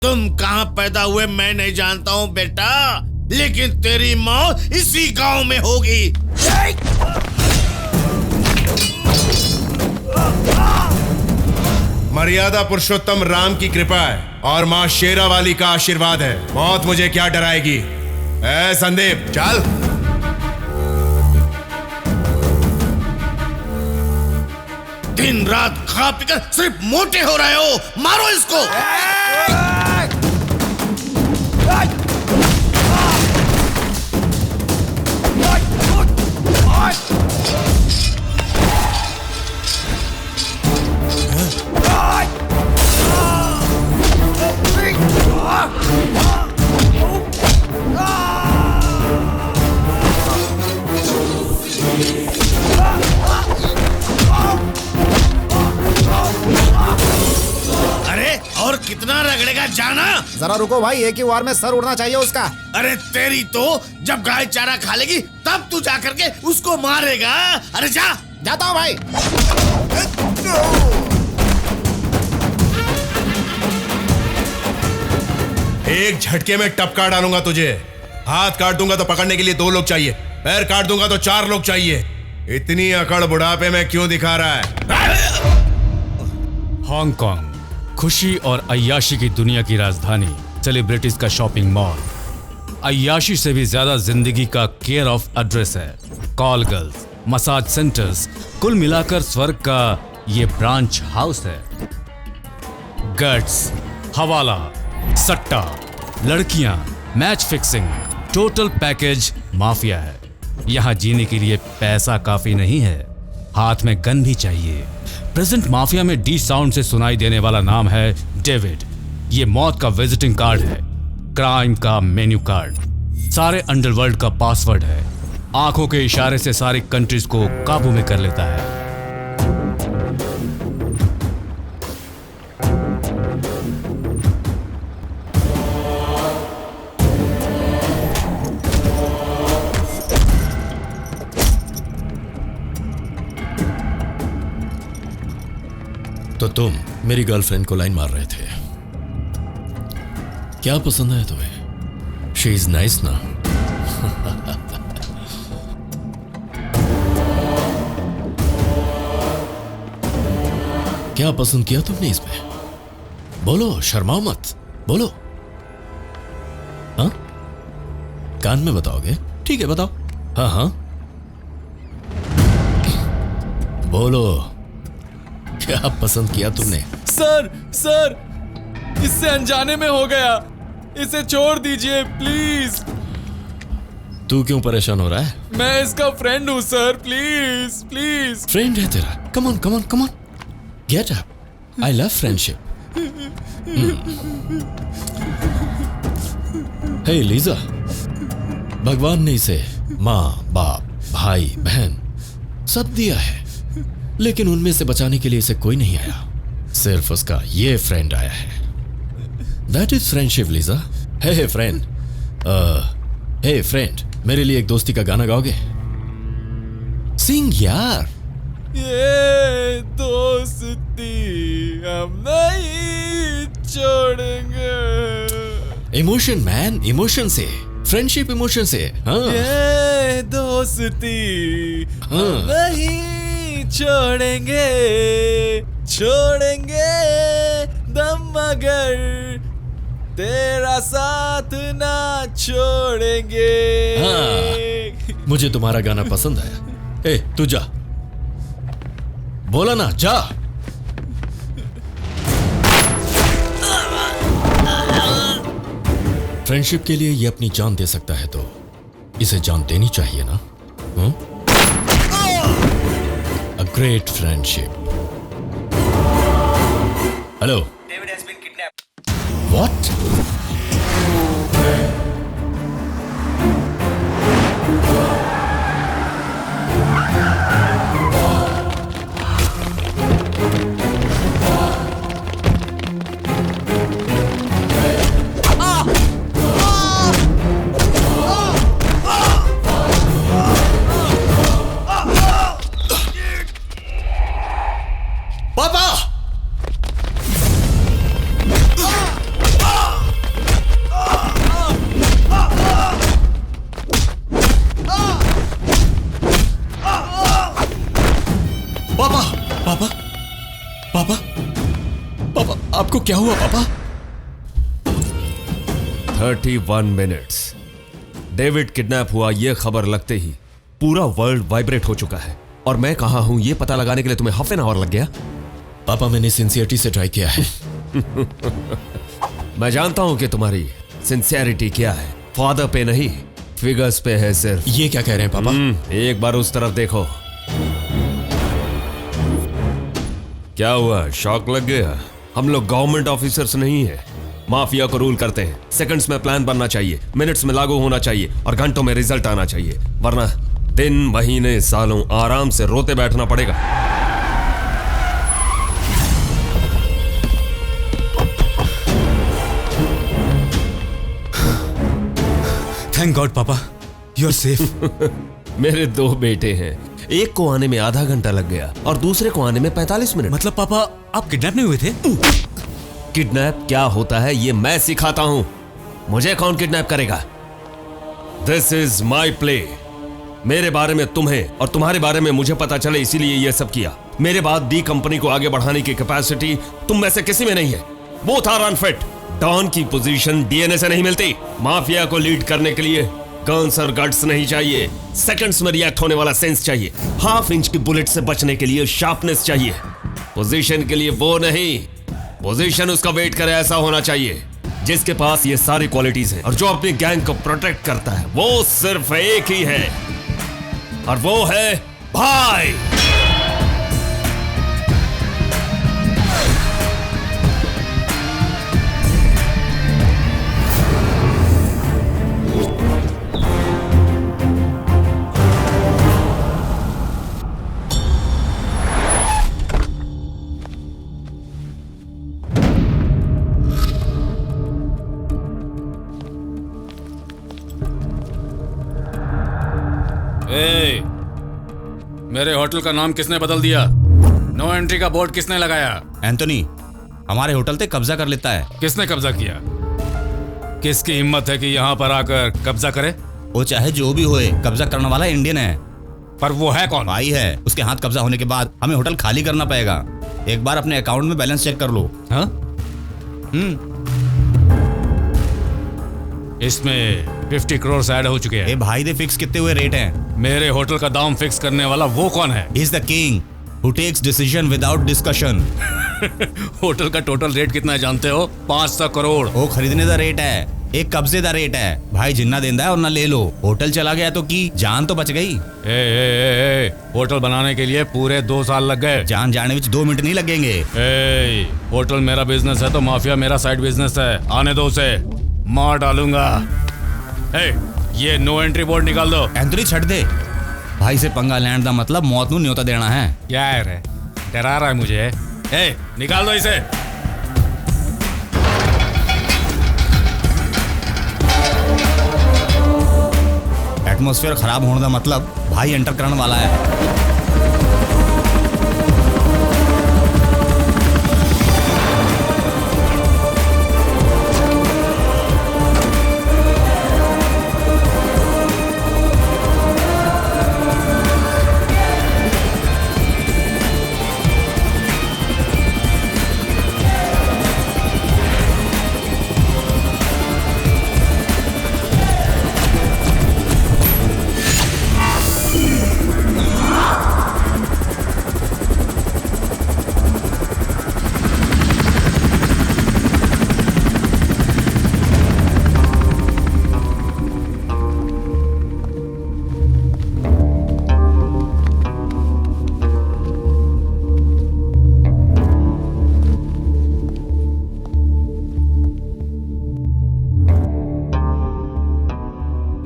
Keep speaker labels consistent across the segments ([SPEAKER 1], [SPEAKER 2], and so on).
[SPEAKER 1] तुम कहाँ पैदा हुए मैं नहीं जानता हूँ बेटा, लेकिन तेरी मौत इसी गांव में होगी।
[SPEAKER 2] मर्यादा पुरुषोत्तम राम की कृपा है और माँ शेरावाली का आशीर्वाद है। मौत मुझे क्या डराएगी। ए संदीप चल।
[SPEAKER 1] दिन रात खा पीकर सिर्फ मोटे हो रहे हो, मारो इसको। और कितना रगड़ेगा जाना।
[SPEAKER 3] जरा रुको भाई, एक ही वार में सर उड़ना चाहिए उसका।
[SPEAKER 1] अरे तेरी तो जब गाय चारा खा लेगी तब तू जा करके उसको मारेगा। अरे जा।
[SPEAKER 3] जाता हूँ भाई।
[SPEAKER 2] एक झटके में टपका डालूंगा तुझे। हाथ काट दूंगा तो पकड़ने के लिए 2 लोग चाहिए, पैर काट दूंगा तो 4 लोग चाहिए। इतनी अकड़ बुढ़ापे में क्यों दिखा रहा है?
[SPEAKER 4] हांगकांग, खुशी और अय्याशी की दुनिया की राजधानी, सेलिब्रिटीज का शॉपिंग मॉल, अय्याशी से भी ज्यादा जिंदगी का केयर ऑफ एड्रेस है। कॉल गर्ल्स, मसाज सेंटर्स, कुल मिलाकर स्वर्ग का ये ब्रांच हाउस है। गट्स, हवाला, सट्टा, लड़कियां, match fixing, total package mafia है। यहां जीने के लिए पैसा काफी नहीं है, हाथ में गन भी चाहिए। प्रेजेंट माफिया में डी साउंड से सुनाई देने वाला नाम है डेविड। ये मौत का विजिटिंग कार्ड है, क्राइम का मेन्यू कार्ड, सारे अंडरवर्ल्ड का पासवर्ड है। आंखों के इशारे से सारी कंट्रीज को काबू में कर लेता है।
[SPEAKER 5] तो तुम मेरी गर्लफ्रेंड को लाइन मार रहे थे। क्या पसंद है तुम्हें? शी इज नाइस ना? क्या पसंद किया तुमने इसमें? बोलो, शर्माओ मत, बोलो। हाँ, कान में बताओगे? ठीक है बताओ। हाँ हाँ बोलो, क्या पसंद किया तुमने?
[SPEAKER 6] सर, इससे अनजाने में हो गया, इसे छोड़ दीजिए प्लीज।
[SPEAKER 5] तू क्यों परेशान हो रहा है?
[SPEAKER 6] मैं इसका फ्रेंड हूँ सर, प्लीज।
[SPEAKER 5] फ्रेंड है तेरा? Come on, get up. I love friendship. Hey Lisa, भगवान ने इसे माँ, बाप, भाई, बहन सब दिया है, लेकिन उनमें से बचाने के लिए इसे कोई नहीं आया। सिर्फ उसका ये फ्रेंड आया है। That is friendship Lisa. Hey friend, hey friend, मेरे लिए एक दोस्ती का गाना गाओगे? सिंग यार।
[SPEAKER 6] ये दोस्ती हम नहीं छोड़ेंगे।
[SPEAKER 5] इमोशन मैन, इमोशन से, फ्रेंडशिप इमोशन से। हाँ,
[SPEAKER 6] ये दोस्ती हम नहीं छोड़ेंगे दम मगर तेरा साथ ना छोड़ेंगे।
[SPEAKER 5] हाँ, मुझे तुम्हारा गाना पसंद आया। ए तू जा, बोला ना जा। फ्रेंडशिप के लिए ये अपनी जान दे सकता है तो इसे जान देनी चाहिए ना? A great friendship. Hello.
[SPEAKER 7] David has been kidnapped.
[SPEAKER 5] What?
[SPEAKER 1] पापा!
[SPEAKER 5] आपको क्या हुआ पापा?
[SPEAKER 7] 31 मिनट्स। डेविड किडनैप हुआ ये खबर लगते ही पूरा वर्ल्ड वाइब्रेट हो चुका है। और मैं कहां हूं ये पता लगाने के लिए तुम्हें हाफ एन आवर लग गया?
[SPEAKER 5] पापा मैंने सिंसियरिटी से ट्राई किया है।
[SPEAKER 7] मैं जानता हूं कि तुम्हारी सिंसियरिटी क्या है। फादर पे नहीं, फिगर्स पे है सिर्फ।
[SPEAKER 5] ये क्या कह रहे हैं पापा?
[SPEAKER 7] एक बार उस तरफ देखो। क्या हुआ, शॉक लग गया? हम लोग गवर्नमेंट ऑफिसर्स नहीं है, माफिया को रूल करते हैं। सेकंड्स में प्लान बनना चाहिए, मिनट्स में लागू होना चाहिए और घंटों में रिजल्ट आना चाहिए, वरना दिन महीने सालों आराम से रोते बैठना पड़ेगा।
[SPEAKER 4] थैंक गॉड पापा, यू आर सेफ।
[SPEAKER 7] मेरे 2 बेटे हैं, एक को आने में आधा घंटा लग गया और दूसरे को आने में 45 मिनट।
[SPEAKER 4] मतलब पापा आप किडनैप नहीं हुए थे?
[SPEAKER 7] किडनैप क्या होता है ये मैं सिखाता हूं, मुझे कौन किडनैप करेगा? This is my play. मेरे बारे में तुम्हें और तुम्हारे बारे में मुझे पता चले, इसीलिए ये सब किया। मेरे बाद दी कंपनी को आगे बढ़ाने की कैपेसिटी तुम में से किसी में नहीं है। Both are unfit. डॉन की पोजीशन डीएनए से नहीं मिलती। माफिया को लीड करने के लिए गन्स और गट्स नहीं चाहिए, सेकंड्स में रिएक्ट होने वाला सेंस चाहिए। हाफ इंच की बुलेट से बचने के लिए शार्पनेस चाहिए। पोजीशन के लिए वो नहीं, पोजीशन उसका वेट करे ऐसा होना चाहिए जिसके पास ये सारी क्वालिटीज हैं। और जो अपनी गैंग को प्रोटेक्ट करता है वो सिर्फ एक ही है, और वो है भाई।
[SPEAKER 4] ए, मेरे होटल का नाम किसने बदल दिया? नो एंट्री का बोर्ड किसने लगाया?
[SPEAKER 8] एंथोनी, हमारे होटल पे कब्जा कर लेता है।
[SPEAKER 4] किसने कब्जा किया? किसकी हिम्मत है कि यहाँ पर आकर कब्जा करे?
[SPEAKER 8] वो चाहे जो भी होए, कब्जा करने वाला इंडियन है।
[SPEAKER 4] पर वो है कौन?
[SPEAKER 8] भाई है, उसके हाथ कब्जा होने के बाद हमें होटल खाली करना पड़ेगा। एक बार अपने अकाउंट में बैलेंस चेक कर लो।
[SPEAKER 4] हाँ? इसमें 50 करोड़ ऐड हो चुके
[SPEAKER 8] ए
[SPEAKER 4] हैं।
[SPEAKER 8] भाई दे फिक्स कितने हुए रेट हैं?
[SPEAKER 4] मेरे होटल का दाम फिक्स करने वाला वो कौन है?
[SPEAKER 8] He is the king who takes decision without discussion।
[SPEAKER 4] Hotel का टोटल रेट कितना है जानते हो? 500 करोड़।
[SPEAKER 8] वो खरीदने का रेट है, एक कब्जे का रेट है। भाई जिन्ना देंदा है और ना ले लो। होटल चला गया तो की जान तो बच गई।
[SPEAKER 4] होटल बनाने के लिए पूरे 2 साल लग गए।
[SPEAKER 8] जान जाने में 2 मिनट नहीं लगेंगे।
[SPEAKER 4] होटल मेरा बिजनेस है तो माफिया मेरा साइड बिजनेस है। आने दो उसे, मार डालूंगा। ये नो एंट्री बोर्ड निकाल दो।
[SPEAKER 8] एंथोनी छड़ दे। भाई से पंगा लैंड का मतलब मौत नू न्योता देना है।
[SPEAKER 4] क्या है रे, डरा रहा है मुझे? निकाल दो इसे।
[SPEAKER 8] एटमॉस्फेयर खराब होने का मतलब भाई एंटर करने वाला है।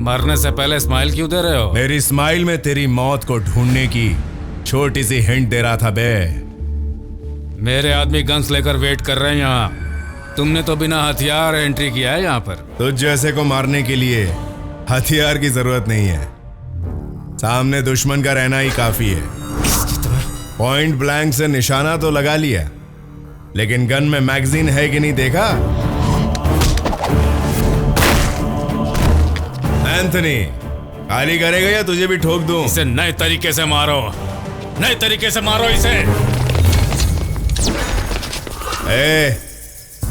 [SPEAKER 4] मरने से पहले स्माइल क्यों दे रहे हो?
[SPEAKER 2] मेरी स्माइल में तेरी मौत को ढूंढने की छोटी सी हिंट दे रहा था बे।
[SPEAKER 4] मेरे आदमी गन्स लेकर वेट कर रहे हैं यहाँ। तुमने तो बिना हथियार एंट्री किया है यहाँ पर।
[SPEAKER 2] तुझ जैसे को मारने के लिए हथियार की जरूरत नहीं है, सामने दुश्मन का रहना ही काफी है। पॉइंट ब्लैंक से निशाना तो लगा लिया, लेकिन गन में मैगजीन है कि नहीं देखा? एंथनी, खाली करेगा या तुझे भी ठोक दूं?
[SPEAKER 4] इसे नए तरीके से मारो, नए तरीके से मारो इसे।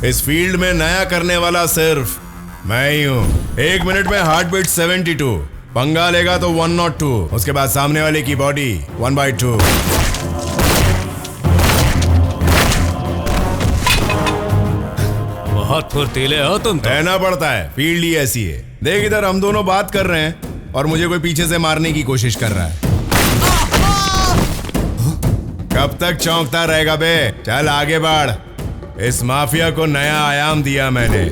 [SPEAKER 2] इस फील्ड में नया करने वाला सिर्फ मैं ही हूँ। 1 मिनट में हार्ट बीट 72, पंगा लेगा तो 102, उसके बाद सामने वाले की बॉडी 1/2।
[SPEAKER 4] बहुत फुर्तीले हो तुम तो।
[SPEAKER 2] रहना पड़ता है, फील्ड ही ऐसी है। देख इधर हम दोनों बात कर रहे हैं और मुझे कोई पीछे से मारने की कोशिश कर रहा है। कब तक चौंकता रहेगा बे? चल आगे बढ़। इस माफिया को नया आयाम दिया मैंने,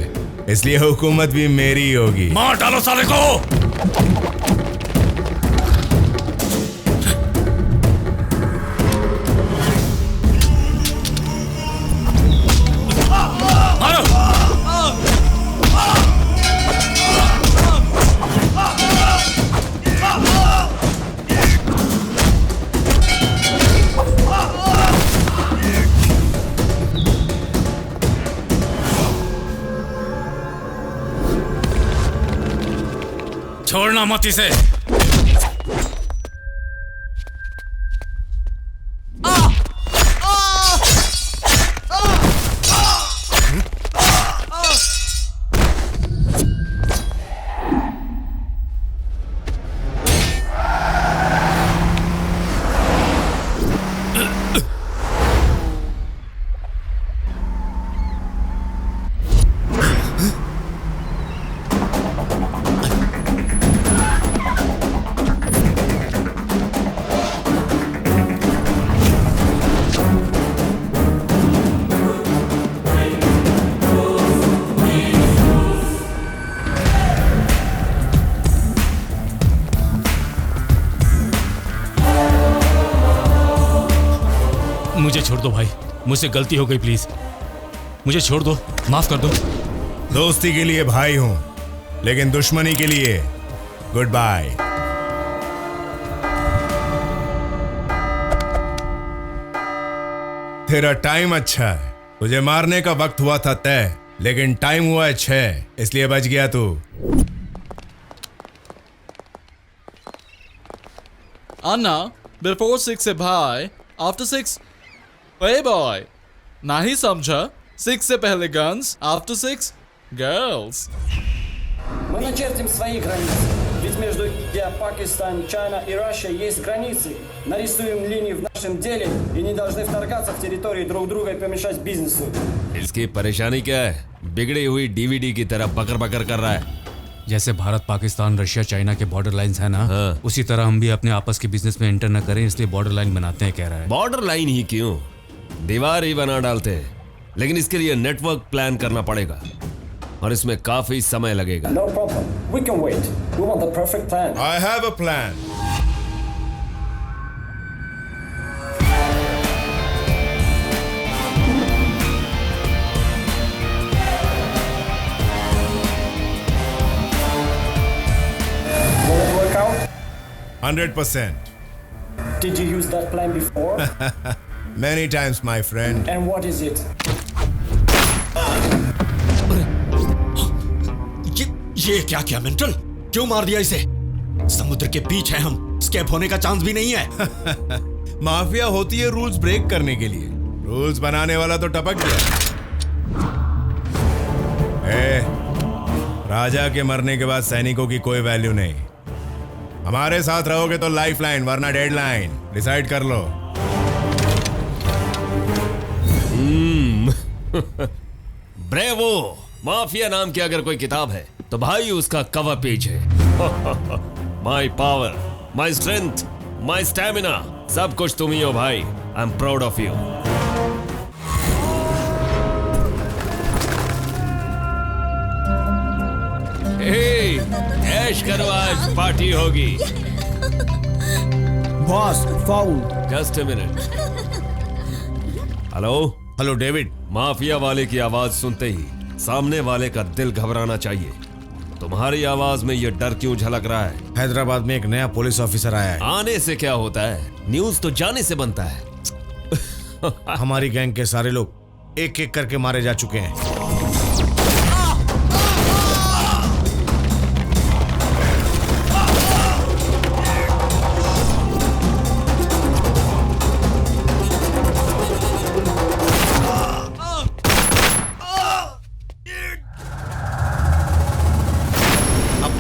[SPEAKER 2] इसलिए हुकूमत भी मेरी होगी।
[SPEAKER 4] मार डालो साले को। छोड़ना मत इसे। मुझे छोड़ दो भाई, मुझसे गलती हो गई, प्लीज मुझे छोड़ दो, माफ कर दो।
[SPEAKER 2] दोस्ती के लिए भाई हूं, लेकिन दुश्मनी के लिए गुड बाय। तेरा टाइम अच्छा है, तुझे मारने का वक्त हुआ था तय, लेकिन टाइम हुआ है 6, इसलिए बच गया तू।
[SPEAKER 6] अन्ना, before 6 है भाई, after 6 playboy। नहीं समझा? 6 से पहले guns, after 6 girls।
[SPEAKER 9] Мы начертим свои границы. Ведь между Пакистан, Чайна и Россия есть границы. Нарисуем линии в нашем деле и не должны вторгаться в территории друг друга и помешать бизнесу.
[SPEAKER 7] इसकी परेशानी क्या है? बिगड़ी हुई डीवीडी की तरह बकर बकर कर रहा है।
[SPEAKER 4] जैसे भारत, पाकिस्तान, रशिया, चाइना के बॉर्डर लाइन्स है ना, उसी तरह हम भी अपने आपस के बिजनेस में एंटर न करें, इसलिए बॉर्डर लाइन बनाते हैं, कह रहा है।
[SPEAKER 7] बॉर्डर लाइन ही क्यों, दीवार ही बना डालते हैं, लेकिन इसके लिए नेटवर्क प्लान करना पड़ेगा और इसमें काफी समय लगेगा।
[SPEAKER 9] No problem. We can wait. We want the perfect plan.
[SPEAKER 2] I have a plan.
[SPEAKER 9] Will it work out?
[SPEAKER 2] 100%.
[SPEAKER 9] Did you use that plan before?
[SPEAKER 2] Many times, my friend.
[SPEAKER 9] And what is it?
[SPEAKER 5] ये क्या किया mental? क्यों मार दिया इसे? समुद्र के बीच है हम, स्केप होने का चांस भी नहीं है।
[SPEAKER 2] माफिया होती है रूल्स ब्रेक करने के लिए, रूल्स बनाने वाला तो टपक गया। राजा के मरने के बाद सैनिकों की कोई वैल्यू नहीं। हमारे साथ रहोगे तो लाइफ लाइन, वरना डेड लाइन। डिसाइड कर लो।
[SPEAKER 7] ब्रेवो माफिया नाम की अगर कोई किताब है तो भाई उसका कवर पेज है। My power, my strength, my stamina, सब कुछ तुम ही हो भाई। I am proud of you. ऐश करो, आज पार्टी होगी।
[SPEAKER 3] Boss foul.
[SPEAKER 7] Just a minute. Hello
[SPEAKER 1] hello David.
[SPEAKER 7] Mafia वाले की आवाज सुनते ही सामने वाले का दिल घबराना चाहिए। तुम्हारी आवाज में ये डर क्यों झलक रहा है?
[SPEAKER 1] हैदराबाद में एक नया पुलिस ऑफिसर आया है।
[SPEAKER 7] आने से क्या होता है, न्यूज तो जाने से बनता है।
[SPEAKER 1] हमारी गैंग के सारे लोग एक एक करके मारे जा चुके हैं।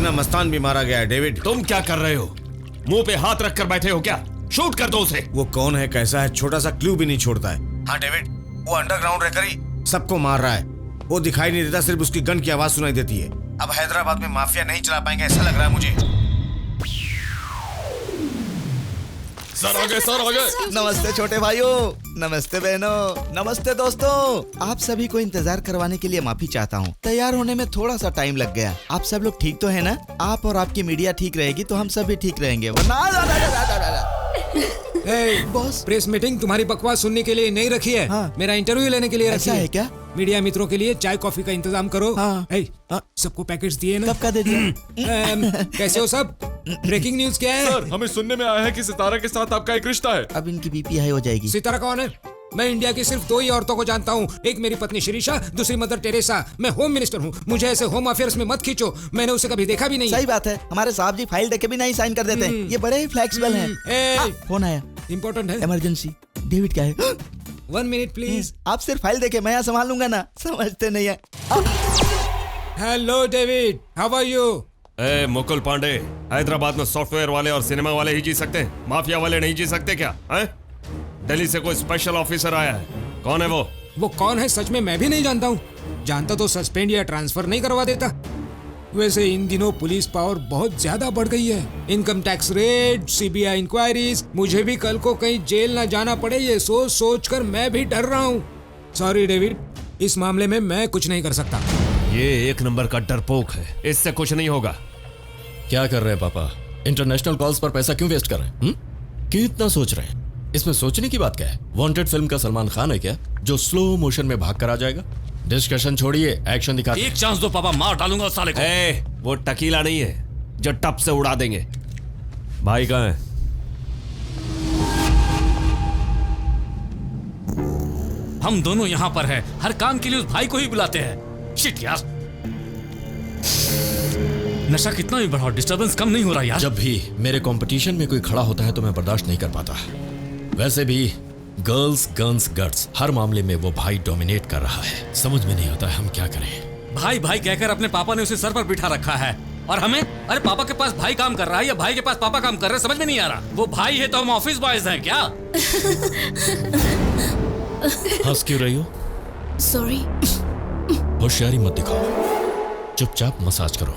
[SPEAKER 2] देखना मस्तान भी मारा गया है डेविड।
[SPEAKER 7] तुम क्या कर रहे हो? मुंह पे हाथ रख कर बैठे हो क्या? शूट कर दो उसे।
[SPEAKER 2] वो कौन है, कैसा है, छोटा सा क्लू भी नहीं छोड़ता है। हाँ डेविड, वो अंडरग्राउंड रहकर ही सबको मार रहा है। वो दिखाई नहीं देता, सिर्फ उसकी गन की आवाज सुनाई देती है। अब हैदराबाद में माफिया नहीं चला पाएंगे ऐसा लग रहा है मुझे।
[SPEAKER 7] सर आ गए।
[SPEAKER 10] नमस्ते छोटे भाइयों, नमस्ते बहनों, नमस्ते दोस्तों। आप सभी को इंतजार करवाने के लिए माफी चाहता हूँ। तैयार होने में थोड़ा सा टाइम लग गया। आप सब लोग ठीक तो है ना? आप और आपकी मीडिया ठीक रहेगी तो हम सब भी ठीक रहेंगे, वरना
[SPEAKER 11] बॉस, प्रेस मीटिंग तुम्हारी बकवास सुनने के लिए नहीं रखी है।
[SPEAKER 10] हाँ।
[SPEAKER 11] मेरा इंटरव्यू लेने के लिए रखी
[SPEAKER 10] ऐसा है क्या?
[SPEAKER 11] मीडिया मित्रों के लिए चाय कॉफी का इंतजाम करो।
[SPEAKER 10] हाँ।
[SPEAKER 11] सबको पैकेट्स दिए ना?
[SPEAKER 10] कब का दे दिया?
[SPEAKER 11] कैसे हो सब? ब्रेकिंग न्यूज क्या है?
[SPEAKER 6] सर, हमें सुनने में आया है कि सितारा के साथ आपका एक रिश्ता है।
[SPEAKER 10] अब इनकी बीपी हाई हो जाएगी।
[SPEAKER 11] सितारा कौन है? मैं इंडिया की सिर्फ 2 ही औरतों को जानता हूँ। एक मेरी पत्नी शिरीषा, दूसरी मदर टेरेसा। मैं होम मिनिस्टर हूँ, मुझे ऐसे होम अफेयर्स में मत खींचो। मैंने उसे कभी देखा भी नहीं।
[SPEAKER 10] सही बात है, हमारे साहब जी फाइल देके भी नहीं साइन कर देते हैं। ये बड़े ही फ्लेक्सिबल हैं। फोन आया,
[SPEAKER 11] इम्पोर्टेंट है,
[SPEAKER 10] इमरजेंसी। डेविड क्या है?
[SPEAKER 11] 1 मिनट प्लीज।
[SPEAKER 10] आप सिर्फ फाइल देके, मैं यहाँ संभाल लूंगा ना। समझते नहीं है।
[SPEAKER 11] Hello David, how are you?
[SPEAKER 7] ए मुकुल पांडे, हैदराबाद में सॉफ्टवेयर वाले और सिनेमा वाले ही जी सकते हैं, माफिया वाले नहीं जी सकते क्या? दिल्ली से कोई स्पेशल ऑफिसर आया है, कौन है वो?
[SPEAKER 11] वो कौन है सच में मैं भी नहीं जानता हूँ। जानता तो सस्पेंड या ट्रांसफर नहीं करवा देता। वैसे इन दिनों पुलिस पावर बहुत ज्यादा बढ़ गई है। Income tax raid, CBI inquiries, मुझे भी कल को कहीं जेल ना जाना पड़े ये सोच सोच कर मैं भी डर रहा हूँ। सॉरी डेविड, इस मामले में मैं कुछ नहीं कर सकता।
[SPEAKER 7] ये एक नंबर का डरपोक है, इससे कुछ नहीं होगा।
[SPEAKER 5] क्या कर रहे हैं पापा? इंटरनेशनल कॉल्स पर पैसा क्यों वेस्ट कर रहे हैं? क्यों इतना सोच रहे हैं? इसमें सोचने की बात क्या है? वांटेड फिल्म का सलमान खान है क्या जो स्लो मोशन में भाग कर आ जाएगा? डिस्कशन छोड़िए, एक्शन दिखा।
[SPEAKER 4] एक चांस दो पापा, मार डालूंगा उस साले को।
[SPEAKER 7] वो टकीला नहीं है जो टप से उड़ा देंगे। भाई कहाँ है?
[SPEAKER 4] हम दोनों यहाँ पर हैं, हर काम के लिए उस भाई को ही बुलाते हैं। शिट यार, नशा कितना भी बढ़ाओ डिस्टर्बेंस कम नहीं हो रहा यार।
[SPEAKER 5] जब भी मेरे कंपटीशन में कोई खड़ा होता है तो मैं बर्दाश्त नहीं कर पाता। वैसे भी गर्ल्स गन्स गट्स, हर मामले में वो भाई डोमिनेट कर रहा है। समझ में नहीं आता है हम क्या करें।
[SPEAKER 4] भाई भाई कहकर अपने पापा ने उसे सर पर बिठा रखा है, और हमें, अरे पापा के पास भाई काम कर रहा है या भाई के पास पापा काम कर रहे हैं, समझ में नहीं आ रहा। वो भाई है तो हम ऑफिस बॉयज हैं क्या?
[SPEAKER 5] हंस क्यों रही हो?
[SPEAKER 12] सॉरी।
[SPEAKER 5] होशियारी मत दिखाओ, चुपचाप मसाज करो।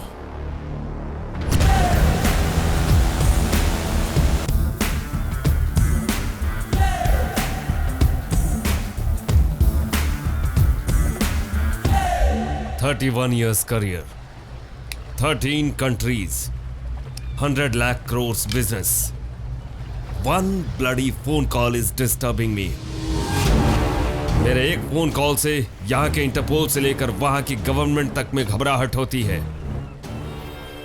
[SPEAKER 7] $31 years career, 13 countries, 100 lakh crores business. One bloody phone call is disturbing me. मेरे एक फोन कॉल से यहाँ के इंटरपोल से लेकर वहाँ की गवर्नमेंट तक में घबराहट होती है।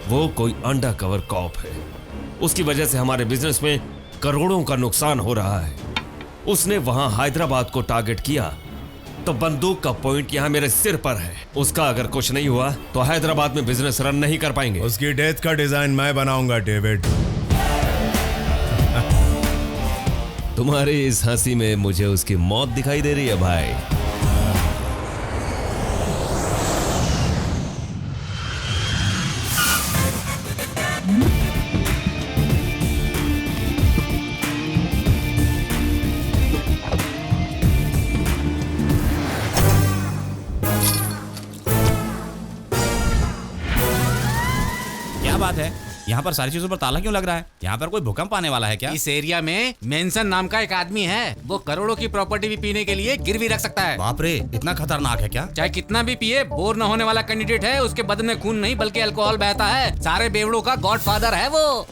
[SPEAKER 7] वो कोई अंडर कवर कॉप है, उसकी वजह से हमारे बिजनेस में करोड़ों का नुकसान हो रहा है। उसने वहाँ हैदराबाद को टारगेट किया तो बंदूक का पॉइंट यहाँ मेरे सिर पर है। उसका अगर कुछ नहीं हुआ तो हैदराबाद में बिजनेस रन नहीं कर पाएंगे।
[SPEAKER 2] उसकी डेथ का डिजाइन मैं बनाऊंगा डेविड।
[SPEAKER 7] तुम्हारी इस हंसी में मुझे उसकी मौत दिखाई दे रही है भाई।
[SPEAKER 8] क्या बात है, यहाँ पर सारी चीजों पर ताला क्यों लग रहा है? यहाँ पर कोई भूकंप आने वाला है क्या?
[SPEAKER 4] इस एरिया में मेंसन नाम का एक आदमी है, वो करोड़ों की प्रॉपर्टी भी पीने के लिए गिरवी रख सकता है।
[SPEAKER 8] बाप रे, इतना खतरनाक है क्या?
[SPEAKER 4] चाहे कितना भी पिए, बोर न होने वाला कैंडिडेट है। उसके बदन में खून नहीं बल्कि अल्कोहल बहता है। सारे बेवड़ों का गॉडफादर है वो।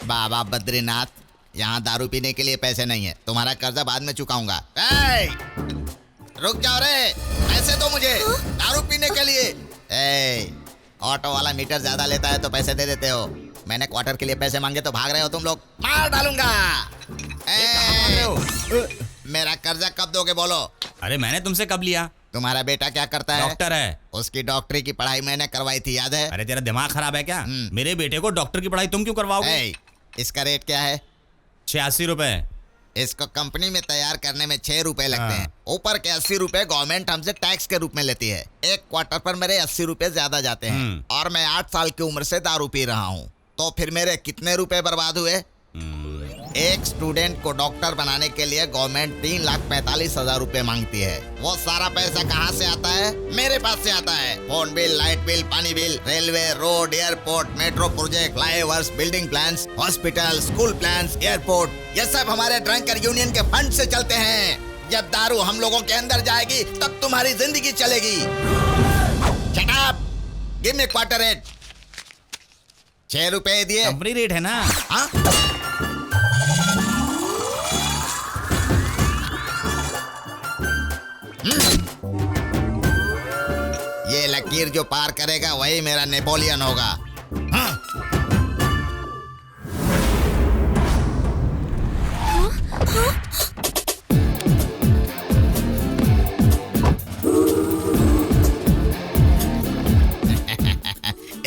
[SPEAKER 10] बाबा बद्रीनाथ, यहाँ दारू पीने के लिए पैसे नहीं है। तुम्हारा कर्जा बाद में चुकाऊंगा। रुक जाओ रे, पैसे दो मुझे दारू पीने के लिए। ऑटो वाला मीटर ज्यादा लेता है तो पैसे दे देते हो। मैंने क्वार्टर के लिए पैसे मांगे तो भाग रहे हो तुम लोग। मार डालूंगा। मेरा कर्जा कब दोगे बोलो?
[SPEAKER 8] अरे मैंने तुमसे कब लिया?
[SPEAKER 10] तुम्हारा बेटा क्या करता है?
[SPEAKER 8] डॉक्टर है।
[SPEAKER 10] उसकी डॉक्टरी की पढ़ाई मैंने करवाई थी, याद है?
[SPEAKER 8] अरे तेरा दिमाग खराब है क्या? मेरे बेटे को डॉक्टर की पढ़ाई तुम क्यों करवाओगे?
[SPEAKER 10] ए, इसका रेट क्या है?
[SPEAKER 8] 86 रुपए।
[SPEAKER 10] इसको कंपनी में तैयार करने में 6 रुपए लगते हैं। ऊपर के 80 रुपए गवर्नमेंट हमसे टैक्स के रूप में लेती है। एक क्वार्टर पर मेरे 80 रुपए ज्यादा जाते हैं और मैं 8 साल की उम्र से दारू पी रहा हूँ। तो फिर मेरे कितने रुपए बर्बाद हुए? एक स्टूडेंट को डॉक्टर बनाने के लिए गवर्नमेंट 3,45,000 रुपए मांगती है। वो सारा पैसा कहाँ से आता है? मेरे पास से आता है। फोन बिल, लाइट बिल, पानी bill, railway, road, airport, metro project, flyovers, building plans, hospital, school plans, airport, ये सब हमारे ड्रंकर यूनियन के फंड से चलते हैं। जब दारू हम लोगों के अंदर जाएगी तब तुम्हारी जिंदगी चलेगी। Shut up, give me quarter rate. 6 रुपए दिए।
[SPEAKER 8] कंपनी रेट है ना?
[SPEAKER 10] हाँ? ये लकीर जो पार करेगा वही मेरा नेपोलियन होगा। हाँ?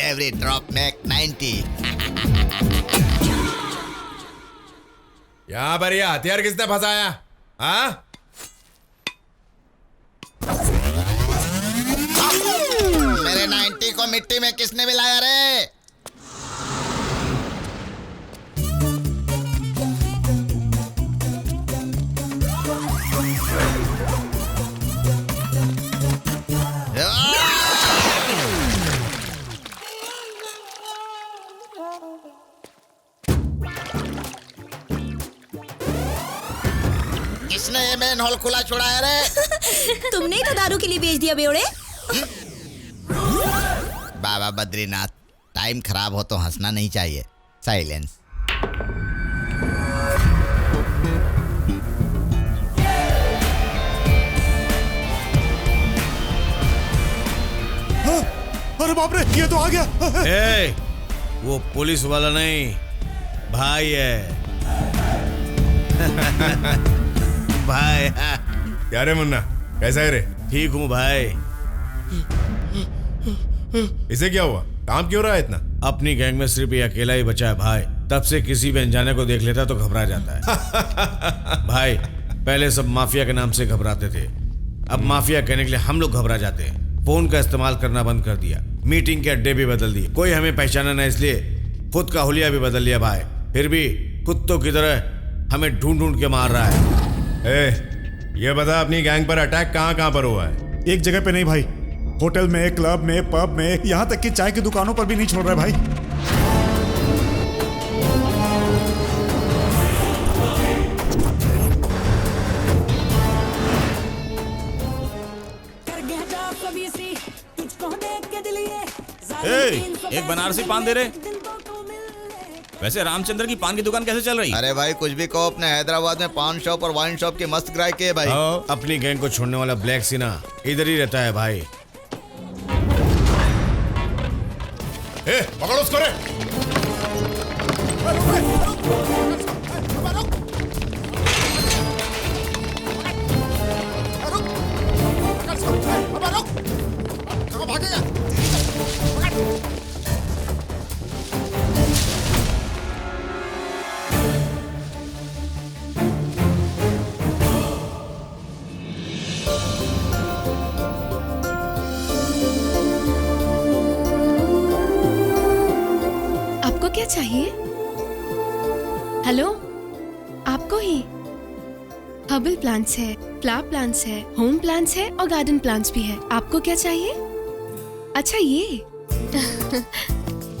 [SPEAKER 10] Every drop make 90।
[SPEAKER 2] यहाँ पर ये हथियार किसने फंसाया? हाँ?
[SPEAKER 10] मेरे 90 को मिट्टी में किसने मिलाया रे? किसने ये मेन हॉल खुला छोड़ाया रे?
[SPEAKER 12] तुमने ही तो दारू के लिए बेच दिया बेवड़े।
[SPEAKER 10] बाबा बद्रीनाथ, टाइम खराब हो तो हंसना नहीं चाहिए। साइलेंस।
[SPEAKER 3] अरे बाप रे, ये तो आ गया।
[SPEAKER 1] ए, वो पुलिस वाला नहीं, भाई है। भाई।
[SPEAKER 2] क्या रे मुन्ना, कैसा है रे?
[SPEAKER 1] ठीक हूँ भाई।
[SPEAKER 2] इसे क्या हुआ? काम क्यों रहा है इतना?
[SPEAKER 1] अपनी गैंग में सिर्फ ये अकेला ही बचा है भाई। तब से किसी भी अनजाने को देख लेता तो घबरा जाता है। भाई, पहले सब माफिया के नाम से घबराते थे, अब माफिया कहने के लिए हम लोग घबरा जाते हैं। फोन का इस्तेमाल करना बंद कर दिया, मीटिंग के अड्डे भी बदल दिए। कोई हमें पहचाना ना इसलिए खुद का हुलिया भी बदल लिया भाई। फिर भी कुत्तों की तरह हमें ढूंढ ढूंढ के मार रहा है।
[SPEAKER 2] ये बता, अपनी गैंग पर अटैक कहाँ कहाँ पर हुआ है?
[SPEAKER 3] एक जगह पे नहीं भाई, होटल में, क्लब में, पब में, यहाँ तक कि चाय की दुकानों पर भी नहीं छोड़ रहे भाई।
[SPEAKER 8] एक बनारसी पान दे रहे। वैसे रामचंद्र की पान की दुकान कैसे चल रही?
[SPEAKER 10] अरे भाई, कुछ भी कहो, अपने हैदराबाद में पान शॉप और वाइन शॉप की मस्त ग्राहक है भाई।
[SPEAKER 1] अपनी गैंग को छोड़ने वाला ब्लैक सीना इधर ही रहता है भाई।
[SPEAKER 2] पकड़ो उसको रे।
[SPEAKER 12] क्या चाहिए? हेलो, आपको ही हर्बल प्लांट्स है, फ्लावर प्लांट्स है, होम प्लांट्स है और गार्डन प्लांट्स भी है। आपको क्या चाहिए? अच्छा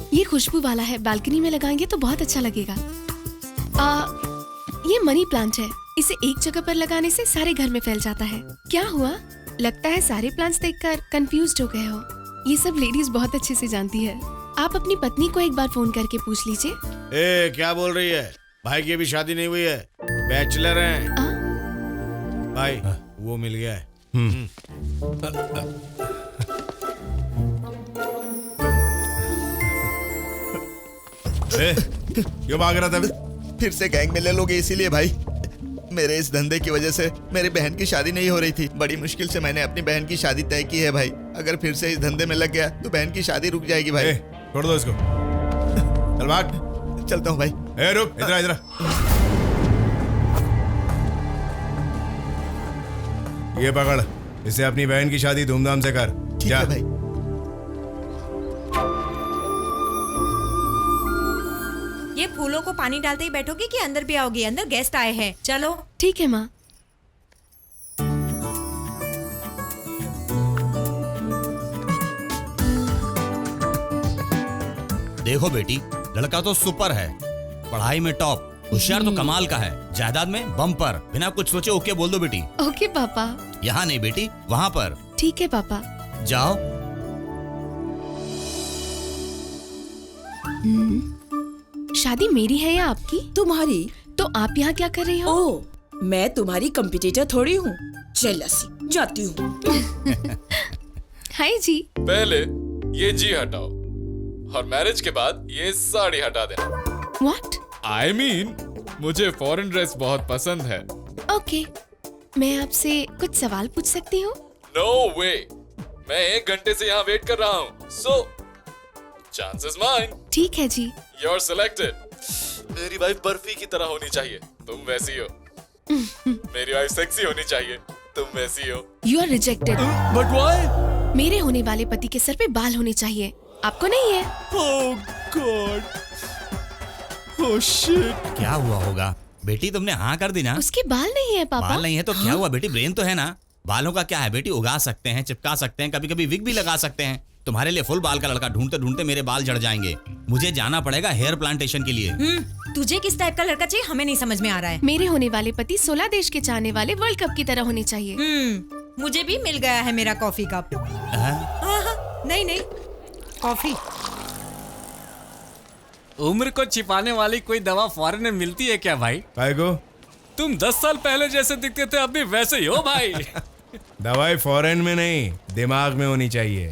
[SPEAKER 12] ये खुशबू वाला है, बालकनी में लगाएंगे तो बहुत अच्छा लगेगा। ये मनी प्लांट है, इसे एक जगह पर लगाने से सारे घर में फैल जाता है। क्या हुआ? लगता है सारे प्लांट्स देखकर कंफ्यूज्ड हो गए हो। ये सब लेडीज बहुत अच्छे से जानती है। आप अपनी पत्नी को एक बार फोन करके पूछ लीजिए।
[SPEAKER 1] क्या बोल रही है? भाई की अभी शादी नहीं हुई है, बैचलर हैं। भाई, वो मिल गया है।
[SPEAKER 2] क्यों भाग रहा था?
[SPEAKER 10] फिर से गैंग में ले लोगे इसीलिए भाई। मेरे इस धंधे की वजह से मेरी बहन की शादी नहीं हो रही थी। बड़ी मुश्किल से मैंने अपनी बहन की शादी तय की है भाई। अगर फिर से इस धंधे में लग गया तो बहन की शादी रुक जाएगी भाई।
[SPEAKER 2] छोड़ दो इसको, चल भाग।
[SPEAKER 10] चलता हूँ भाई।
[SPEAKER 2] रुक, इधर इधर। ये पकड़, इसे अपनी बहन की शादी धूमधाम से कर।
[SPEAKER 10] ठीक है भाई।
[SPEAKER 13] ये फूलों को पानी डालते ही बैठोगे कि अंदर भी आओगे? अंदर गेस्ट आए हैं। चलो।
[SPEAKER 12] ठीक है माँ।
[SPEAKER 8] देखो बेटी, लड़का तो सुपर है, पढ़ाई में टॉप, होशियार तो कमाल का है, जायदाद में बम्पर। बिना कुछ सोचे ओके बोल दो बेटी।
[SPEAKER 12] ओके पापा।
[SPEAKER 8] यहाँ नहीं बेटी, वहाँ पर।
[SPEAKER 12] ठीक है पापा।
[SPEAKER 8] जाओ।
[SPEAKER 12] शादी मेरी है या आपकी?
[SPEAKER 14] तुम्हारी।
[SPEAKER 12] तो आप यहाँ क्या कर रही हो?
[SPEAKER 14] ओ, मैं तुम्हारी कंपटीटर थोड़ी हूँ। जेलसी, जाती हूँ।
[SPEAKER 12] हाय जी।
[SPEAKER 6] पहले ये जी हटाओ और मैरिज के बाद ये साड़ी हटा देना।
[SPEAKER 12] What?
[SPEAKER 6] I mean, मुझे फॉरेन ड्रेस बहुत पसंद है।
[SPEAKER 12] ओके, मैं आपसे कुछ सवाल पूछ सकती हूँ?
[SPEAKER 6] No way! मैं 1 घंटे से यहाँ वेट कर रहा हूँ। So, chance is mine.
[SPEAKER 12] ठीक है जी।
[SPEAKER 6] You're selected. मेरी वाइफ बर्फी की तरह होनी चाहिए, तुम वैसी हो। मेरी वाइफ सेक्सी होनी चाहिए, तुम वैसी हो।
[SPEAKER 12] You are rejected.
[SPEAKER 6] But why?
[SPEAKER 12] मेरे होने वाले पति के सर पे बाल होने चाहिए, आपको नहीं है।
[SPEAKER 6] Oh God. Oh shit.
[SPEAKER 8] क्या हुआ होगा बेटी, तुमने हाँ कर दी ना?
[SPEAKER 12] उसके बाल नहीं है पापा।
[SPEAKER 8] बाल नहीं है तो क्या हुआ बेटी, ब्रेन तो है ना। बालों का क्या है बेटी, उगा सकते हैं, चिपका सकते हैं, कभी कभी विग भी लगा सकते हैं। तुम्हारे लिए फुल बाल का लड़का ढूंढते ढूंढते मेरे बाल झड़ जाएंगे। मुझे जाना पड़ेगा हेयर प्लांटेशन के लिए।
[SPEAKER 13] तुझे किस टाइप का लड़का चाहिए हमें नहीं समझ में आ रहा है।
[SPEAKER 12] मेरे होने वाले पति 16 देश के चाहने वाले वर्ल्ड कप की तरह होने चाहिए।
[SPEAKER 13] मुझे भी मिल गया है मेरा कॉफी कप। नहीं नहीं, कॉफी।
[SPEAKER 4] उम्र को छिपाने वाली कोई दवा फॉरेन में मिलती है क्या भाई?
[SPEAKER 2] काय को?
[SPEAKER 4] तुम 10 साल पहले जैसे दिखते थे अब भी वैसे ही हो भाई।
[SPEAKER 2] दवाई फॉरेन में नहीं, दिमाग में होनी चाहिए।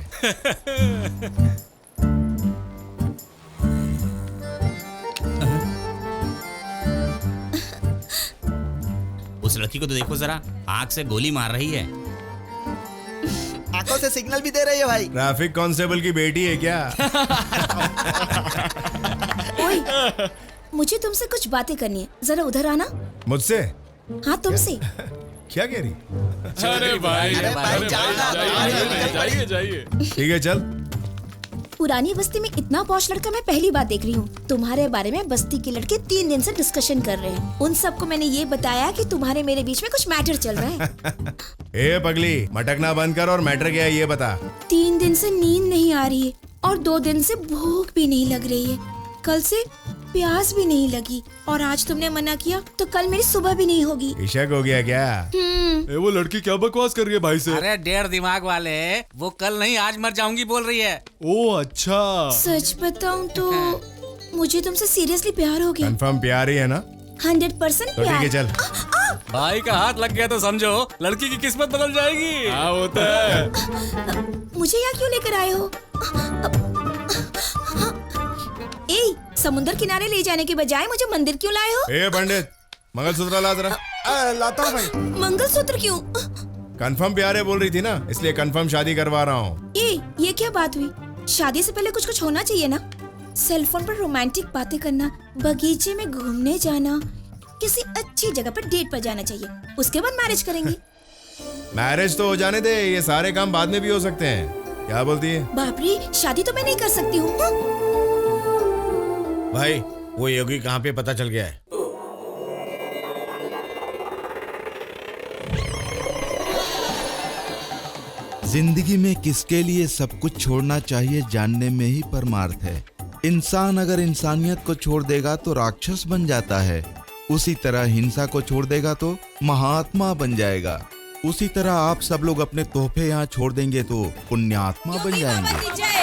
[SPEAKER 8] उस लड़की को तो देखो जरा, आंख से गोली मार रही है।
[SPEAKER 10] आंखों से सिग्नल भी दे रही है भाई।
[SPEAKER 2] ट्रैफिक कांस्टेबल की बेटी है क्या?
[SPEAKER 14] ओए, मुझे तुमसे कुछ बातें करनी है, जरा उधर आना।
[SPEAKER 2] मुझसे?
[SPEAKER 14] हाँ तुमसे।
[SPEAKER 2] क्या कह रही?
[SPEAKER 6] अरे भाई, जाइए।
[SPEAKER 2] ठीक है चल।
[SPEAKER 14] पुरानी बस्ती में इतना पॉश लड़का मैं पहली बार देख रही हूँ। तुम्हारे बारे में बस्ती के लड़के 3 दिन से डिस्कशन कर रहे हैं। उन सबको मैंने ये बताया कि तुम्हारे मेरे बीच में कुछ मैटर चल रहा है।
[SPEAKER 2] ए पगली, मटकना बंद कर और मैटर क्या है ये बता।
[SPEAKER 14] 3 दिन से नींद नहीं आ रही है और 2 दिन से भूख भी नहीं लग रही है। कल से प्यास भी नहीं लगी और आज तुमने मना किया तो कल मेरी सुबह भी नहीं होगी।
[SPEAKER 2] इशक हो गया क्या?
[SPEAKER 6] वो लड़की क्या बकवास कर रही है भाई से?
[SPEAKER 4] अरे 1.5 दिमाग वाले, वो कल नहीं आज मर जाऊंगी बोल रही है।
[SPEAKER 6] ओ अच्छा।
[SPEAKER 14] सच बताऊं तो मुझे तुमसे सीरियसली प्यार हो गया।
[SPEAKER 2] कंफर्म प्यार ही है ना?
[SPEAKER 14] 100%
[SPEAKER 2] तो ठीक है
[SPEAKER 14] प्यार।
[SPEAKER 2] चल।
[SPEAKER 4] भाई का हाथ लग गया तो समझो लड़की की किस्मत बदल जाएगी।
[SPEAKER 6] हाँ होता है।
[SPEAKER 14] मुझे यहाँ क्यों लेकर आए हो? ए, समुद्र किनारे ले जाने के बजाय मुझे मंदिर क्यों लाए हो?
[SPEAKER 2] ए पंडित, मंगलसूत्र ला जरा।
[SPEAKER 3] लाता हूँ भाई।
[SPEAKER 14] मंगलसूत्र क्यों?
[SPEAKER 2] कंफर्म प्यार है बोल रही थी ना, इसलिए कंफर्म शादी करवा रहा हूँ।
[SPEAKER 14] ये क्या बात हुई? शादी से पहले कुछ कुछ होना चाहिए ना। सेलफोन पर रोमांटिक बातें करना, बगीचे में घूमने जाना, किसी अच्छी जगह पर डेट पर जाना चाहिए, उसके बाद मैरिज करेंगे।
[SPEAKER 2] मैरिज तो हो जाने दे, ये सारे काम बाद में भी हो सकते हैं। क्या बोलती है?
[SPEAKER 14] बाप रे, शादी तो मैं नहीं कर सकती हूँ।
[SPEAKER 1] भाई वो योगी कहाँ पे पता चल गया है?
[SPEAKER 15] जिंदगी में किसके लिए सब कुछ छोड़ना चाहिए जानने में ही परमार्थ है। इंसान अगर इंसानियत को छोड़ देगा तो राक्षस बन जाता है, उसी तरह हिंसा को छोड़ देगा तो महात्मा बन जाएगा। उसी तरह आप सब लोग अपने तोहफे यहाँ छोड़ देंगे तो पुण्यात्मा बन जाएंगे।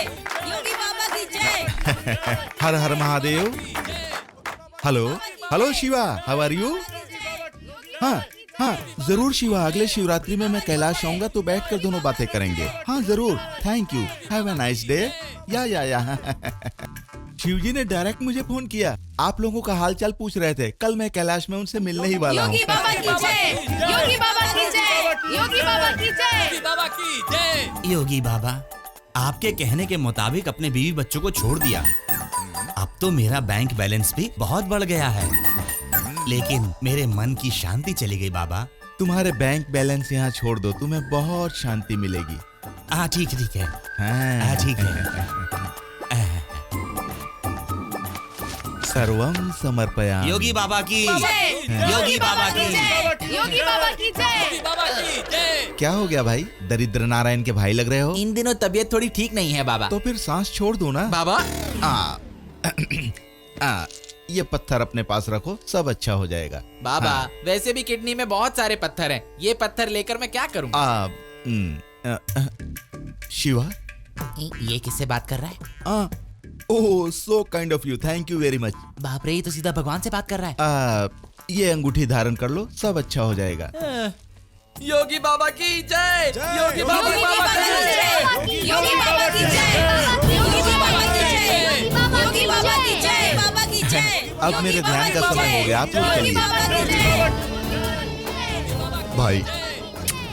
[SPEAKER 15] हर हर Mahadev. Hello hello Shiva, how are you? हाँ जरूर शिवा, अगले शिवरात्रि में मैं कैलाश आऊंगा तो बैठकर दोनों बातें करेंगे। हाँ जरूर, thank you, have a nice day. या शिवजी ने डायरेक्ट मुझे फोन किया। आप लोगों का हालचाल पूछ रहे थे। कल मैं कैलाश में उनसे मिलने ही वाला हूँ।
[SPEAKER 12] योगी बाबा की जय, योगी बाबा की जय, योगी बाबा की जय,
[SPEAKER 8] योगी बाबा की जय। योगी बाबा, आपके कहने के मुताबिक अपने बीवी बच्चों को छोड़ दिया। अब तो मेरा बैंक बैलेंस भी बहुत बढ़ गया है, लेकिन मेरे मन की शांति चली गई बाबा।
[SPEAKER 15] तुम्हारे बैंक बैलेंस यहाँ छोड़ दो, तुम्हें बहुत शांति मिलेगी।
[SPEAKER 8] हाँ ठीक है।
[SPEAKER 15] हाँ
[SPEAKER 8] ठीक है।
[SPEAKER 15] सर्वम समर्पयामि।
[SPEAKER 8] योगी बाबा की
[SPEAKER 12] जय, योगी बाबा की जय, योगी बाबा की जय, योगी बाबा की जय।
[SPEAKER 15] क्या हो गया भाई? दरिद्र नारायण के भाई लग रहे हो।
[SPEAKER 16] इन दिनों तबीयत थोड़ी ठीक नहीं है बाबा।
[SPEAKER 15] तो फिर सांस छोड़ दो ना
[SPEAKER 16] बाबा।
[SPEAKER 15] ये पत्थर अपने पास रखो, सब अच्छा हो जाएगा।
[SPEAKER 16] बाबा
[SPEAKER 15] हाँ।
[SPEAKER 16] वैसे भी किडनी में बहुत सारे पत्थर हैं। ये पत्थर लेकर मैं क्या करूं?
[SPEAKER 15] शिवा,
[SPEAKER 16] ये किससे बात कर रहा है?
[SPEAKER 15] Oh so kind of you, thank you very much.
[SPEAKER 16] बाप रे, ये तो सीधा भगवान से बात कर रहा है।
[SPEAKER 15] ये अंगूठी धारण कर लो, सब अच्छा हो जाएगा।
[SPEAKER 16] योगी बाबा की जय, योगी बाबा की जय,
[SPEAKER 12] योगी बाबा की जय, योगी बाबा की जय, योगी बाबा की जय, बाबा की जय।
[SPEAKER 15] अब मेरे ध्यान का समय हो गया, आप लोग चलिए। भाई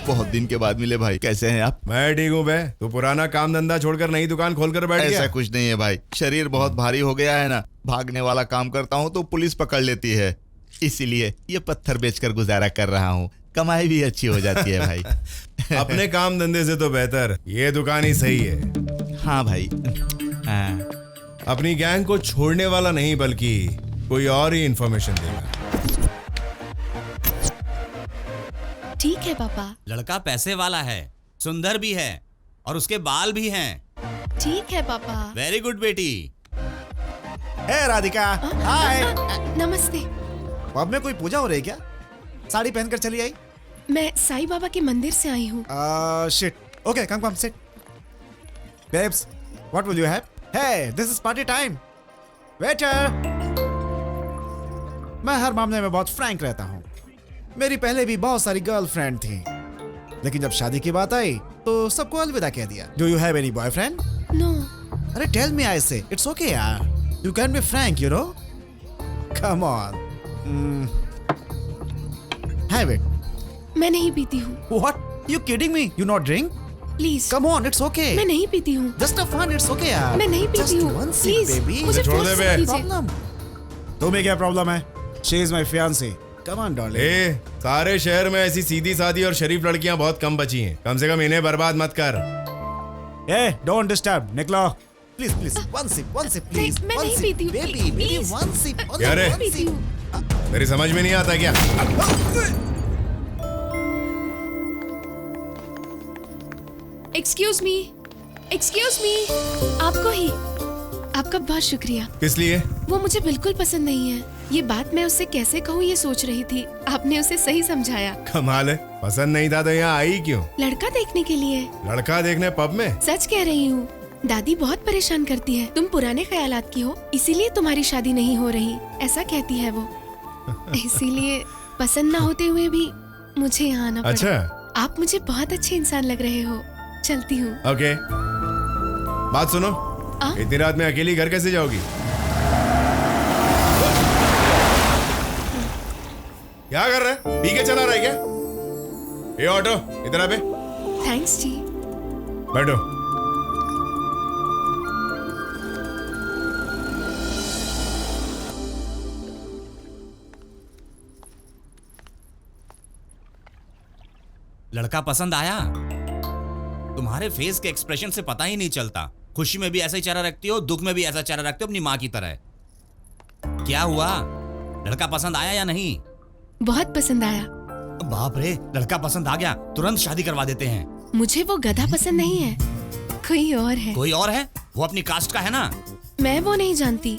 [SPEAKER 15] बहुत दिन के बाद मिले भाई, कैसे हैं आप?
[SPEAKER 2] मैं ठीक हूँ बे। तू पुराना काम धंधा छोड़कर नई दुकान खोलकर बैठ गया।
[SPEAKER 15] ऐसा कुछ नहीं है भाई, शरीर बहुत भारी हो गया है ना। भागने वाला काम करता हूँ तो पुलिस पकड़ लेती है, इसीलिए ये पत्थर बेचकर गुजारा कर रहा हूँ। कमाई भी अच्छी हो जाती है भाई।
[SPEAKER 2] अपने काम धंधे से तो बेहतर ये दुकान ही सही है।
[SPEAKER 15] हाँ भाई।
[SPEAKER 2] अपनी गैंग को छोड़ने वाला नहीं, बल्कि कोई और ही इंफॉर्मेशन देगा।
[SPEAKER 12] ठीक है पापा।
[SPEAKER 8] लड़का पैसे वाला है, सुंदर भी है और उसके बाल भी हैं।
[SPEAKER 12] ठीक है पापा।
[SPEAKER 8] वेरी गुड बेटी।
[SPEAKER 3] ए राधिका, हाय।
[SPEAKER 12] नमस्ते।
[SPEAKER 3] पब में कोई पूजा हो रही है क्या? साड़ी पहनकर चली आई?
[SPEAKER 12] मैं साईं बाबा के मंदिर से आई हूँ।
[SPEAKER 3] Shit. Okay, come sit. Babes, what will you have? Hey, this is party time. Waiter. मैं हर मामले में बहुत फ्रैंक रहता हूँ। मेरी पहले भी बहुत सारी गर्लफ्रेंड थी, लेकिन जब शादी की बात आई तो सबको अलविदा कह दिया। Do you have any boyfriend?
[SPEAKER 12] No.
[SPEAKER 3] अरे tell me, I say it's okay यार, you can be frank, you know. Come on, have it.
[SPEAKER 12] मैं नहीं पीती हूँ।
[SPEAKER 3] What? You kidding me? You not drink?
[SPEAKER 12] Please
[SPEAKER 3] come on, it's okay.
[SPEAKER 12] मैं नहीं पीती हूँ।
[SPEAKER 3] Just a fun, it's okay यार।
[SPEAKER 12] मैं नहीं पीती हूँ। प्लीज मुझे
[SPEAKER 2] छोड़ दे बे।
[SPEAKER 3] प्रॉब्लम? तुम्हें क्या प्रॉब्लम है? She is my fiancée. Come on darling.
[SPEAKER 2] सारे शहर में ऐसी सीधी सादी और शरीफ लड़कियां बहुत कम बची हैं। कम से कम इन्हें बर्बाद मत कर।
[SPEAKER 3] डोंट डिस्टर्ब, निकलो। Please one sip please.
[SPEAKER 12] मैं नहीं पीती हूँ।
[SPEAKER 3] Baby one sip.
[SPEAKER 2] क्या रे? मेरी समझ में नहीं आता क्या?
[SPEAKER 12] एक्सक्यूज मी, आपको ही। आपका बहुत शुक्रिया।
[SPEAKER 2] किस लिए?
[SPEAKER 12] वो मुझे बिल्कुल पसंद नहीं है। ये बात मैं उससे कैसे कहूँ ये सोच रही थी। आपने उसे सही समझाया।
[SPEAKER 2] कमाल है, पसंद नहीं था तो यहाँ आई क्यों?
[SPEAKER 12] लड़का देखने के लिए।
[SPEAKER 2] लड़का देखने पब में?
[SPEAKER 12] सच कह रही हूँ। दादी बहुत परेशान करती है। तुम पुराने ख्यालात की हो, इसीलिए तुम्हारी शादी नहीं हो रही, ऐसा कहती है वो। इसीलिए पसंद ना होते हुए भी मुझे यहाँ आना पड़ा।
[SPEAKER 2] अच्छा।
[SPEAKER 12] आप मुझे बहुत अच्छे इंसान लग रहे हो। चलती हूँ।
[SPEAKER 2] ओके। बात सुनो, इतनी रात में अकेली घर कैसे जाओगी? क्या कर रहा है? पी के चला रहा है क्या? ये ऑटो इधर आ बे।
[SPEAKER 12] थैंक्स जी।
[SPEAKER 2] बैठो।
[SPEAKER 8] लड़का पसंद आया? तुम्हारे फेस के एक्सप्रेशन से पता ही नहीं चलता। खुशी में भी ऐसा ही चेहरा रखती हो, दुख में भी ऐसा चेहरा रखती हो, अपनी माँ की तरह। क्या हुआ? लड़का पसंद आया या नहीं?
[SPEAKER 12] बहुत पसंद आया।
[SPEAKER 8] बाप रे, लड़का पसंद आ गया, तुरंत शादी करवा देते हैं।
[SPEAKER 12] मुझे वो गधा पसंद नहीं है, कोई और है।
[SPEAKER 8] कोई और है? वो अपनी कास्ट का है ना?
[SPEAKER 12] मैं वो नहीं जानती,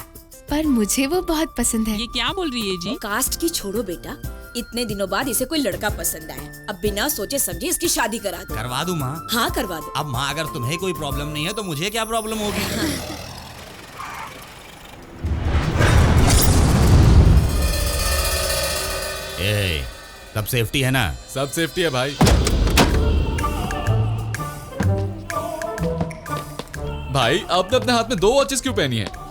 [SPEAKER 12] पर मुझे वो बहुत पसंद है।
[SPEAKER 17] ये क्या बोल रही है जी?
[SPEAKER 14] कास्ट की छोड़ो बेटा, इतने दिनों बाद इसे कोई लड़का पसंद आया, अब बिना सोचे समझे इसकी शादी करा दो।
[SPEAKER 8] करवा दूं माँ?
[SPEAKER 14] हाँ करवा दो।
[SPEAKER 8] अब माँ, अगर तुम्हें कोई प्रॉब्लम नहीं है तो मुझे क्या प्रॉब्लम होगी? सब सेफ्टी है ना?
[SPEAKER 6] सब सेफ्टी है भाई। भाई आपने अपने हाथ में 2 वॉचेस क्यों पहनी है?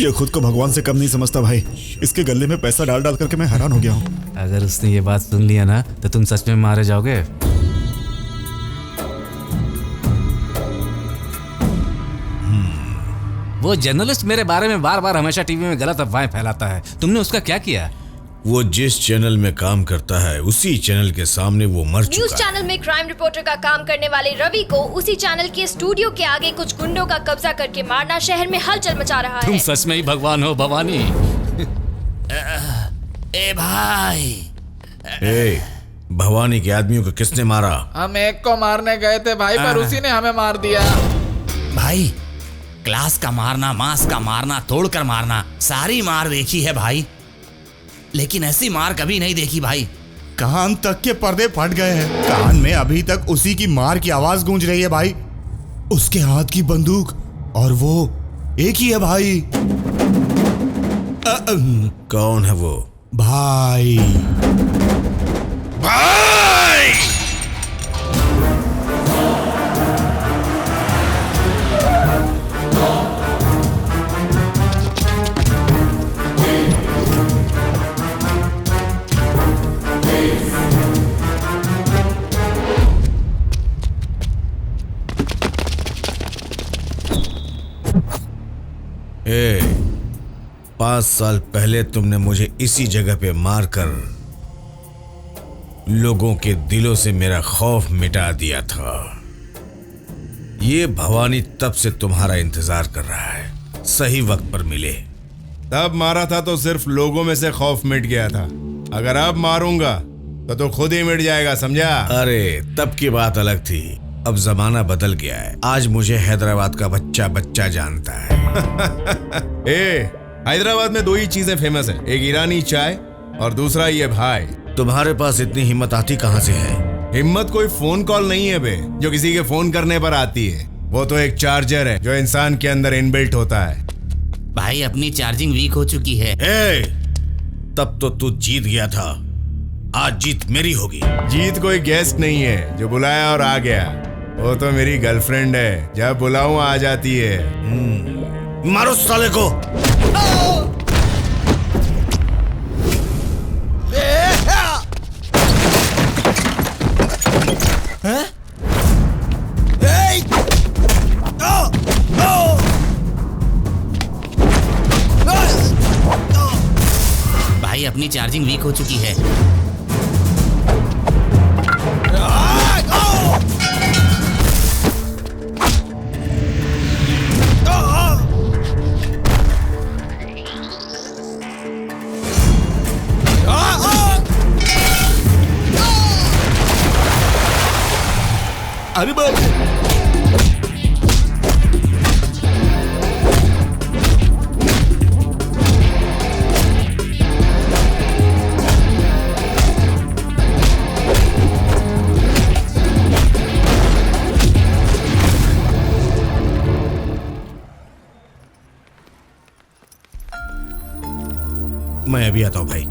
[SPEAKER 3] ये खुद को भगवान से कम नहीं समझता भाई। इसके गले में पैसा डाल डाल करके मैं हैरान हो गया हूँ।
[SPEAKER 4] अगर उसने ये बात सुन लिया ना तो तुम सच में मारे जाओगे। वो जर्नलिस्ट मेरे बारे में बार बार हमेशा टीवी में गलत अफवाहें फैलाता है, तुमने उसका क्या किया?
[SPEAKER 1] वो जिस चैनल में काम करता है उसी चैनल के सामने वो मर चुका है।
[SPEAKER 18] न्यूज चैनल में क्राइम रिपोर्टर का काम करने वाले रवि को उसी चैनल के स्टूडियो के आगे कुछ गुंडों का कब्जा करके मारना शहर में हलचल मचा रहा
[SPEAKER 4] तुम
[SPEAKER 18] है।
[SPEAKER 4] सच में ही भगवान हो भवानी।
[SPEAKER 8] ए भाई,
[SPEAKER 1] ए, भवानी के आदमियों को किसने मारा?
[SPEAKER 6] हम एक को मारने गए थे भाई, पर उसी ने हमें मार दिया।
[SPEAKER 8] भाई क्लास का मारना, मांस का मारना, तोड़कर मारना, सारी मार देखी है भाई, लेकिन ऐसी मार कभी नहीं देखी भाई।
[SPEAKER 19] कान तक के पर्दे फट गए हैं। कान में अभी तक उसी की मार की आवाज गूंज रही है भाई। उसके हाथ की बंदूक और वो एक ही है भाई।
[SPEAKER 1] कौन है वो?
[SPEAKER 19] भाई
[SPEAKER 1] भाई ए, 5 साल पहले तुमने मुझे इसी जगह पे मारकर लोगों के दिलों से मेरा खौफ मिटा दिया था। ये भवानी तब से तुम्हारा इंतजार कर रहा है, सही वक्त पर मिले।
[SPEAKER 2] तब मारा था तो सिर्फ लोगों में से खौफ मिट गया था, अगर अब मारूंगा तो खुद ही मिट जाएगा, समझा?
[SPEAKER 1] अरे तब की बात अलग थी, अब जमाना बदल गया है। आज मुझे हैदराबाद का बच्चा बच्चा जानता है।
[SPEAKER 2] ए, हैदराबाद में 2 ही चीजें फेमस है, एक ईरानी चाय और दूसरा ये भाई।
[SPEAKER 1] तुम्हारे पास इतनी हिम्मत आती कहाँ से है?
[SPEAKER 2] हिम्मत कोई फोन कॉल नहीं है बे, जो किसी के फोन करने पर आती है। वो तो एक चार्जर है जो इंसान के अंदर इनबिल्ट होता है।
[SPEAKER 8] भाई अपनी चार्जिंग वीक हो चुकी है।
[SPEAKER 1] ए, तब तो तू जीत गया था, आज जीत मेरी होगी।
[SPEAKER 2] जीत कोई गेस्ट नहीं है जो बुलाया और आ गया, वो तो मेरी गर्लफ्रेंड है, जब बुलाऊं आ जाती है।
[SPEAKER 1] मारो साले को।
[SPEAKER 8] भाई अपनी चार्जिंग वीक हो चुकी है।
[SPEAKER 19] अरे बाप
[SPEAKER 1] मैं अभी आता हूँ भाई।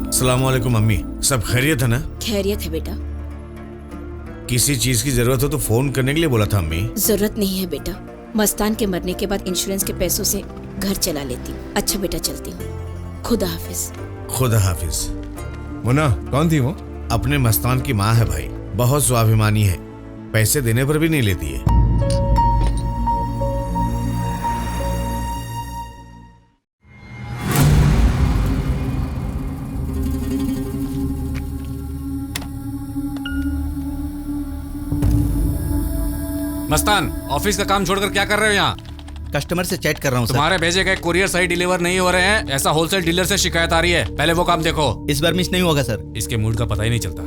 [SPEAKER 1] अस्सलाम वालेकुम अम्मी, सब खैरियत है ना?
[SPEAKER 14] खैरियत है बेटा।
[SPEAKER 1] किसी चीज की जरूरत हो तो फोन करने के लिए बोला था अम्मी।
[SPEAKER 14] जरूरत नहीं है बेटा, मस्तान के मरने के बाद इंश्योरेंस के पैसों से घर चला लेती हूँ। अच्छा बेटा चलती हूँ, खुदा हाफिज।
[SPEAKER 1] खुदा हाफिज।
[SPEAKER 2] मुन्ना कौन थी वो?
[SPEAKER 1] अपने मस्तान की माँ है भाई, बहुत स्वाभिमानी है, पैसे देने पर भी नहीं लेती है।
[SPEAKER 4] मस्तान, ऑफिस का काम छोड़कर क्या कर रहे हो यहाँ?
[SPEAKER 20] कस्टमर से चैट कर रहा हूँ सर।
[SPEAKER 4] तुम्हारे भेजे गए कुरियर सही डिलीवर नहीं हो रहे हैं, ऐसा होलसेल डीलर से शिकायत आ रही है। पहले वो काम देखो।
[SPEAKER 20] इस बार मिस नहीं होगा सर।
[SPEAKER 4] इसके मूड का पता ही नहीं चलता।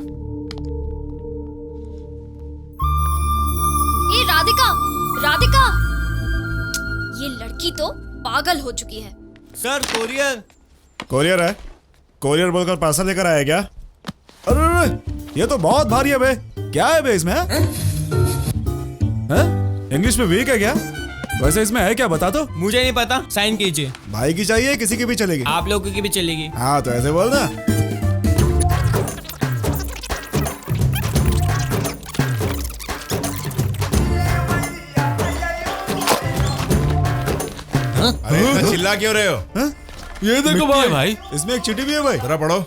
[SPEAKER 18] ये राधिका, राधिका, ये लड़की तो पागल हो चुकी है।
[SPEAKER 20] Sir courier.
[SPEAKER 3] कोरियर है? कोरियर बोलकर पार्सल लेकर आया क्या? अरे ये तो बहुत भारी है बे। क्या है बे इसमें? इंग्लिश में वीक है क्या? वैसे इसमें है क्या बता दो।
[SPEAKER 20] मुझे नहीं पता, साइन कीजिए।
[SPEAKER 3] भाई की चाहिए, किसी की भी चलेगी?
[SPEAKER 20] आप लोगों की भी चलेगी।
[SPEAKER 3] हाँ तो ऐसे बोल ना।
[SPEAKER 2] चिल्ला क्यों रहे हो?
[SPEAKER 6] ये देखो
[SPEAKER 3] मिट्टी है
[SPEAKER 6] भाई।
[SPEAKER 3] इसमें एक चिट्ठी भी है भाई।
[SPEAKER 2] जरा पढ़ो।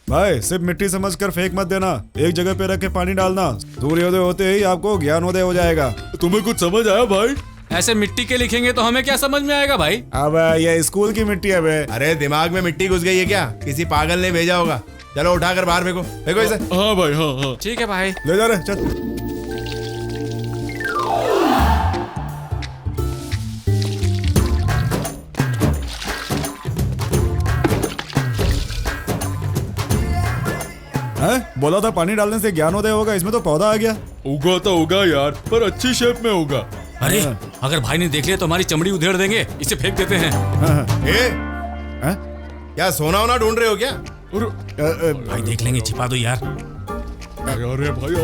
[SPEAKER 3] भाई सिर्फ मिट्टी समझकर फेंक मत देना, एक जगह पे रख के पानी डालना, सूर्योदय होते ही आपको ज्ञानोदय हो जाएगा।
[SPEAKER 6] तुम्हें कुछ समझ आया भाई?
[SPEAKER 4] ऐसे मिट्टी के लिखेंगे तो हमें क्या समझ में आएगा भाई?
[SPEAKER 3] अब ये स्कूल की मिट्टी है बे।
[SPEAKER 2] अरे दिमाग में मिट्टी घुस गई है क्या? किसी पागल ने भेजा होगा। चलो उठाकर बाहर फेंको, फेंको इसे।
[SPEAKER 6] हाँ भाई, हाँ हाँ।
[SPEAKER 4] ठीक है भाई,
[SPEAKER 3] ले जा रहे चल। बोला था पानी डालने से ज्ञानोदय होगा, इसमें तो पौधा आ गया।
[SPEAKER 6] उगा तो होगा यार, पर अच्छी शेप में होगा।
[SPEAKER 4] अरे अगर भाई ने देख लिया तो हमारी चमड़ी उधेड़ देंगे, इसे फेंक देते हैं।
[SPEAKER 2] क्या सोना वोना ढूंढ रहे हो क्या?
[SPEAKER 4] भाई देख लेंगे, छिपा दो यार।
[SPEAKER 6] अरे भाई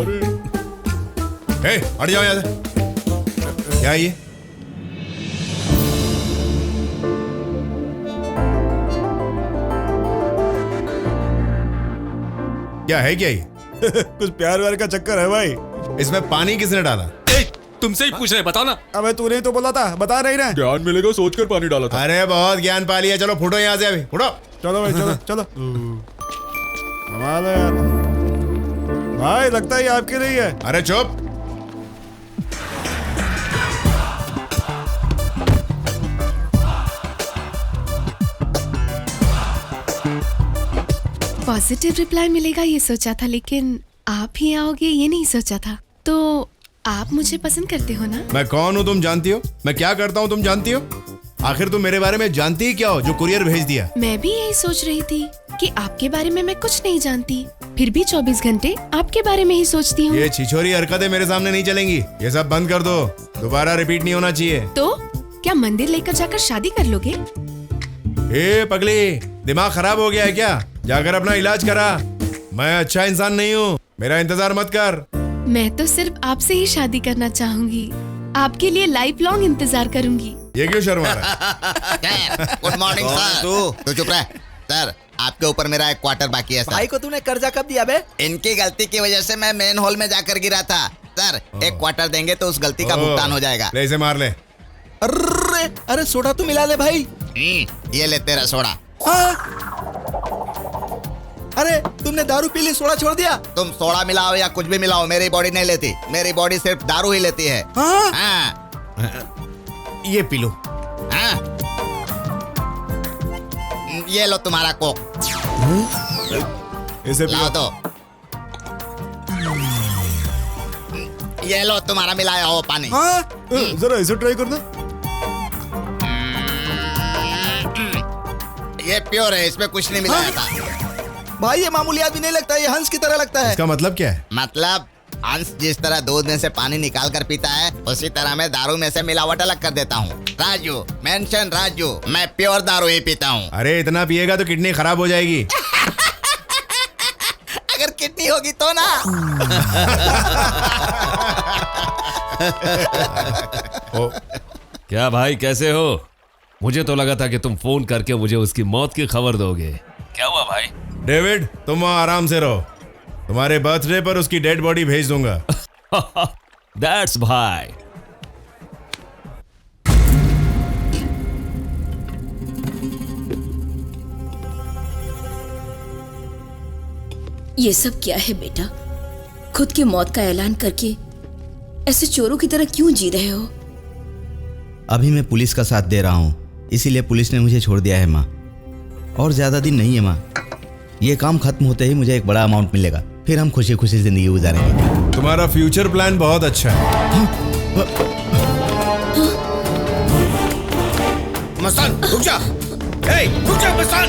[SPEAKER 6] अरे,
[SPEAKER 2] हट जाओ यहाँ से। क्या ये? क्या है क्या ये?
[SPEAKER 3] कुछ प्यार व्यार का चक्कर है भाई।
[SPEAKER 2] इसमें पानी किसने डाला?
[SPEAKER 4] तुमसे ही पूछ रहे, बताओ ना।
[SPEAKER 3] अबे तूने तो बोला था, बता नहीं रहा।
[SPEAKER 6] ज्ञान मिलेगा सोचकर पानी डाला था।
[SPEAKER 2] अरे बहुत ज्ञान पा लिया, चलो फुटो यहाँ से अभी, फुटो।
[SPEAKER 3] चलो भाई चलो चलो। कमाल है यार भाई, लगता है आपके लिए है।
[SPEAKER 2] अरे चुप।
[SPEAKER 12] पॉजिटिव रिप्लाई मिलेगा ये सोचा था, लेकिन आप ही आओगे ये नहीं सोचा था। तो आप मुझे पसंद करते हो ना?
[SPEAKER 2] मैं कौन हूँ तुम जानती हो? मैं क्या करता हूँ तुम जानती हो? आखिर तुम मेरे बारे में जानती ही क्या हो जो कुरियर भेज दिया?
[SPEAKER 12] मैं भी यही सोच रही थी कि आपके बारे में मैं कुछ नहीं जानती, फिर भी 24 घंटे आपके बारे में ही सोचती हूँ।
[SPEAKER 2] ये छिछोरी हरकतें मेरे सामने नहीं चलेंगी, ये सब बंद कर दो, दोबारा रिपीट नहीं होना चाहिए।
[SPEAKER 12] तो क्या मंदिर लेकर जाकर शादी कर लोगे?
[SPEAKER 2] ए पगली, दिमाग खराब हो गया है क्या? जाकर अपना इलाज करा। मैं अच्छा इंसान नहीं हूँ, मेरा इंतजार मत कर।
[SPEAKER 12] मैं तो सिर्फ आपसे ही शादी करना चाहूंगी, आपके लिए लाइफ लॉन्ग इंतजार करूंगी।
[SPEAKER 2] ये क्यों शर्मा रहा है?
[SPEAKER 10] Good morning sir. तू चुप रह। सर आपके ऊपर मेरा एक क्वार्टर बाकी है सर।
[SPEAKER 16] भाई को तूने कर्जा कब दिया बे?
[SPEAKER 10] इनकी गलती की वजह से मैं मेन हॉल में जाकर गिरा था सर। एक क्वार्टर देंगे तो उस गलती का भुगतान हो जाएगा।
[SPEAKER 2] ले इसे मार ले।
[SPEAKER 16] अरे सोडा तो मिला ले भाई।
[SPEAKER 10] ये ले तेरा सोडा।
[SPEAKER 16] अरे तुमने दारू पी ली, सोडा छोड़ दिया?
[SPEAKER 10] तुम सोडा मिलाओ या कुछ भी मिलाओ, मेरी बॉडी नहीं लेती। मेरी बॉडी सिर्फ दारू ही लेती है। हाँ?
[SPEAKER 2] ये पी लो।
[SPEAKER 10] हाँ? ये लो तुम्हारा कोक।
[SPEAKER 3] इसे
[SPEAKER 10] लाओ दो। ये लो तुम्हारा मिलाया हो पानी।
[SPEAKER 3] जरा इसे ट्राई करना।
[SPEAKER 10] ये प्योर है, इसमें कुछ नहीं मिलाया था।
[SPEAKER 16] भाई ये मामूली आदमी नहीं लगता, ये हंस की तरह लगता है।
[SPEAKER 2] इसका मतलब क्या है?
[SPEAKER 10] मतलब हंस जिस तरह दूध में से पानी निकाल कर पीता है, उसी तरह मैं दारू में से मिलावट अलग कर देता हूँ। राजू, मेंशन राजू, मैं प्योर दारू ही पीता हूँ।
[SPEAKER 2] अरे इतना पिएगा तो किडनी खराब हो जाएगी।
[SPEAKER 10] अगर किडनी होगी तो ना।
[SPEAKER 7] क्या भाई कैसे हो? मुझे तो लगा था कि तुम फोन करके मुझे उसकी मौत की खबर दोगे। क्या हुआ भाई?
[SPEAKER 2] डेविड तुम वहाँ आराम से रहो, तुम्हारे बर्थडे पर उसकी डेड बॉडी भेज दूंगा।
[SPEAKER 7] दैट्स भाई।
[SPEAKER 14] ये सब क्या है बेटा? खुद की मौत का ऐलान करके ऐसे चोरों की तरह क्यों जी रहे हो?
[SPEAKER 20] अभी मैं पुलिस का साथ दे रहा हूँ, इसीलिए पुलिस ने मुझे छोड़ दिया है माँ। और ज्यादा दिन नहीं है माँ, ये काम खत्म होते ही मुझे एक बड़ा अमाउंट मिलेगा, फिर हम खुशी खुशी जिंदगी गुजारेंगे।
[SPEAKER 2] तुम्हारा फ्यूचर प्लान बहुत अच्छा है।
[SPEAKER 1] मस्तान रुक जा। रुक जा मस्तान।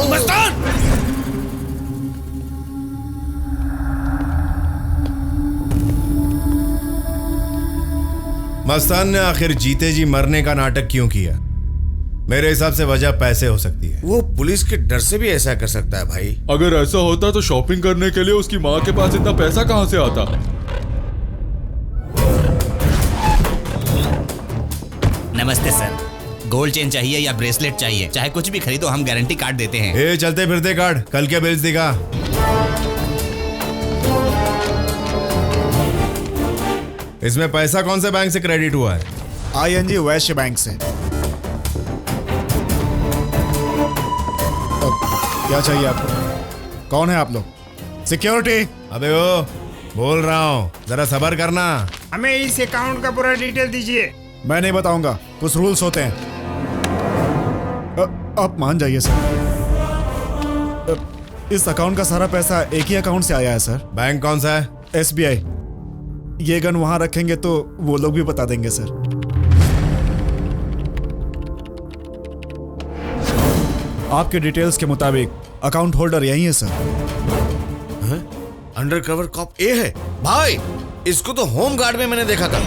[SPEAKER 1] मस्तान
[SPEAKER 2] मस्तान ने आखिर जीते जी मरने का नाटक क्यों किया? मेरे हिसाब से वजह पैसे हो सकती है।
[SPEAKER 1] वो पुलिस के डर से भी ऐसा कर सकता है भाई।
[SPEAKER 6] अगर ऐसा होता तो शॉपिंग करने के लिए उसकी माँ के पास इतना पैसा कहाँ से आता?
[SPEAKER 8] नमस्ते सर। गोल्ड चेन चाहिए या ब्रेसलेट चाहिए, चाहे कुछ भी खरीदो, हम गारंटी कार्ड देते हैं।
[SPEAKER 2] ए चलते फिरते कार्ड, कल के बिल्स दिखा। इसमें पैसा कौन से बैंक से क्रेडिट हुआ है?
[SPEAKER 3] ING वैश्य बैंक से। क्या चाहिए आपको? कौन है आप लोग? सिक्योरिटी।
[SPEAKER 2] अबे ओ बोल रहा हूँ, जरा सब्र करना।
[SPEAKER 11] हमें इस अकाउंट का पूरा डिटेल दीजिए।
[SPEAKER 3] मैं नहीं बताऊंगा, कुछ रूल्स होते हैं। आप मान जाइए सर। इस अकाउंट का सारा पैसा एक ही अकाउंट से आया है सर।
[SPEAKER 2] बैंक कौन सा है?
[SPEAKER 3] SBI। ये गन वहां रखेंगे तो वो लोग भी बता देंगे सर। आपके डिटेल्स के मुताबिक अकाउंट होल्डर यही है सर।
[SPEAKER 1] अंडरकवर कॉप ए है भाई, इसको तो होम गार्ड में मैंने देखा था।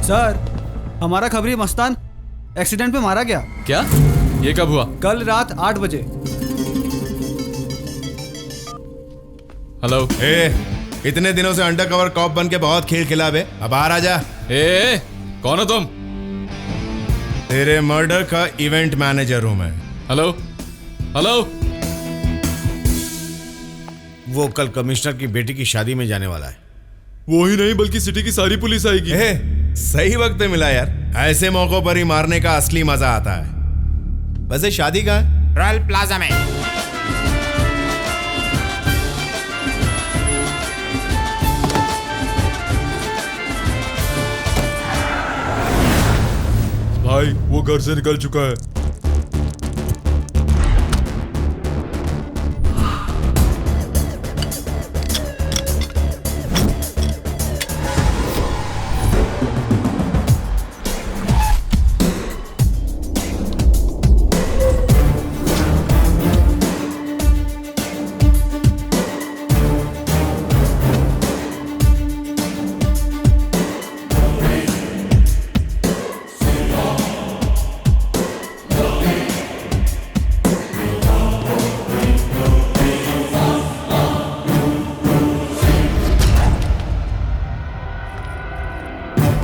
[SPEAKER 21] सर, हमारा खबरी मस्तान एक्सीडेंट में मारा गया।
[SPEAKER 6] क्या? ये कब हुआ?
[SPEAKER 21] कल रात 8 बजे।
[SPEAKER 6] हेलो।
[SPEAKER 2] इतने दिनों से अंडरकवर कॉप बन के बहुत खेल खिला बे, अब बाहर आ जा।
[SPEAKER 6] कौन हो तुम?
[SPEAKER 2] तेरे मर्डर का इवेंट मैनेजर हूं मैं।
[SPEAKER 6] Hello hello.
[SPEAKER 1] वो कल कमिश्नर की बेटी की शादी में जाने वाला है।
[SPEAKER 6] वो ही नहीं बल्कि सिटी की सारी पुलिस आएगी।
[SPEAKER 2] सही वक्त पे मिला यार, ऐसे मौकों पर ही मारने का असली मजा आता है। वैसे शादी कहाँ है?
[SPEAKER 11] रॉयल प्लाजा में।
[SPEAKER 6] भाई वो घर से निकल चुका है।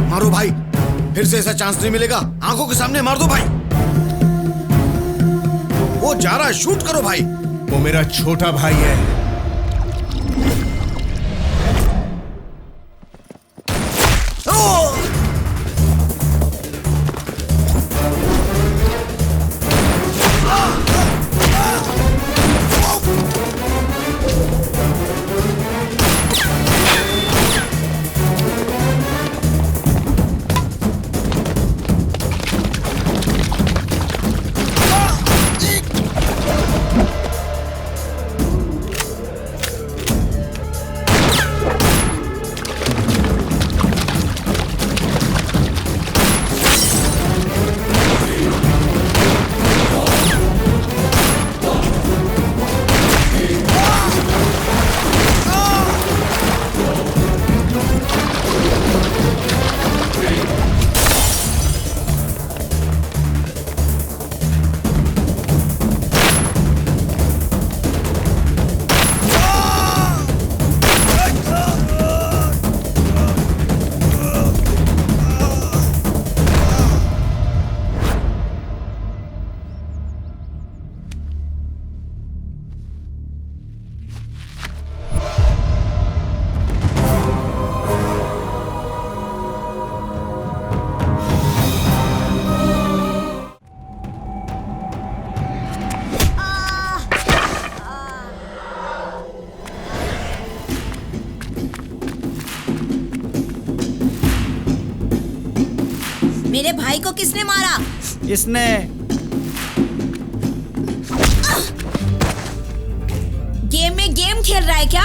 [SPEAKER 1] मारो भाई, फिर से ऐसा चांस नहीं मिलेगा। आंखों के सामने मार दो भाई। वो जा रहा है, शूट करो भाई।
[SPEAKER 2] वो मेरा छोटा भाई है।
[SPEAKER 14] मेरे भाई को किसने मारा?
[SPEAKER 21] इसने।
[SPEAKER 14] गेम में गेम खेल रहा है क्या?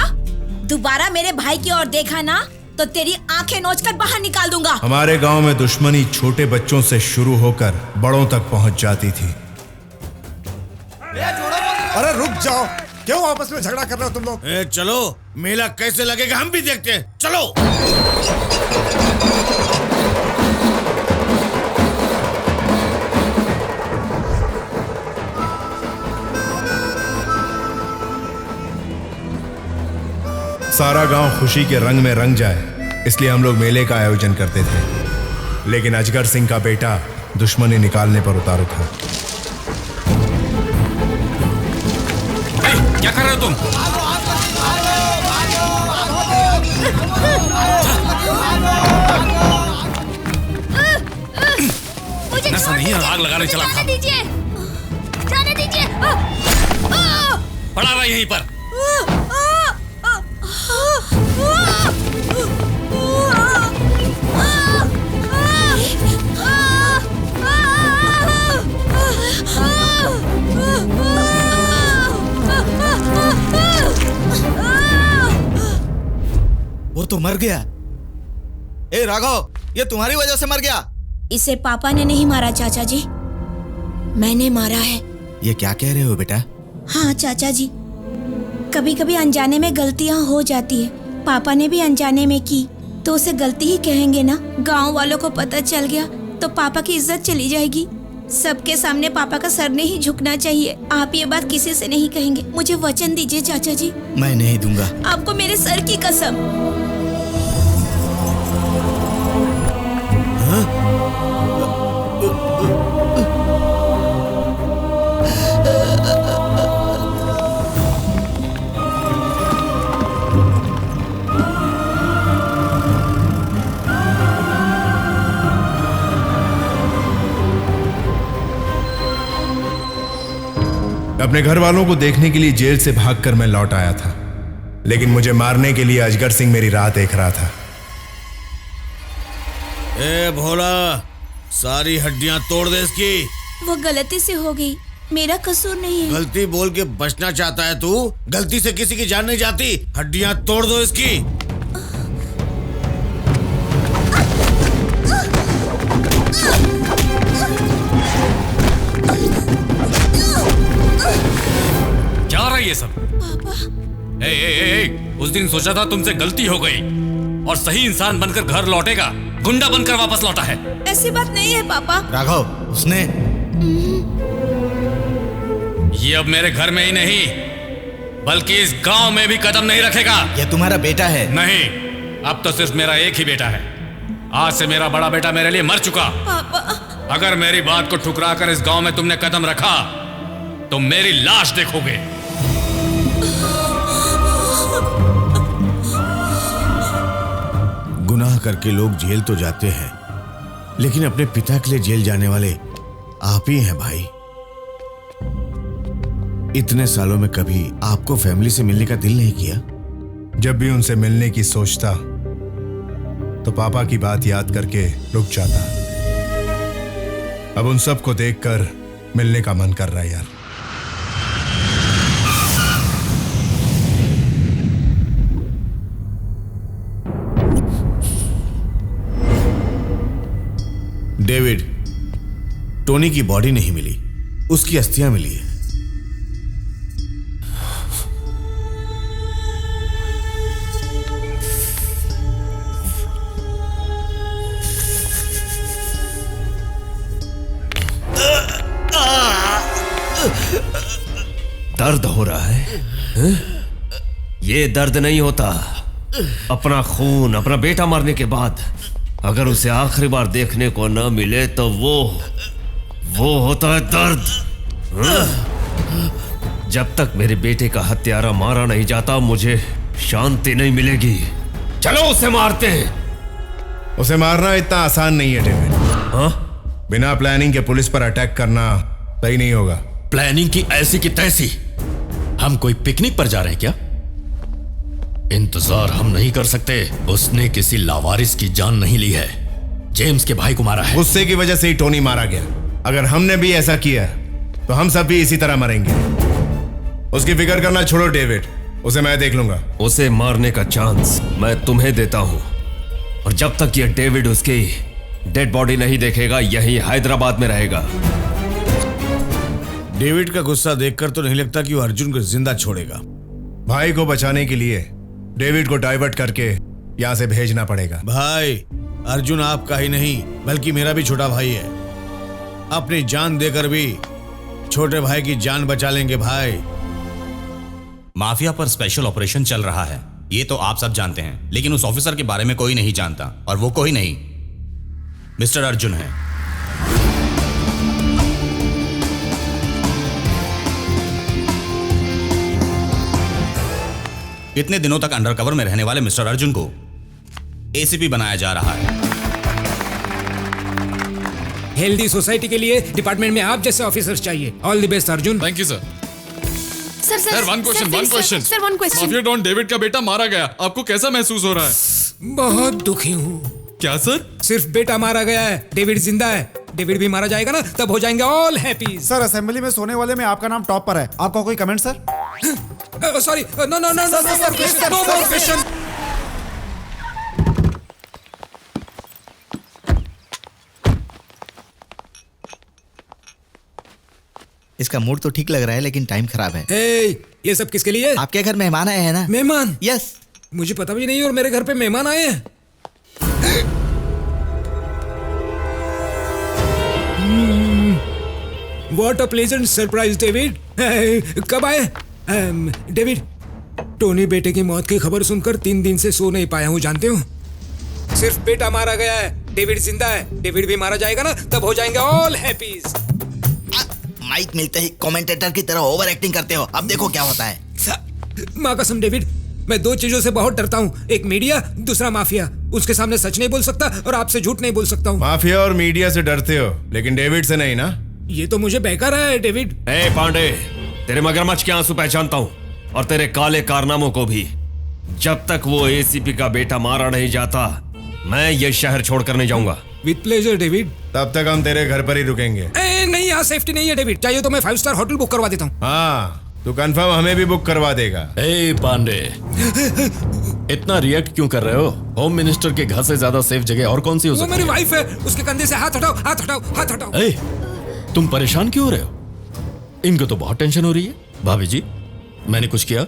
[SPEAKER 14] दोबारा मेरे भाई की ओर देखा ना तो तेरी आंखें नोचकर बाहर निकाल दूंगा।
[SPEAKER 2] हमारे गांव में दुश्मनी छोटे बच्चों से शुरू होकर बड़ों तक पहुंच जाती थी।
[SPEAKER 3] अरे रुक जाओ,
[SPEAKER 19] क्यों आपस में झगड़ा कर रहे हो तुम लोग?
[SPEAKER 1] चलो मेला कैसे लगेगा हम भी देखते हैं, चलो।
[SPEAKER 2] सारा गांव खुशी के रंग में रंग जाए इसलिए हम लोग मेले का आयोजन करते थे, लेकिन अजगर सिंह का बेटा दुश्मनी निकालने पर उतारू था।
[SPEAKER 4] क्या कर रहे हो तुम?
[SPEAKER 18] मुझे
[SPEAKER 4] नशा नहीं है, आग लगाने चला था।
[SPEAKER 18] जाने दीजिए, जाने दीजिए।
[SPEAKER 4] पड़ा रहा यहीं पर।
[SPEAKER 20] वो तो मर गया। ए राघव, ये तुम्हारी वजह से मर गया।
[SPEAKER 14] इसे पापा ने नहीं मारा चाचा जी, मैंने मारा है।
[SPEAKER 20] ये क्या कह रहे हो बेटा?
[SPEAKER 14] हाँ चाचा जी, कभी कभी अनजाने में गलतियाँ हो जाती है। पापा ने भी अनजाने में की तो उसे गलती ही कहेंगे ना। गांव वालों को पता चल गया तो पापा की इज्जत चली जाएगी। सबके सामने पापा का सर नहीं झुकना चाहिए। आप ये बात किसी से नहीं कहेंगे, मुझे वचन दीजिए चाचा जी।
[SPEAKER 20] मैं नहीं दूंगा।
[SPEAKER 14] आपको मेरे सर की कसम।
[SPEAKER 2] अपने घर वालों को देखने के लिए जेल से भागकर मैं लौट आया था, लेकिन मुझे मारने के लिए अजगर सिंह मेरी राह देख रहा था।
[SPEAKER 1] ए भोला, सारी हड्डियां तोड़ दे इसकी।
[SPEAKER 14] वो गलती से हो गई, मेरा कसूर नहीं है।
[SPEAKER 1] गलती बोल के बचना चाहता है तू? गलती से किसी की जान नहीं जाती। हड्डियां तोड़ दो इसकी।
[SPEAKER 4] क्या रहा है ये सब? पापा। ए, उस दिन सोचा था तुमसे गलती हो गई और सही इंसान बनकर घर लौटेगा, गुंडा बनकर वापस लौटा है।
[SPEAKER 14] ऐसी बात नहीं है पापा।
[SPEAKER 20] राघव, उसने
[SPEAKER 4] ये अब मेरे घर में ही नहीं बल्कि इस गांव में भी कदम नहीं रखेगा।
[SPEAKER 20] ये तुम्हारा बेटा है।
[SPEAKER 4] नहीं, अब तो सिर्फ मेरा एक ही बेटा है। आज से मेरा बड़ा बेटा मेरे लिए मर चुका।
[SPEAKER 14] पापा।
[SPEAKER 4] अगर मेरी बात को ठुकरा कर इस गांव में तुमने कदम रखा तो मेरी लाश देखोगे।
[SPEAKER 1] गुनाह करके लोग जेल तो जाते हैं, लेकिन अपने पिता के लिए जेल जाने वाले आप ही हैं भाई। इतने सालों में कभी आपको फैमिली से मिलने का दिल नहीं किया?
[SPEAKER 2] जब भी उनसे मिलने की सोचता तो पापा की बात याद करके रुक जाता। अब उन सब को देखकर मिलने का मन कर रहा है यार।
[SPEAKER 1] डेविड, टोनी की बॉडी नहीं मिली, उसकी अस्थियां मिली है।
[SPEAKER 7] दर्द हो रहा है? ये दर्द नहीं होता। अपना खून अपना बेटा मारने के बाद अगर उसे आखिरी बार देखने को न मिले तो वो होता है दर्द। जब तक मेरे बेटे का हत्यारा मारा नहीं जाता मुझे शांति नहीं मिलेगी। चलो उसे मारते हैं।
[SPEAKER 2] उसे मारना इतना आसान नहीं है डेविड।
[SPEAKER 7] हाँ?
[SPEAKER 2] बिना प्लानिंग के पुलिस पर अटैक करना सही नहीं होगा।
[SPEAKER 5] प्लानिंग की ऐसी की तैसी। हम कोई पिकनिक पर जा रहे हैं क्या? इंतजार हम नहीं कर सकते। उसने किसी लावारिस की जान नहीं ली है, जेम्स के भाई को मारा है।
[SPEAKER 2] गुस्से की वजह से ही टोनी मारा गया। अगर हमने भी ऐसा किया तो हम सब भी इसी तरह मरेंगे। उसकी फिक्र करना छोड़ो डेविड, उसे मैं देख लूंगा।
[SPEAKER 7] उसे मारने का चांस मैं तुम्हें देता हूं, और जब तक ये डेविड उसकी डेड बॉडी नहीं देखेगा यहीं हैदराबाद में रहेगा।
[SPEAKER 1] डेविड का गुस्सा देखकर तो नहीं लगता कि वो अर्जुन को जिंदा छोड़ेगा।
[SPEAKER 2] भाई को बचाने के लिए डेविड को डाइवर्ट करके यहाँ से भेजना पड़ेगा।
[SPEAKER 1] भाई अर्जुन आपका ही नहीं बल्कि मेरा भी छोटा भाई है। अपनी जान देकर भी छोटे भाई की जान बचा लेंगे भाई।
[SPEAKER 8] माफिया पर स्पेशल ऑपरेशन चल रहा है, ये तो आप सब जानते हैं, लेकिन उस ऑफिसर के बारे में कोई नहीं जानता, और वो कोई नहीं मिस्टर अर्जुन है। इतने दिनों तक अंडरकवर में रहने वाले मिस्टर अर्जुन को एसीपी बनाया जा रहा है।
[SPEAKER 11] हेल्दी सोसाइटी के लिए डिपार्टमेंट में आप जैसे ऑफिसर्स चाहिए। All the best Arjun.
[SPEAKER 6] Thank you sir.
[SPEAKER 12] Sir
[SPEAKER 6] one question.
[SPEAKER 12] Sir one question.
[SPEAKER 6] Mafia don David का बेटा मारा गया, आपको कैसा महसूस हो रहा है?
[SPEAKER 11] बहुत दुखी हूँ।
[SPEAKER 6] क्या सर?
[SPEAKER 11] सिर्फ बेटा मारा गया है, डेविड जिंदा है। डेविड भी मारा जाएगा ना, तब हो जाएंगे ऑल हैप्पी।
[SPEAKER 3] सर असेंबली में सोने वाले में आपका नाम टॉप पर है, आपका कोई comment sir?
[SPEAKER 11] Sorry, no more question.
[SPEAKER 20] इसका मूड तो ठीक लग रहा है लेकिन टाइम खराब है।
[SPEAKER 11] ये सब किसके लिए?
[SPEAKER 20] आपके घर मेहमान आए हैं ना?
[SPEAKER 11] मेहमान?
[SPEAKER 20] यस।
[SPEAKER 11] मुझे पता भी नहीं और मेरे घर पे मेहमान आए हैं। What a pleasant surprise, David. कब आए? डेविड, टोनी बेटे की मौत की खबर सुनकर 3 दिन से सो नहीं पाया हूँ, जानते हो? सिर्फ बेटा मारा गया है, डेविड जिंदा है। डेविड भी मारा जाएगा ना, तब हो जाएंगे ऑल हैप्पीज।
[SPEAKER 20] माइक मिलते ही कमेंटेटर की तरह ओवर एक्टिंग करते हो। अब देखो क्या होता है।
[SPEAKER 11] माँ कसम डेविड, मैं 2 चीजों से बहुत डरता हूँ, एक मीडिया, दूसरा माफिया। उसके सामने सच नहीं बोल सकता और आपसे झूठ नहीं बोल सकता हूँ।
[SPEAKER 2] माफिया और मीडिया से डरते हो लेकिन डेविड से नहीं ना?
[SPEAKER 11] ये तो मुझे बहका रहा है डेविड।
[SPEAKER 7] पांडे, तेरे मगरमच्छ के आंसू पहचानता हूँ और तेरे काले कारनामों को भी। जब तक वो एसीपी का बेटा मारा नहीं जाता, मैं ये शहर छोड़कर नहीं जाऊंगा।
[SPEAKER 11] With pleasure David.
[SPEAKER 2] तब तक हम तेरे घर पर ही रुकेंगे।
[SPEAKER 11] नहीं, यहाँ सेफ्टी नहीं है डेविड। चाहिए तो मैं 5 स्टार होटल बुक करवा देता हूँ।
[SPEAKER 2] हाँ, तू कंफर्म हमें भी बुक करवा देगा।
[SPEAKER 5] पांडे, इतना रिएक्ट क्यों कर रहे हो? होम मिनिस्टर के घर से ज्यादा सेफ जगह और कौन सी हो सकती है?
[SPEAKER 11] वो मेरी वाइफ है, उसके कंधे से हाथ हटाओ, हाथ हटाओ, हाथ हटाओ।
[SPEAKER 5] तुम परेशान क्यों हो रहे हो? इनको तो बहुत टेंशन हो रही है। भाभी जी, मैंने कुछ किया?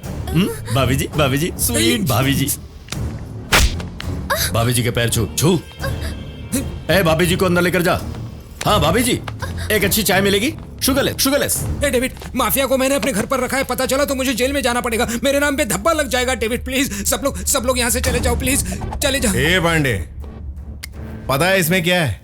[SPEAKER 5] भाभी जी, स्वीट भाभी जी। भाभी जी के पैर छू। भाभी जी को अंदर लेकर जा। हाँ भाभी जी, एक अच्छी चाय मिलेगी, शुगरलेस।
[SPEAKER 11] डेविड, माफिया को मैंने अपने घर पर रखा है, पता चला तो मुझे जेल में जाना पड़ेगा। मेरे नाम पे धब्बा लग जाएगा। डेविड प्लीज, सब लोग यहाँ से चले जाओ, प्लीज चले जाओ।
[SPEAKER 2] पांडे, पता है इसमें क्या है?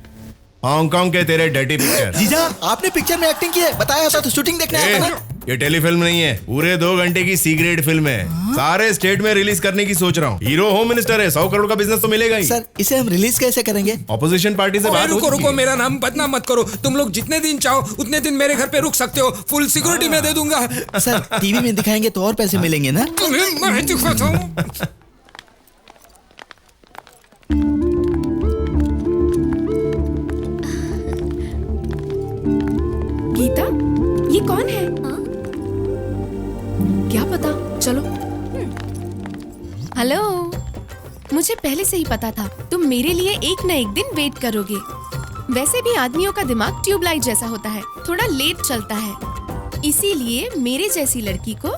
[SPEAKER 2] हांगकांग के तेरे डर्टी पिक्चर।
[SPEAKER 20] जीजा, आपने पिक्चर में एक्टिंग की है, बताया था तो शूटिंग देखने आया था ना।
[SPEAKER 2] ये टेलीफिल्म नहीं है, पूरे 2 घंटे की सी ग्रेड फिल्म है। सारे स्टेट में रिलीज करने की सोच रहा हूँ। हीरो होम मिनिस्टर है, 100 करोड़ का बिजनेस तो मिलेगा ही।
[SPEAKER 20] सर, इसे हम रिलीज कैसे करेंगे?
[SPEAKER 2] ऑपोजिशन पार्टी से बात हो चुकी है।
[SPEAKER 11] रुको, मेरा नाम बदनाम मत करो। तुम लोग जितने दिन चाहो उतने दिन मेरे घर पे रुक सकते हो। फुल सिक्योरिटी में दे दूंगा।
[SPEAKER 20] सर, टीवी में दिखाएंगे तो और पैसे मिलेंगे ना?
[SPEAKER 11] तुम्हें मैं दिखाता हूँ।
[SPEAKER 12] गीता, ये कौन है? क्या पता, चलो। हेलो, मुझे पहले से ही पता था तुम मेरे लिए एक न एक दिन वेट करोगे। वैसे भी आदमियों का दिमाग ट्यूबलाइट जैसा होता है, थोड़ा लेट चलता है। इसीलिए मेरे जैसी लड़की को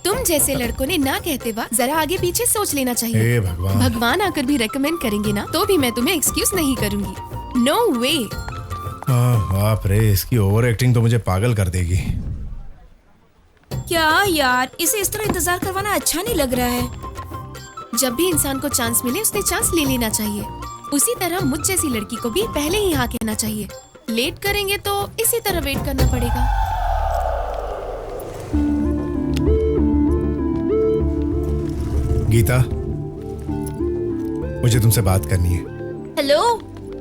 [SPEAKER 12] तुम जैसे लड़कों ने ना कहते वक्त जरा आगे पीछे सोच लेना चाहिए। भगवान आकर भी रेकमेंड करेंगे ना, तो भी मैं तुम्हें एक्सक्यूज नहीं करूंगी। नो वे।
[SPEAKER 2] बाप रे, इसकी ओवर एक्टिंग तो मुझे पागल कर देगी।
[SPEAKER 14] क्या यार, इसे इस तरह इंतजार करवाना अच्छा नहीं लग रहा है।
[SPEAKER 12] जब भी इंसान को चांस मिले उसने चांस ले लेना चाहिए। उसी तरह मुझ जैसी लड़की को भी पहले ही हाँ कहना चाहिए। लेट करेंगे तो इसी तरह वेट करना पड़ेगा।
[SPEAKER 2] गीता, मुझे तुमसे बात करनी है।
[SPEAKER 18] हेलो,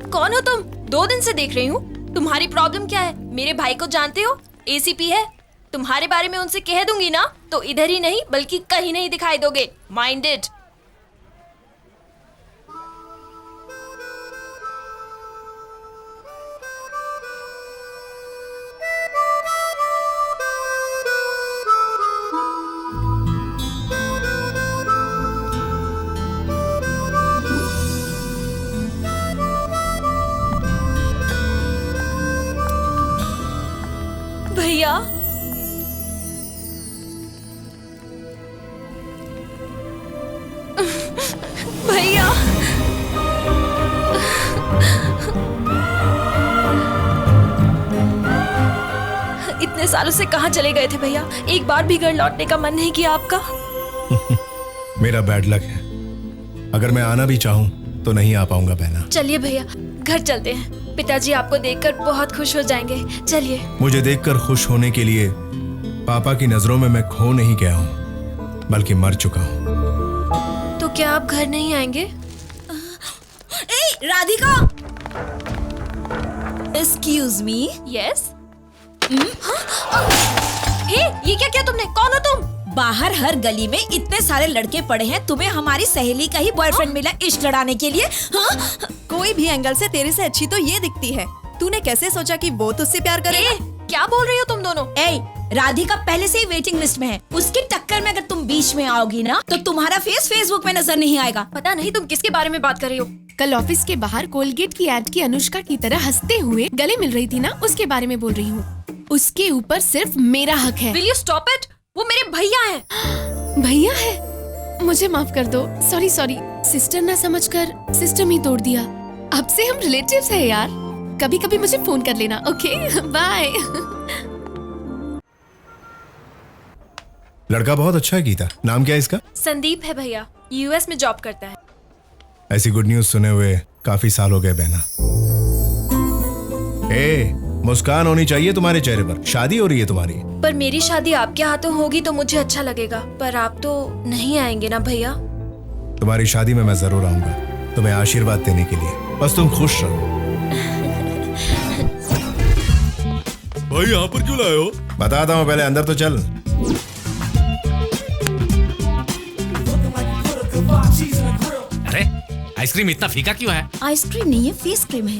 [SPEAKER 18] कौन हो तुम? 2 दिन से देख रही हूँ। तुम्हारी प्रॉब्लम क्या है? मेरे भाई को जानते हो? एसीपी है। तुम्हारे बारे में उनसे कह दूंगी ना तो इधर ही नहीं बल्कि कहीं नहीं दिखाई दोगे। माइंडेड। भैया, इतने सालों से कहाँ चले गए थे भैया? एक बार भी घर लौटने का मन नहीं किया आपका?
[SPEAKER 2] मेरा बैड लक है, अगर मैं आना भी चाहूँ तो नहीं आ पाऊंगा बहना।
[SPEAKER 18] चलिए भैया घर चलते हैं, पिताजी आपको देखकर बहुत खुश हो जाएंगे। चलिए।
[SPEAKER 2] मुझे देखकर खुश होने के लिए पापा की नजरों में मैं खो नहीं गया हूँ, बल्कि मर चुका हूँ।
[SPEAKER 18] तो क्या आप घर नहीं आएंगे?
[SPEAKER 14] ए, Radhika! Excuse me.
[SPEAKER 18] Yes. Hey, ये क्या किया तुमने? कौन हो तुम?
[SPEAKER 14] बाहर हर गली में इतने सारे लड़के पड़े हैं, तुम्हें हमारी सहेली का ही बॉयफ्रेंड मिला इश्क लड़ाने के लिए?
[SPEAKER 9] कोई भी एंगल से तेरे से अच्छी तो ये दिखती है। तूने कैसे सोचा कि वो तुझसे प्यार करेगा?
[SPEAKER 18] क्या बोल रही हो तुम दोनों?
[SPEAKER 14] राधिका पहले से ही वेटिंग लिस्ट में है। उसकी टक्कर में अगर तुम बीच में आओगी ना तो तुम्हारा फेस फेसबुक में नजर नहीं आएगा।
[SPEAKER 18] पता नहीं तुम किसके बारे में बात कर रही हो।
[SPEAKER 12] कल ऑफिस के बाहर कोलगेट की एड की अनुष्का की तरह हंसते हुए गले मिल रही थी ना, उसके बारे में बोल रही हूँ। उसके ऊपर सिर्फ मेरा हक है।
[SPEAKER 18] Will you stop it? वो मेरे भैया हैं।
[SPEAKER 12] भैया है? मुझे माफ कर दो। सॉरी सॉरी, सिस्टर ना समझकर सिस्टम ही तोड़ दिया। अब से हम रिलेटिव्स हैं यार। कभी कभी मुझे फोन कर लेना। Okay bye.
[SPEAKER 2] लड़का बहुत अच्छा है गीता। नाम क्या है इसका?
[SPEAKER 18] संदीप है भैया, यूएस में जॉब करता है।
[SPEAKER 2] ऐसी गुड न्यूज सुने हुए काफी साल हो गए बहना। मुस्कान होनी चाहिए तुम्हारे चेहरे पर। शादी हो रही है तुम्हारी।
[SPEAKER 18] पर मेरी शादी आपके हाथों होगी तो मुझे अच्छा लगेगा, पर आप तो नहीं आएंगे ना भैया?
[SPEAKER 2] तुम्हारी शादी में मैं जरूर आऊंगा, तुम्हें आशीर्वाद देने के लिए। बस तुम खुश रहो।
[SPEAKER 22] भाई यहाँ पर क्यों लाए हो?
[SPEAKER 2] बताता हूँ, पहले अंदर तो चल।
[SPEAKER 4] अरे आइसक्रीम इतना फीका क्यों है?
[SPEAKER 14] आइसक्रीम नहीं है, फेस क्रीम है।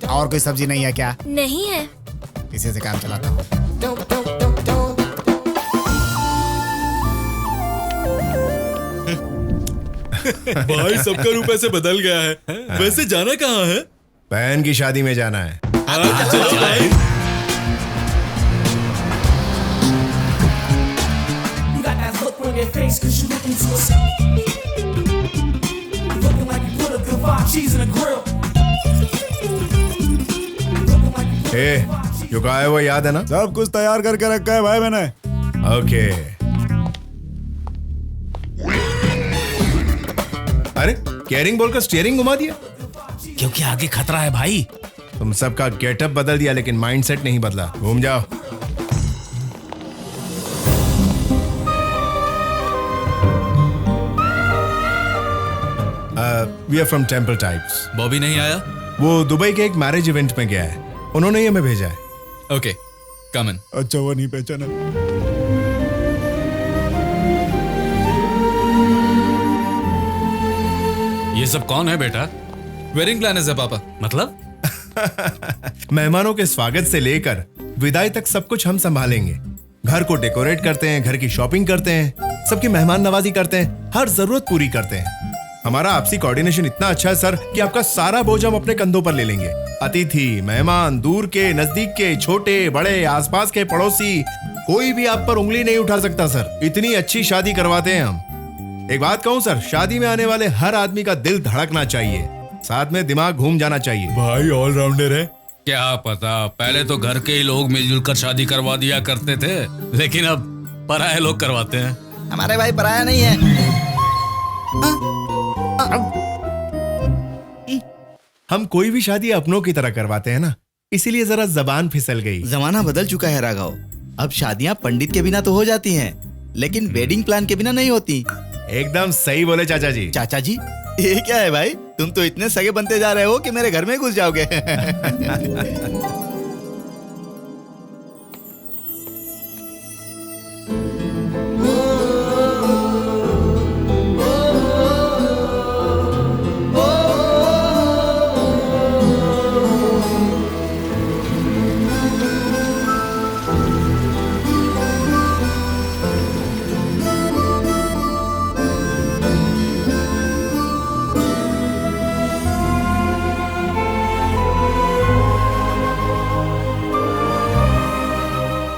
[SPEAKER 3] और कोई सब्जी नहीं है क्या?
[SPEAKER 18] नहीं है।
[SPEAKER 3] इसी से काम चलाता हूँ।
[SPEAKER 22] भाई सबका रूप ऐसे बदल गया है। वैसे जाना कहाँ है?
[SPEAKER 2] बहन की शादी में जाना है।
[SPEAKER 22] चलो भाई।
[SPEAKER 2] जो कहा है वो याद है ना?
[SPEAKER 3] सब कुछ तैयार करके रखा है भाई मैंने।
[SPEAKER 2] ओके। अरे कैरिंग बोलकर स्टीयरिंग घुमा दिया?
[SPEAKER 4] क्योंकि आगे खतरा है भाई।
[SPEAKER 2] तुम सबका गेटअप बदल दिया लेकिन माइंडसेट नहीं बदला। घूम जाओ। We are from Temple Types.
[SPEAKER 6] Bobby नहीं आया?
[SPEAKER 2] वो दुबई के एक मैरिज इवेंट में गया है, उन्होंने ही हमें भेजा है।
[SPEAKER 6] ओके, कम इन।
[SPEAKER 3] अच्छा वो नहीं पहचाना।
[SPEAKER 4] ये सब कौन है बेटा?
[SPEAKER 6] वेडिंग प्लानर्स है पापा।
[SPEAKER 4] मतलब?
[SPEAKER 2] मेहमानों के स्वागत से लेकर विदाई तक सब कुछ हम संभालेंगे। घर को डेकोरेट करते हैं, घर की शॉपिंग करते हैं, सबकी मेहमान नवाजी करते हैं, हर जरूरत पूरी करते हैं। हमारा आपसी कोऑर्डिनेशन इतना अच्छा है सर कि आपका सारा बोझ हम अपने कंधों पर ले लेंगे। अतिथि, मेहमान, दूर के, नजदीक के, छोटे, बड़े, आसपास के पड़ोसी, कोई भी आप पर उंगली नहीं उठा सकता सर। इतनी अच्छी शादी करवाते हैं हम। एक बात कहूँ सर, शादी में आने वाले हर आदमी का दिल धड़कना चाहिए, साथ में दिमाग घूम जाना चाहिए।
[SPEAKER 22] भाई ऑलराउंडर है।
[SPEAKER 4] क्या पता, पहले तो घर के ही लोग मिलजुल कर शादी करवा दिया करते थे, लेकिन अब पराये लोग करवाते हैं।
[SPEAKER 10] हमारे भाई पराया नहीं है।
[SPEAKER 2] हम कोई भी शादी अपनों की तरह करवाते हैं ना, इसीलिए जरा जबान फिसल गई।
[SPEAKER 20] जमाना बदल चुका है राघव। अब शादियां पंडित के बिना तो हो जाती हैं, लेकिन वेडिंग प्लान के बिना नहीं होती।
[SPEAKER 2] एकदम सही बोले चाचा जी।
[SPEAKER 20] चाचा जी, ये क्या है भाई? तुम तो इतने सगे बनते जा रहे हो कि मेरे घर में घुस जाओगे।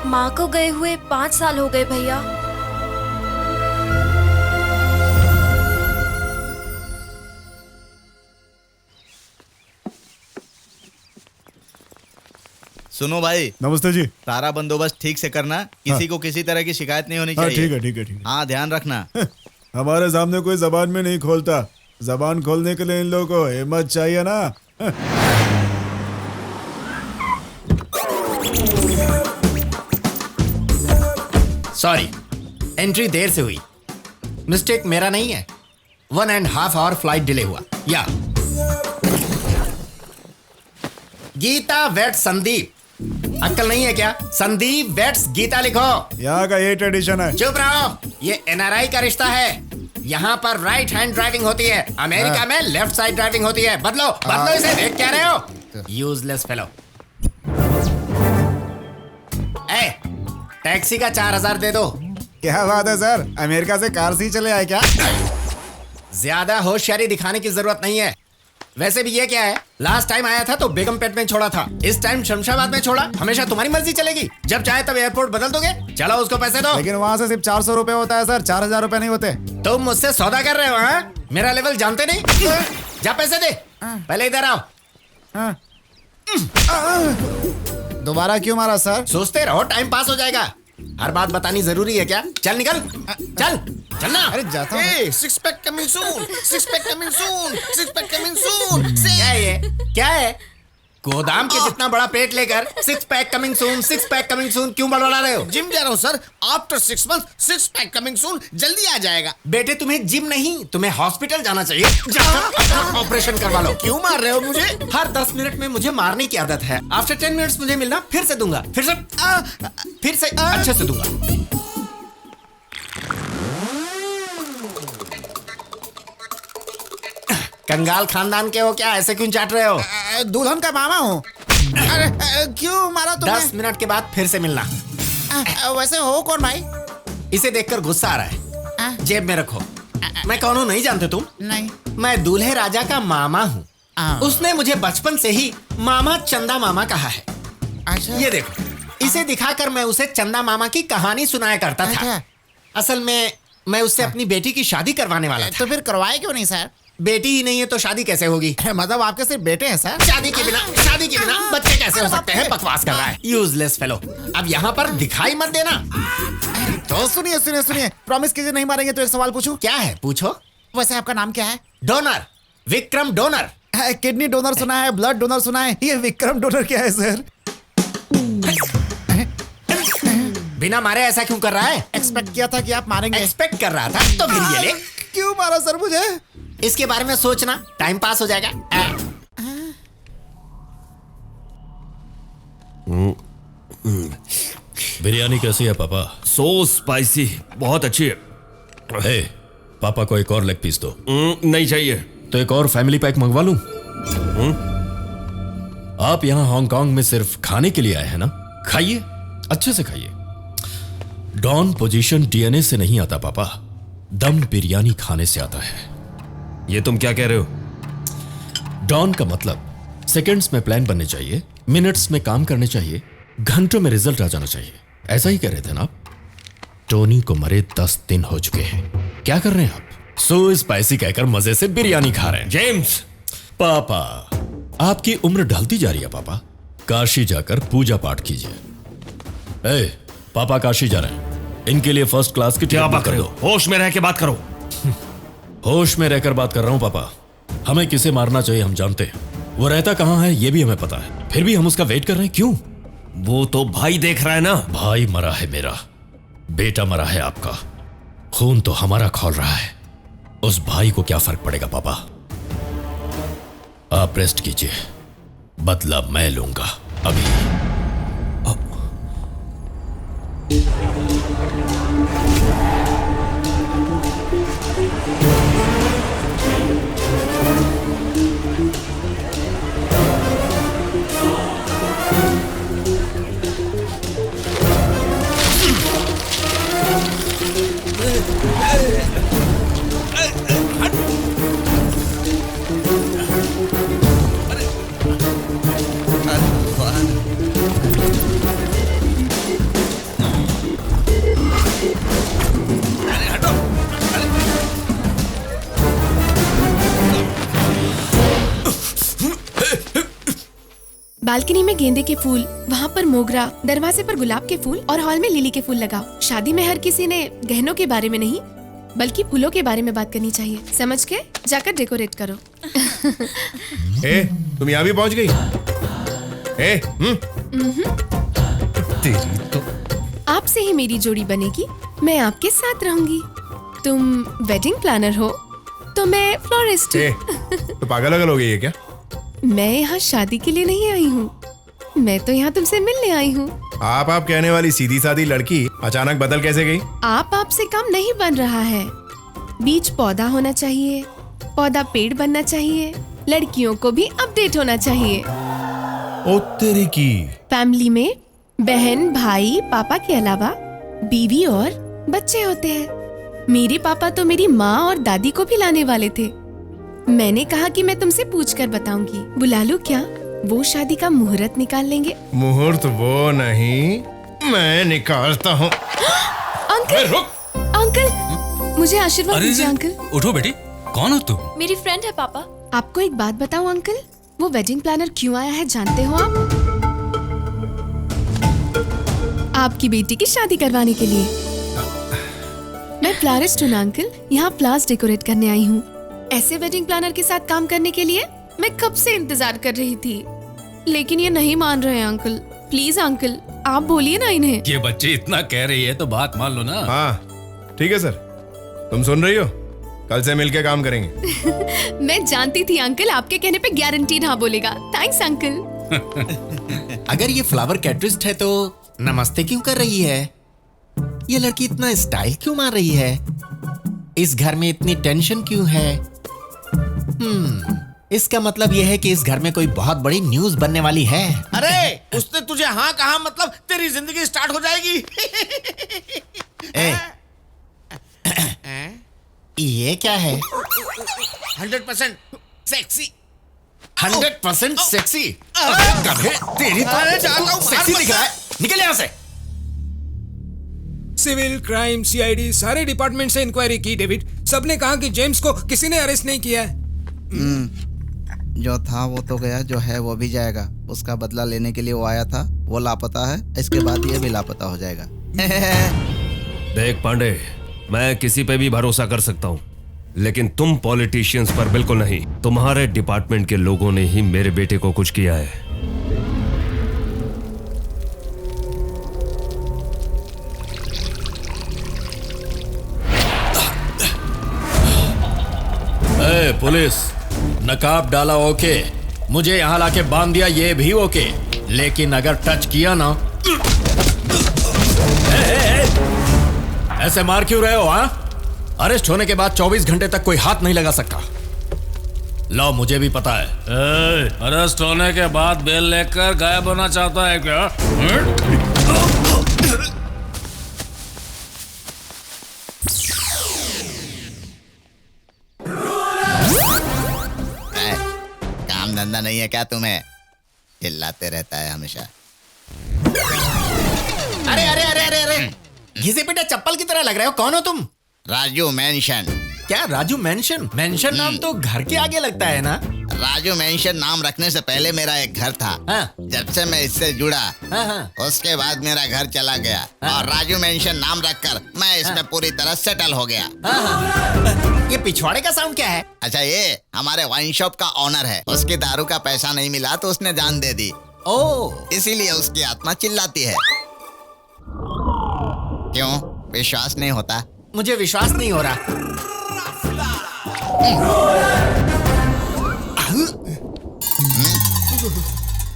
[SPEAKER 18] माँ को गए हुए 5 साल हो गए भैया।
[SPEAKER 10] सुनो भाई।
[SPEAKER 19] नमस्ते जी।
[SPEAKER 10] सारा बंदोबस्त ठीक से करना, किसी को किसी तरह की शिकायत नहीं होनी
[SPEAKER 19] हाँ,
[SPEAKER 10] चाहिए।
[SPEAKER 19] ठीक है ठीक है ठीक है।
[SPEAKER 10] हाँ ध्यान रखना।
[SPEAKER 19] हमारे सामने कोई जबान में नहीं खोलता, जबान खोलने के लिए इन लोगों को हिम्मत चाहिए ना।
[SPEAKER 13] सॉरी, एंट्री देर से हुई, मिस्टेक मेरा नहीं है। 1.5 आवर फ्लाइट डिले हुआ। या गीता वेट संदीप, अक्कल नहीं है क्या? संदीप वेट्स गीता लिखो।
[SPEAKER 19] यहाँ का 8 एडिशन है।
[SPEAKER 13] चुप रहो, ये एनआरआई का रिश्ता है। यहाँ पर राइट हैंड ड्राइविंग होती है, अमेरिका में लेफ्ट साइड ड्राइविंग होती है। बदलो बदलो इसे, देख क्या रहे हो? Useless fellow. ए, टैक्सी का 4000 दे दो।
[SPEAKER 3] क्या बात है सर, अमेरिका से कार से ही चले आए क्या?
[SPEAKER 13] ज्यादा होशियारी दिखाने की जरूरत नहीं है। वैसे भी ये क्या है, लास्ट टाइम आया था तो बेगमपेट में छोड़ा था, इस टाइम शमशाबाद में छोड़ा। हमेशा तुम्हारी मर्जी चलेगी, जब चाहे तब एयरपोर्ट बदल दोगे। चलो उसको पैसे दो।
[SPEAKER 3] लेकिन वहाँ से सिर्फ 400 रुपए होता है सर, 4000 रुपए नहीं होते।
[SPEAKER 13] तुम मुझसे सौदा कर रहे हो? हाँ, मेरा लेवल जानते नहीं। जा पैसे दे, पहले इधर आओ।
[SPEAKER 3] दोबारा क्यों मारा सर?
[SPEAKER 13] सोचते रहो, टाइम पास हो जाएगा। हर बात बतानी जरूरी है क्या? चल निकल, चल चलना।
[SPEAKER 3] अरे जाता
[SPEAKER 13] हूँ। Six pack coming soon, six pack coming soon, six pack coming soon. क्या है ये? क्या है? गोदाम के जितना बड़ा पेट लेकर 6 pack coming soon, 6 pack coming soon क्यों बड़बड़ा रहे हो?
[SPEAKER 15] जिम जा रहा हूँ sir, after 6 months 6 pack coming soon, जल्दी आ जाएगा।
[SPEAKER 13] बेटे तुम्हें जिम नहीं, तुम्हें हॉस्पिटल जाना चाहिए। जाकर ऑपरेशन करवा लो।
[SPEAKER 15] क्यों मार रहे हो मुझे?
[SPEAKER 13] हर 10 मिनट में मुझे मारने की आदत है। आफ्टर 10 मिनट्स मुझे मिलना, फिर से दूंगा, फिर से अच्छे से दूंगा। कंगाल खानदान के हो क्या? ऐसे क्यों चाट रहे हो?
[SPEAKER 3] दुल्हन का मामा हूँ। अरे क्यों मारा तुमने?
[SPEAKER 13] 10 मिनट के बाद फिर से मिलना।
[SPEAKER 3] वैसे हो कौन भाई?
[SPEAKER 13] इसे देखकर गुस्सा आ रहा है, जेब में रखो। मैं कौन हूँ नहीं जानते तुम?
[SPEAKER 3] नहीं।
[SPEAKER 13] मैं दूल्हे राजा का मामा हूँ। उसने मुझे बचपन से ही मामा चंदा मामा कहा है।
[SPEAKER 3] अच्छा।
[SPEAKER 13] ये देखो, इसे दिखाकर मैं उसे चंदा मामा की कहानी सुनाया करता था। असल में मैं उससे अपनी बेटी की शादी करवाने वाला था।
[SPEAKER 3] तो फिर करवाए क्यों नहीं सर?
[SPEAKER 13] बेटी ही नहीं है तो शादी कैसे होगी?
[SPEAKER 3] मतलब आपके सिर्फ बेटे हैं सर?
[SPEAKER 13] शादी के बिना बच्चे कैसे हो सकते हैं? बकवास कर रहा है, यूजलेस फेलो। अब यहाँ पर दिखाई मत देना।
[SPEAKER 3] तो सुनिए सुनिए सुनिए, प्रॉमिस कीजिए नहीं मारेंगे तो एक सवाल पूछूं?
[SPEAKER 13] क्या है? पूछो।
[SPEAKER 3] वैसे आपका नाम क्या है?
[SPEAKER 13] Donor, Vikram donor.
[SPEAKER 3] Kidney donor सुना है, ब्लड डोनर सुना है, ये विक्रम डोनर क्या है सर?
[SPEAKER 13] बिना मारे ऐसा क्यों कर रहा है?
[SPEAKER 3] एक्सपेक्ट किया था कि आप मारेंगे।
[SPEAKER 13] एक्सपेक्ट कर रहा था तो फिर ये ले।
[SPEAKER 3] क्यों मारा सर मुझे?
[SPEAKER 13] इसके बारे में सोचना, टाइम पास हो जाएगा।
[SPEAKER 5] बिरयानी कैसी है पापा?
[SPEAKER 7] सो स्पाइसी, बहुत अच्छी है।
[SPEAKER 5] हे, पापा को एक और लेग पीस दो।
[SPEAKER 7] नहीं चाहिए।
[SPEAKER 5] तो एक और फैमिली पैक मंगवा लूं? आप यहाँ हांगकांग में सिर्फ खाने के लिए आए हैं ना? खाइए, अच्छे से खाइए। डॉन पोजीशन डीएनए से नहीं आता पापा, दम बिरयानी खाने से आता है।
[SPEAKER 7] ये तुम क्या कह रहे हो?
[SPEAKER 5] डॉन का मतलब सेकंड्स में प्लान बनने चाहिए, मिनट्स में काम करने चाहिए, घंटों में रिजल्ट आ जाना चाहिए। ऐसा ही कह रहे थे ना आप? टोनी को मरे 10 दिन हो चुके हैं, क्या कर रहे हैं आप? सो स्पाइसी कहकर मजे से बिरयानी खा रहे हैं।
[SPEAKER 7] जेम्स!
[SPEAKER 5] पापा, आपकी उम्र ढलती जा रही है पापा, काशी जाकर पूजा पाठ कीजिए। ए, पापा काशी जा रहे हैं, इनके लिए फर्स्ट क्लास की
[SPEAKER 7] क्या
[SPEAKER 5] टिकट
[SPEAKER 7] बात
[SPEAKER 5] कर
[SPEAKER 7] कर
[SPEAKER 5] दो।
[SPEAKER 7] रहे हो? होश में रह के बात करो।
[SPEAKER 5] होश में रहकर बात कर रहा हूं पापा। हमें किसे मारना चाहिए हम जानते हैं, वो रहता कहां है ये भी हमें पता है, फिर भी हम उसका वेट कर रहे हैं क्यों?
[SPEAKER 7] वो तो भाई देख रहा है ना।
[SPEAKER 5] भाई मरा है मेरा, बेटा मरा है आपका, खून तो हमारा खौल रहा है। उस भाई को क्या फर्क पड़ेगा पापा? आप रेस्ट कीजिए, बदला मैं लूंगा अभी।
[SPEAKER 12] बालकनी में गेंदे के फूल, वहाँ पर मोगरा, दरवाजे पर गुलाब के फूल और हॉल में लिली के फूल लगाओ। शादी में हर किसी ने गहनों के बारे में नहीं बल्कि फूलों के बारे में बात करनी चाहिए, समझ के? जाकर डेकोरेट करो।
[SPEAKER 2] ए, तुम यहाँ भी पहुँच गई? तेरी तो
[SPEAKER 12] आपसे ही मेरी जोड़ी बनेगी, मैं आपके साथ रहूंगी। तुम वेडिंग प्लानर हो तो मैं फ्लोरिस्ट हूँ।
[SPEAKER 2] तो पागल हो गई है क्या?
[SPEAKER 12] मैं यहाँ शादी के लिए नहीं आई हूँ, मैं तो यहाँ तुमसे मिलने आई हूँ।
[SPEAKER 2] आप कहने वाली सीधी सादी लड़की अचानक बदल कैसे गई?
[SPEAKER 12] आप से काम नहीं बन रहा है। बीज पौधा होना चाहिए, पौधा पेड़ बनना चाहिए, लड़कियों को भी अपडेट होना चाहिए।
[SPEAKER 2] ओ तेरी की।
[SPEAKER 12] फैमिली में बहन, भाई, पापा के अलावा बीवी और बच्चे होते हैं। मेरे पापा तो मेरी माँ और दादी को भी लाने वाले थे। मैंने कहा कि मैं तुमसे पूछकर बताऊंगी। बुला लूं क्या? वो शादी का मुहूर्त निकाल लेंगे।
[SPEAKER 2] मुहूर्त वो नहीं, मैं निकालता हूँ।
[SPEAKER 12] अंकल, अंकल, मुझे आशीर्वाद दीजिए अंकल।
[SPEAKER 4] उठो बेटी, कौन हो तुम?
[SPEAKER 18] मेरी फ्रेंड है पापा।
[SPEAKER 12] आपको एक बात बताऊं अंकल, वो वेडिंग प्लानर क्यों आया है जानते हो आप? आपकी बेटी की शादी करवाने के लिए। मैं फ्लारिस्ट हूँ अंकल, यहाँ फ्लावर्स डेकोरेट करने आई हूँ। ऐसे वेडिंग प्लानर के साथ काम करने के लिए मैं कब से इंतजार कर रही थी, लेकिन ये नहीं मान रहे हैं अंकल। प्लीज अंकल, आप बोलिए ना इन्हें।
[SPEAKER 4] ये बच्ची इतना कह रही है तो बात मान लो ना।
[SPEAKER 2] हाँ ठीक है सर, तुम सुन रही हो? कल से मिलके काम करेंगे।
[SPEAKER 12] मैं जानती थी अंकल आपके कहने पे गारंटीड हाँ बोलेगा। Thanks uncle.
[SPEAKER 13] अगर ये फ्लावर कैटरिस्ट है तो नमस्ते क्यों कर रही है? ये लड़की इतना स्टाइल क्यों मार रही है? इस घर में इतनी टेंशन क्यों है? इसका मतलब यह है कि इस घर में कोई बहुत बड़ी न्यूज बनने वाली है।
[SPEAKER 15] अरे उसने तुझे हाँ कहा मतलब तेरी जिंदगी स्टार्ट हो जाएगी।
[SPEAKER 13] ये क्या है?
[SPEAKER 15] 100% सेक्सी।
[SPEAKER 13] 100% सेक्सी? तेरी तो सेक्सी दिख रहा है। निकल यहाँ से।
[SPEAKER 11] सिविल, क्राइम, सीआईडी सारे डिपार्टमेंट से इंक्वायरी की डेविड। सबने कहा कि जेम्स को किसी ने अरेस्ट नहीं किया है।
[SPEAKER 20] जो था वो तो गया, जो है वो भी जाएगा। उसका बदला लेने के लिए वो आया था, वो लापता है। इसके बाद ये भी लापता हो जाएगा।
[SPEAKER 7] देख पांडे, मैं किसी पे भी भरोसा कर सकता हूँ, लेकिन तुम पॉलिटिशियंस पर बिल्कुल नहीं। तुम्हारे डिपार्टमेंट के लोगों ने ही मेरे बेटे को कुछ किया है।
[SPEAKER 5] पुलिस, नकाब डाला ओके, मुझे यहाँ लाके बांध दिया ये भी ओके, लेकिन अगर टच किया ना। ऐसे मार क्यों रहे हो? हाँ, अरेस्ट होने के बाद 24 घंटे तक कोई हाथ नहीं लगा सकता। लो, मुझे भी पता है।
[SPEAKER 4] अरेस्ट होने के बाद बेल लेकर गायब होना चाहता है क्या?
[SPEAKER 10] काम धंधा नहीं है क्या तुम्हें? चिल्लाते रहता है हमेशा।
[SPEAKER 13] अरे अरे अरे अरे अरे, घिसे पिटे चप्पल की तरह लग रहे हो। कौन हो तुम?
[SPEAKER 10] राजू मेंशन।
[SPEAKER 13] क्या राजू मेंशन? मेंशन नाम तो घर के आगे लगता है ना?
[SPEAKER 10] राजू मेंशन नाम रखने से पहले मेरा एक घर था।
[SPEAKER 13] हाँ।
[SPEAKER 10] जब से मैं इससे जुड़ा, उसके बाद मेरा घर चला गया। और राजू मेंशन नाम रखकर मैं इसमें पूरी तरह सेटल हो गया।
[SPEAKER 13] ये पिछवाड़े का साउंड क्या है?
[SPEAKER 10] अच्छा, ये हमारे वाइन शॉप का ओनर है। उसकी दारू का पैसा नहीं मिला तो उसने जान दे दी। इसीलिए उसकी आत्मा चिल्लाती है। क्यों, विश्वास नहीं होता?
[SPEAKER 13] मुझे विश्वास नहीं हो रहा।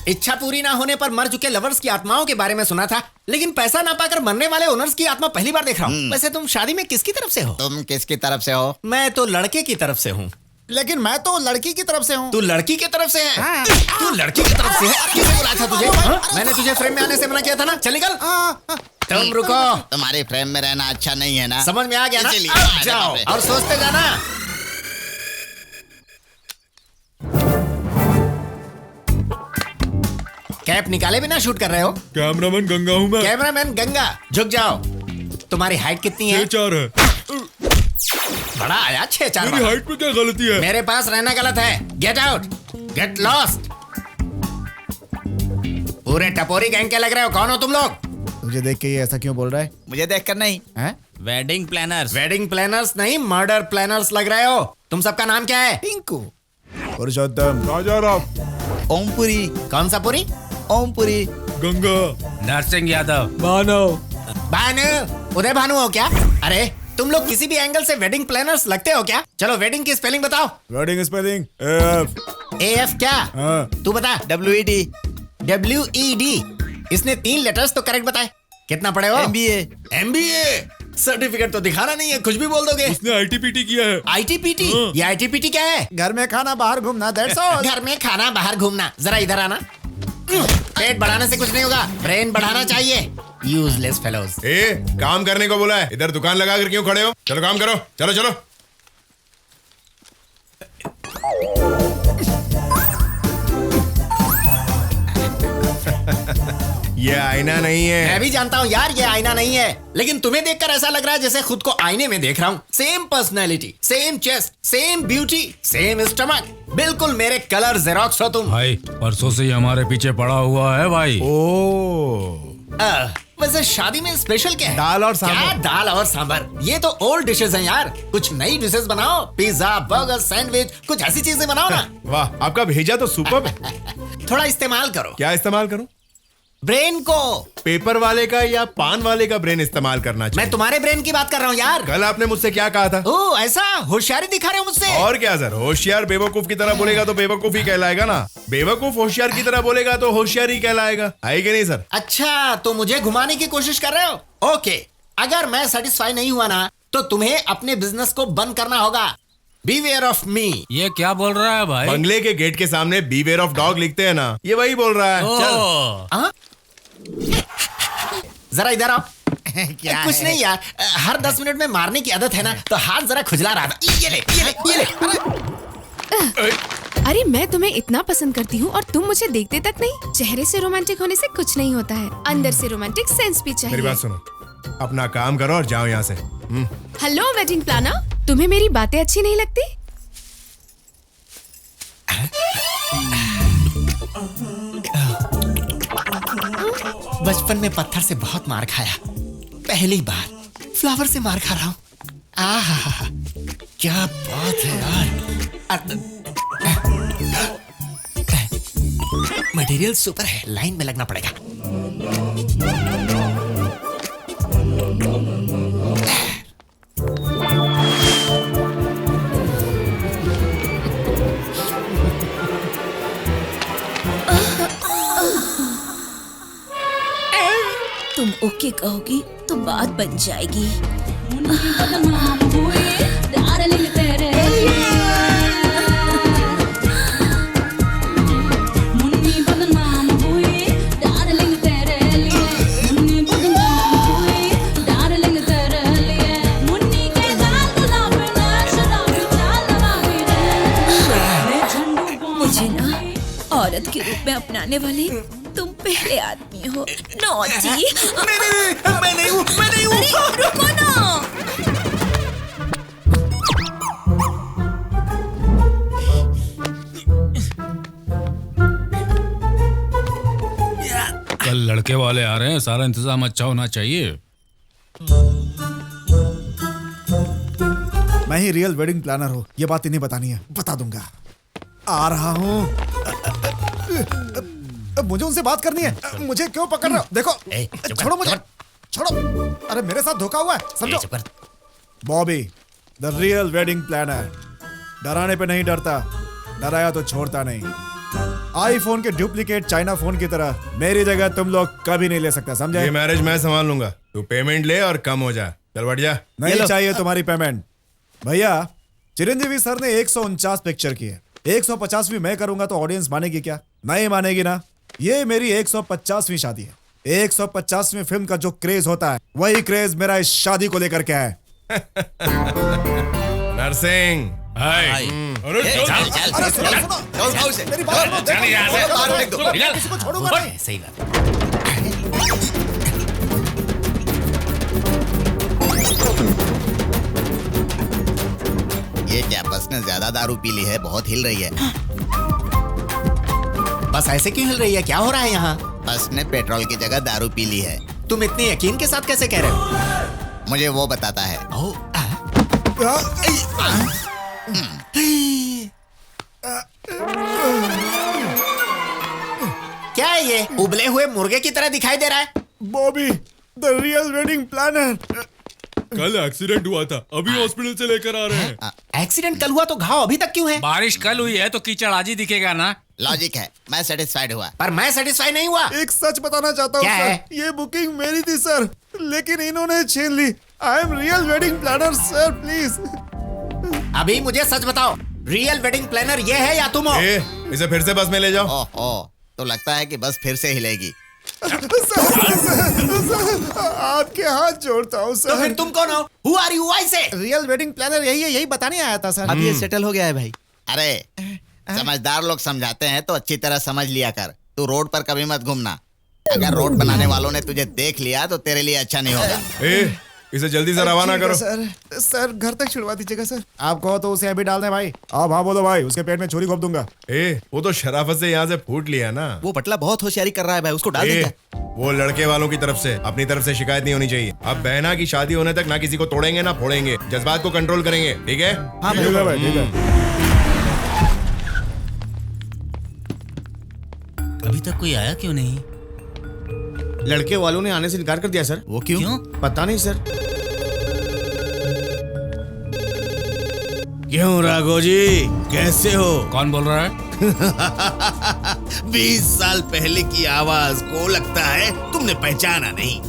[SPEAKER 13] इच्छा पूरी ना होने पर मर चुके लवर्स की आत्माओं के बारे में सुना था, लेकिन पैसा ना पाकर मरने वाले ओनर्स की आत्मा पहली बार देख रहा हूँ। वैसे तुम शादी में किसकी तरफ से हो?
[SPEAKER 10] तुम किसकी तरफ से हो?
[SPEAKER 13] मैं तो लड़के की तरफ से हूँ।
[SPEAKER 15] लेकिन मैं तो लड़की की तरफ से हूँ।
[SPEAKER 13] तू लड़की की तरफ से है? तू लड़की की तरफ से है? किसने बुलाया था तुझे? मैंने तुझे फ्रेम में आने से मना किया था ना? चल निकल। तुम रुको।
[SPEAKER 10] तुम्हारी फ्रेम में रहना अच्छा नहीं है ना?
[SPEAKER 13] समझ में आ गया ना? अब जाओ और सोचते जाना। कैप निकाले बिना शूट कर रहे हो?
[SPEAKER 22] कैमरामैन गंगा हूँ मैं।
[SPEAKER 13] कैमरामैन गंगा, झुक जाओ। तुम्हारी हाइट कितनी है?
[SPEAKER 22] 6'4" है।
[SPEAKER 13] बड़ा आया 6'4"।
[SPEAKER 22] मेरी हाइट में क्या गलती है?
[SPEAKER 13] मेरे पास रहना गलत है। Get out, get lost. पूरे टपोरी गैंग के लग रहे हो। कौन हो तुम लोग?
[SPEAKER 3] तुझे देख के ये ऐसा क्यों बोल रहा है?
[SPEAKER 10] मुझे देखकर नहीं।
[SPEAKER 3] हैं?
[SPEAKER 8] Wedding planners.
[SPEAKER 13] वेडिंग प्लानर्स नहीं, मर्डर प्लानर्स लग रहे हो। तुम सबका नाम क्या है?
[SPEAKER 3] टिंकू, पुरुषोत्तम,
[SPEAKER 13] राजाराम,
[SPEAKER 3] ओमपुरी।
[SPEAKER 13] कौन सा पुरी?
[SPEAKER 3] ओमपुरी,
[SPEAKER 22] गंगा,
[SPEAKER 4] नरसिंह यादव,
[SPEAKER 3] भानु।
[SPEAKER 13] भानु, उदय भानु हो क्या? अरे तुम लोग किसी भी एंगल से वेडिंग प्लानर्स लगते हो क्या? चलो वेडिंग की स्पेलिंग बताओ।
[SPEAKER 3] वेडिंग स्पेलिंग
[SPEAKER 13] AF क्या? तू बता।
[SPEAKER 3] WED।
[SPEAKER 13] WED। इसने 3 लेटर्स तो करेक्ट बताए। कितना पढ़े हो? MBA। सर्टिफिकेट तो दिखाना नहीं है, कुछ भी बोल दोगे।
[SPEAKER 22] उसने ITPT किया है।
[SPEAKER 13] ITPT? ये ITPT क्या है?
[SPEAKER 3] घर में खाना बाहर घूमना, that's all।
[SPEAKER 13] घर में खाना बाहर घूमना। जरा इधर आना। पेट बढ़ाने से कुछ नहीं होगा, ब्रेन बढ़ाना चाहिए। Useless fellows.
[SPEAKER 2] काम करने को बोला है, इधर दुकान लगा कर क्यों खड़े हो? चलो काम करो, चलो चलो। ये आईना नहीं है।
[SPEAKER 13] मैं भी जानता हूँ यार, ये आईना नहीं है, लेकिन तुम्हें देखकर ऐसा लग रहा है जैसे खुद को आईने में देख रहा हूँ। Same personality, same chest, same beauty, same stomach, बिल्कुल मेरे कलर जेरोक्स हो तुम।
[SPEAKER 4] भाई परसों से ही हमारे पीछे पड़ा हुआ है भाई।
[SPEAKER 13] वैसे शादी में स्पेशल क्या है?
[SPEAKER 3] दाल और सांभर।
[SPEAKER 13] क्या दाल और सांभर? ये तो ओल्ड डिशेज हैं यार, कुछ नई डिशेज बनाओ। पिज्जा, बर्गर, सैंडविच, कुछ ऐसी चीजें बनाओ ना।
[SPEAKER 2] वाह, आपका भेजा तो सुपर है।
[SPEAKER 13] थोड़ा इस्तेमाल करो।
[SPEAKER 2] क्या इस्तेमाल करूं?
[SPEAKER 13] ब्रेन को।
[SPEAKER 2] पेपर वाले का या पान वाले का ब्रेन इस्तेमाल करना चाहिए।
[SPEAKER 13] मैं तुम्हारे ब्रेन की बात कर रहा हूँ यार।
[SPEAKER 2] कल आपने मुझसे क्या कहा था?
[SPEAKER 13] ओह ऐसा, होशियारी दिखा रहे हो मुझसे।
[SPEAKER 2] और क्या सर, होशियार बेवकूफ की तरह बोलेगा तो बेवकूफ ही कहलाएगा ना। बेवकूफ होशियार की तरह बोलेगा तो होशियार ही कहलाएगा। है कि नहीं सर?
[SPEAKER 13] अच्छा, तो मुझे घुमाने की कोशिश कर रहे हो? ओके, अगर मैं सेटिस्फाई नहीं हुआ ना तो तुम्हें अपने बिजनेस को बंद करना होगा। Beware of me।
[SPEAKER 4] ये क्या बोल रहा है भाई?
[SPEAKER 2] बंगले के गेट के सामने Beware of dog लिखते हैं ना, ये वही बोल रहा है। चल।
[SPEAKER 13] जरा इधर आओ।
[SPEAKER 10] क्या
[SPEAKER 13] कुछ
[SPEAKER 10] है?
[SPEAKER 13] नहीं यार, हर 10 मिनट में मारने की आदत है ना, तो हाथ जरा खुजला रहा था। ये ले, ये ले, ये ले।
[SPEAKER 12] अरे मैं तुम्हें इतना पसंद करती हूँ और तुम मुझे देखते तक नहीं। चेहरे से रोमांटिक होने से कुछ नहीं होता है, अंदर से रोमांटिक सेंस भी चाहिए।
[SPEAKER 2] मेरी बात सुनो, अपना काम करो और जाओ यहाँ से।
[SPEAKER 12] हेलो वेडिंग प्लानर, तुम्हें मेरी बातें अच्छी नहीं लगती?
[SPEAKER 13] बचपन में पत्थर से बहुत मार खाया, पहली बार फ्लावर से मार खा रहा हूँ। आहा, क्या बात है यार। मटेरियल सुपर है, लाइन में लगना पड़ेगा।
[SPEAKER 14] तुम ओके कहोगी तो बात बन जाएगी। मुझे ना औरत के रूप में अपनाने वाले तुम पहले आदमी हो। नौची।
[SPEAKER 13] मैं नहीं हूँ, मैं नहीं हूँ।
[SPEAKER 14] अरे रुको ना।
[SPEAKER 4] कल लड़के वाले आ रहे हैं, सारा इंतजाम अच्छा होना चाहिए।
[SPEAKER 3] मैं ही रियल वेडिंग प्लानर हूँ, ये बात इन्हें बतानी है। बता दूंगा। आ रहा हूँ। मुझे उनसे बात करनी है। मुझे क्यों पकड़ रहे हो? देखो, छोड़ो मुझे, छोड़ो। अरे मेरे साथ धोखा हुआ है, समझो। Bobby, the real wedding planner, डराने पे नहीं डरता, डराया तो छोड़ता नहीं। आईफोन के डुप्लीकेट चाइना फोन की तरह मेरी जगह तुम लोग कभी नहीं ले सकता, समझे?
[SPEAKER 2] ये मैरिज मैं संभाल लूंगा, तू पेमेंट ले और कम हो जा। चल बढ़ जा।
[SPEAKER 3] नहीं चाहिए तुम्हारी पेमेंट। भैया, चिरंजीवी सर ने 149 पिक्चर की है, 150वीं मैं करूंगा तो ऑडियंस मानेगी क्या? नहीं मानेगी ना। ये मेरी 150वीं शादी है। 150वीं फिल्म का जो क्रेज होता है, वही क्रेज मेरा इस शादी को लेकर के है।
[SPEAKER 2] नरसिंह,
[SPEAKER 10] अरे चल चल
[SPEAKER 3] अरे सुनो, सुनो, मेरी बात सुनो,
[SPEAKER 10] चल यहाँ से,
[SPEAKER 3] देखो,
[SPEAKER 10] निकल,
[SPEAKER 3] देखो,
[SPEAKER 10] निकल।
[SPEAKER 3] किसी को छोड़ूंगा नहीं।
[SPEAKER 13] सही बात।
[SPEAKER 10] ये क्या बस ने ज्यादा दारू पी ली है, बहुत हिल रही है।
[SPEAKER 13] बस ऐसे क्यों हिल रही है? क्या हो रहा है यहाँ?
[SPEAKER 10] बस ने पेट्रोल की जगह दारू पी ली है।
[SPEAKER 13] तुम इतने यकीन के साथ कैसे कह रहे हो?
[SPEAKER 10] मुझे वो बताता है।
[SPEAKER 13] क्या है ये? उबले हुए मुर्गे की तरह दिखाई दे रहा है।
[SPEAKER 3] Bobby, the real wedding planner.
[SPEAKER 22] कल एक्सीडेंट हुआ था, अभी हॉस्पिटल से लेकर आ रहे हैं।
[SPEAKER 13] एक्सीडेंट कल हुआ तो घाव अभी तक क्यों है?
[SPEAKER 4] बारिश कल हुई है तो कीचड़ आज ही दिखेगा ना।
[SPEAKER 10] लॉजिक है, मैं सेटिस्फाइड हुआ।
[SPEAKER 13] पर मैं सेटिस्फाई नहीं हुआ।
[SPEAKER 3] एक सच बताना चाहता हूँ
[SPEAKER 13] क्या
[SPEAKER 3] सर,
[SPEAKER 13] है?
[SPEAKER 3] ये बुकिंग मेरी थी सर, लेकिन इन्होंने छीन ली। I am real wedding planner sir, please.
[SPEAKER 13] अभी मुझे सच बताओ, रियल वेडिंग प्लानर ये है या तुम हो?
[SPEAKER 2] इसे फिर से बस में ले जाओ।
[SPEAKER 10] ओह, तो लगता है कि बस फिर से हिलेगी।
[SPEAKER 3] आपके हाथ जोड़ता हूँ सर।
[SPEAKER 13] तो फिर तुम कौन हो? Who are you? I say?
[SPEAKER 3] Real wedding planner यही है, यही बताने आया था सर।
[SPEAKER 20] अब ये सेटल हो गया है भाई।
[SPEAKER 10] अरे समझदार लोग समझाते हैं तो अच्छी तरह समझ लिया कर। तू रोड पर कभी मत घूमना। अगर रोड बनाने वालों ने तुझे देख लिया तो तेरे लिए अच्छा नहीं होगा।
[SPEAKER 2] इसे जल्दी से रवाना करो।
[SPEAKER 3] सर घर तक छुड़वा दीजिएगा सर। आप कहो तो उसे अभी डाल दें भाई। आप हाँ बोलो भाई, उसके पेट में छुरी घोप दूंगा।
[SPEAKER 2] वो तो शराफत से यहाँ से फूट लिया ना।
[SPEAKER 20] वो पटला बहुत होशियारी कर रहा है भाई, उसको डाल देंगे।
[SPEAKER 2] वो लड़के वालों की तरफ से, अपनी तरफ से शिकायत नहीं होनी चाहिए। अब बहना की शादी होने तक ना किसी को तोड़ेंगे ना फोड़ेंगे, जज्बात को कंट्रोल करेंगे, ठीक है?
[SPEAKER 3] हाँ ठीक है भाई, ठीक है।
[SPEAKER 8] अभी तक कोई आया क्यों नहीं?
[SPEAKER 1] लड़के वालों ने आने से इनकार कर दिया सर।
[SPEAKER 8] वो क्यों?
[SPEAKER 1] पता नहीं सर। क्यों राघव जी, कैसे हो?
[SPEAKER 4] कौन बोल रहा है?
[SPEAKER 1] 20 साल पहले की आवाज को लगता है तुमने पहचाना नहीं।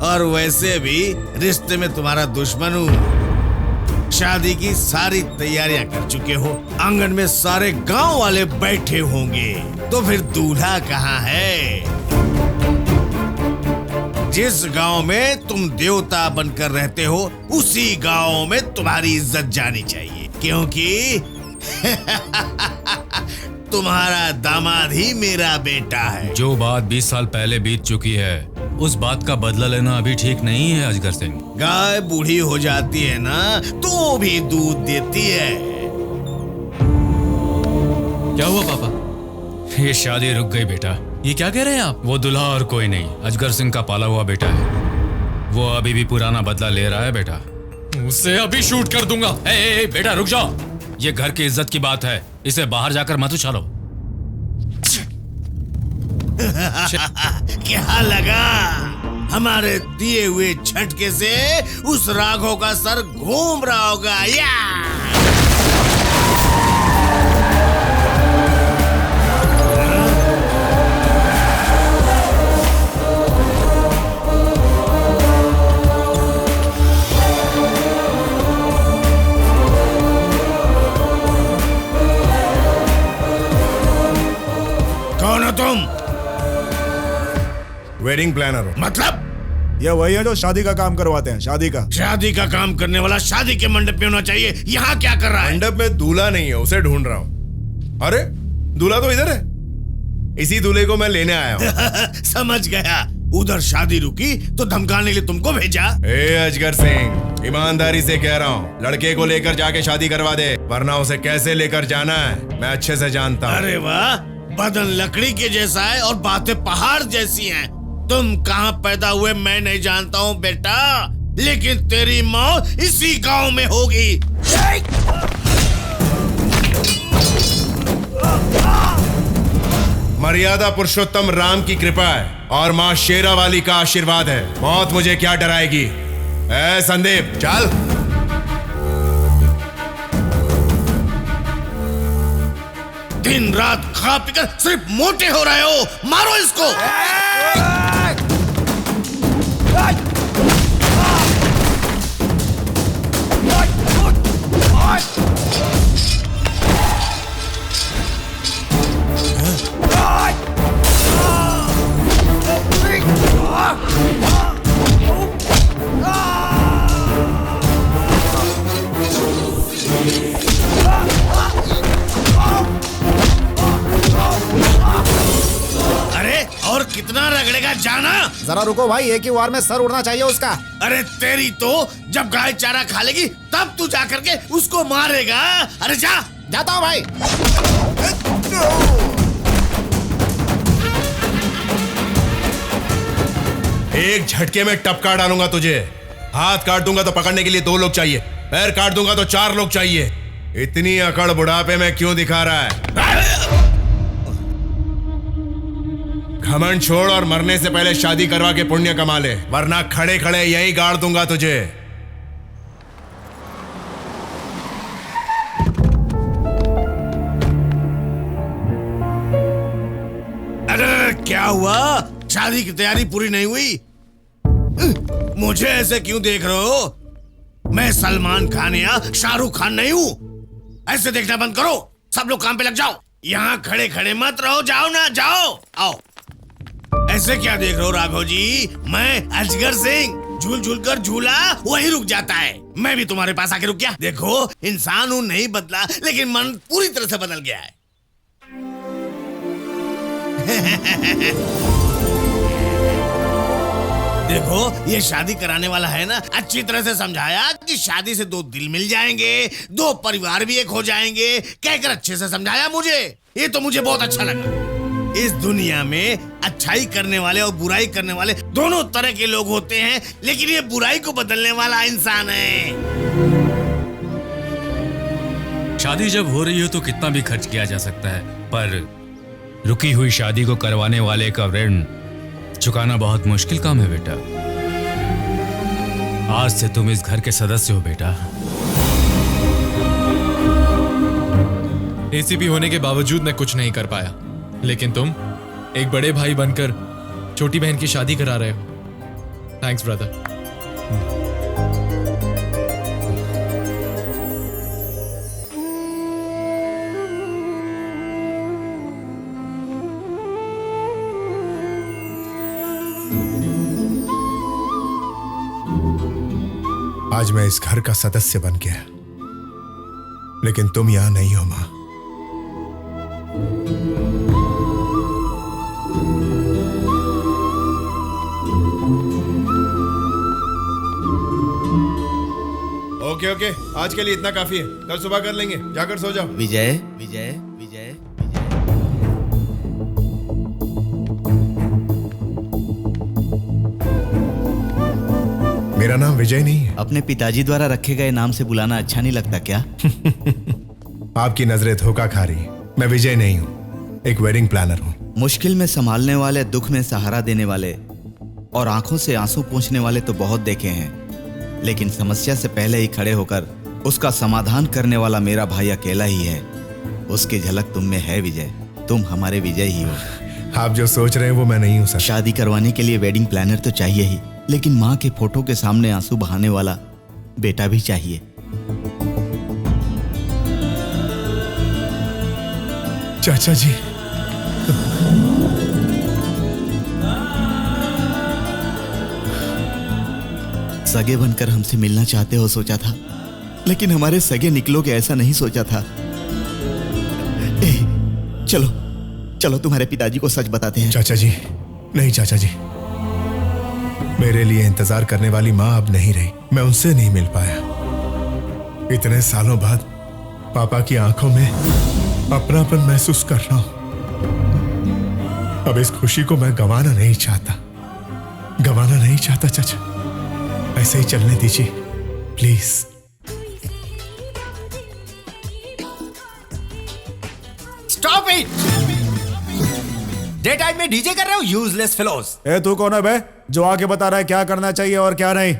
[SPEAKER 1] और वैसे भी रिश्ते में तुम्हारा दुश्मन हूँ। शादी की सारी तैयारियां कर चुके हो, आंगन में सारे गांव वाले बैठे होंगे, तो फिर दूल्हा कहाँ है? जिस गांव में तुम देवता बनकर रहते हो, उसी गांव में तुम्हारी इज्जत जानी चाहिए, क्योंकि तुम्हारा दामाद ही मेरा बेटा है।
[SPEAKER 4] जो बात 20 साल पहले बीत चुकी है, उस बात का बदला लेना अभी ठीक नहीं है अजगर सिंह।
[SPEAKER 1] गाय बूढ़ी हो जाती है ना तो भी दूध देती है।
[SPEAKER 4] क्या हुआ पापा? ये शादी रुक गई बेटा।
[SPEAKER 6] ये क्या कह रहे हैं आप?
[SPEAKER 4] वो दूल्हा और कोई नहीं, अजगर सिंह का पाला हुआ बेटा है। वो अभी भी पुराना बदला ले रहा है बेटा।
[SPEAKER 6] उसे अभी शूट कर दूंगा।
[SPEAKER 4] ए, बेटा रुक जाओ, ये घर की इज्जत की बात है, इसे बाहर जाकर मत उछालो।
[SPEAKER 1] क्या लगा हमारे दिए हुए झटके से उस राघव का सर घूम रहा होगा? या कौन हो तुम?
[SPEAKER 2] वेडिंग प्लानर हो।
[SPEAKER 1] मतलब?
[SPEAKER 3] ये वही है जो शादी का काम करवाते हैं। शादी का
[SPEAKER 1] काम करने वाला शादी के मंडप पे होना चाहिए। यहाँ क्या कर रहा है?
[SPEAKER 2] मंडप में दूल्हा नहीं है, उसे ढूंढ रहा हूँ। अरे दूल्हा तो इधर है, इसी दूल्हे को मैं लेने आया हूँ।
[SPEAKER 1] समझ गया, उधर शादी रुकी तो धमकाने के लिए तुमको भेजा।
[SPEAKER 2] अजगर सिंह, ईमानदारी से कह रहा हूँ, लड़के को लेकर जाके शादी करवा दे, वरना उसे कैसे लेकर जाना है मैं अच्छे से जानता हूँ।
[SPEAKER 1] अरे वाह, बदन लकड़ी के जैसा है और बातें पहाड़ जैसी हैं। तुम कहाँ पैदा हुए मैं नहीं जानता हूँ बेटा, लेकिन तेरी मौत इसी गांव में होगी।
[SPEAKER 2] मर्यादा पुरुषोत्तम राम की कृपा है और माँ शेरावाली का आशीर्वाद है। मौत मुझे क्या डराएगी? ए संदीप चल।
[SPEAKER 1] दिन रात खा पीकर सिर्फ मोटे हो रहे हो, मारो इसको। और कितना रगड़ेगा जाना?
[SPEAKER 3] जरा रुको भाई, एक ही वार में सर उड़ना चाहिए उसका।
[SPEAKER 1] अरे तेरी तो जब गाय चारा खा लेगी तब तू जा करके उसको मारेगा। अरे जा।
[SPEAKER 3] जाता हूँ भाई।
[SPEAKER 2] एक झटके में टपका डालूंगा तुझे। हाथ काट दूंगा तो पकड़ने के लिए 2 लोग चाहिए, पैर काट दूंगा तो 4 लोग चाहिए। इतनी अकड़ बुढ़ापे में क्यों दिखा रहा है? घमंड छोड़ और मरने से पहले शादी करवा के पुण्य कमा ले, वरना खड़े खड़े यहीं गाड़ दूंगा तुझे।
[SPEAKER 1] अरे क्या हुआ? शादी की तैयारी पूरी नहीं हुई? मुझे ऐसे क्यों देख रहे हो? मैं सलमान खान या शाहरुख खान नहीं हूं। ऐसे देखना बंद करो, सब लोग काम पे लग जाओ। यहाँ खड़े खड़े मत रहो, जाओ ना, जाओ। आओ। ऐसे क्या देख रहे हो राघव जी? मैं अजगर सिंह, झूल झूल कर झूला वही रुक जाता है। मैं भी तुम्हारे पास आके रुक गया। देखो, इंसान हूं, नहीं बदला, लेकिन मन पूरी तरह से बदल गया है। देखो, ये शादी कराने वाला है ना, अच्छी तरह से समझाया कि शादी से 2 दिल मिल जाएंगे, 2 परिवार भी एक हो जाएंगे, कहकर अच्छे से समझाया मुझे। ये तो मुझे बहुत अच्छा लगा। इस दुनिया में अच्छाई करने वाले और बुराई करने वाले दोनों तरह के लोग होते हैं, लेकिन ये बुराई को बदलने वाला इंसान है।
[SPEAKER 4] शादी जब हो रही हो तो कितना भी खर्च किया जा सकता है, पर रुकी हुई शादी को करवाने वाले का ऋण चुकाना बहुत मुश्किल काम है बेटा। आज से तुम इस घर के सदस्य हो बेटा।
[SPEAKER 6] एसीपी होने के बावजूद मैं कुछ नहीं कर पाया, लेकिन तुम एक बड़े भाई बनकर छोटी बहन की शादी करा रहे हो। Thanks brother.
[SPEAKER 2] आज मैं इस घर का सदस्य बन गया, लेकिन तुम यहां नहीं हो मां। ओके, आज के लिए इतना काफी है। कल सुबह कर लेंगे, जाकर सो जाओ।
[SPEAKER 20] विजय विजय विजय
[SPEAKER 2] मेरा नाम विजय नहीं है।
[SPEAKER 20] अपने पिताजी द्वारा रखे गए नाम से बुलाना अच्छा नहीं लगता क्या?
[SPEAKER 2] आपकी नजरें धोखा खा रही है। मैं विजय नहीं हूँ, एक वेडिंग प्लानर हूँ।
[SPEAKER 20] मुश्किल में संभालने वाले, दुख में सहारा देने वाले और आंखों से आंसू पोंछने वाले तो बहुत देखे हैं, लेकिन समस्या से पहले ही खड़े होकर उसका समाधान करने वाला मेरा भाई अकेला ही है। उसकी झलक तुम में है विजय। तुम हमारे विजय ही हो।
[SPEAKER 2] आप जो सोच रहे हैं वो मैं नहीं हूँ सर।
[SPEAKER 20] शादी करवाने के लिए वेडिंग प्लानर तो चाहिए ही, लेकिन माँ के फोटो के सामने आंसू बहाने वाला बेटा भी चाहिए।
[SPEAKER 2] चाचा जी,
[SPEAKER 20] सगे बनकर हमसे मिलना चाहते हो सोचा था, लेकिन हमारे सगे निकलोगे ऐसा नहीं सोचा था। चलो चलो तुम्हारे पिताजी को सच बताते हैं।
[SPEAKER 2] चाचा जी, नहीं चाचा जी, मेरे लिए इंतजार करने वाली माँ अब नहीं रही। मैं उनसे नहीं मिल पाया। इतने सालों बाद पापा की आंखों में अपनापन महसूस कर रहा हूं। अब इस खुशी को मैं गंवाना नहीं चाहता, गंवाना नहीं चाहता चाचा। ऐसे ही चलने दीजिए please.
[SPEAKER 13] Stop it! Day time में डीजे कर रहे हो यूजलेस फेलोज।
[SPEAKER 3] ए तू कौन है बे जो आके बता रहा है क्या करना चाहिए और क्या नहीं?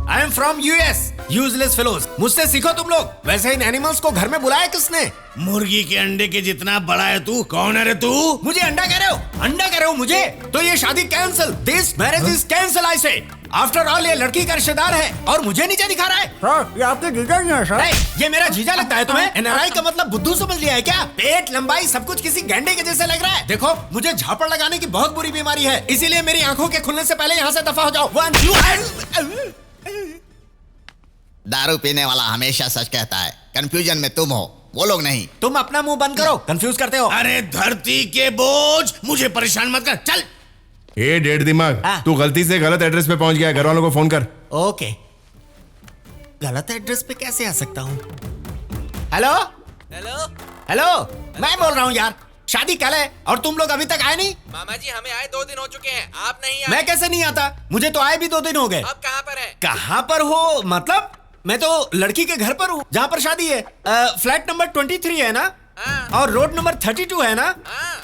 [SPEAKER 13] I am from US. Useless fellows, मुझसे सीखो तुम लोग। वैसे इन एनिमल्स को घर में बुलाया किसने?
[SPEAKER 1] मुर्गी के अंडे के जितना बड़ा है तू। कौन है रे तू?
[SPEAKER 13] मुझे अंडा कह रहे हो? अंडा कह रहे हो मुझे? तो ये शादी cancel. This marriage is cancel I say. After all ये लड़की का रिश्तेदार है और मुझे नीचे दिखा रहा है।
[SPEAKER 3] सर, ये आपके जीजा ही है सर।
[SPEAKER 13] ये मेरा जीजा लगता है तुम्हें? एनआरआई का मतलब बुद्धू समझ लिया है क्या? पेट, लंबाई सब कुछ किसी गैंडे के जैसे लग रहा है। देखो, मुझे झापड़ लगाने की बहुत बुरी बीमारी है, इसीलिए मेरी आंखों के खुलने से पहले यहाँ से दफा हो जाओ।
[SPEAKER 10] दारू पीने वाला हमेशा सच कहता है। कंफ्यूजन में तुम हो, वो लोग नहीं।
[SPEAKER 13] तुम अपना मुंह बंद करो, कंफ्यूज करते हो।
[SPEAKER 1] अरे धरती के बोझ, मुझे परेशान मत कर। चल।
[SPEAKER 2] ए डेढ़ दिमाग, तू गलती से गलत एड्रेस पे पहुंच गया है। घर वालों को फोन कर।
[SPEAKER 13] ओके, गलत एड्रेस पे कैसे आ सकता हूँ? हेलो हेलो हेलो, मैं बोल रहा हूँ यार। शादी कल है और तुम लोग अभी तक आए नहीं।
[SPEAKER 16] मामा जी हमें आए 2 दिन हो चुके हैं, आप नहीं आए।
[SPEAKER 13] मैं कैसे नहीं आता, मुझे तो आए भी 2 दिन हो गए।
[SPEAKER 16] अब कहाँ पर है?
[SPEAKER 13] कहाँ पर हो मतलब? मैं तो लड़की के घर पर हूँ जहाँ पर शादी है। फ्लैट नंबर 23 है ना? और रोड नंबर 32 है ना?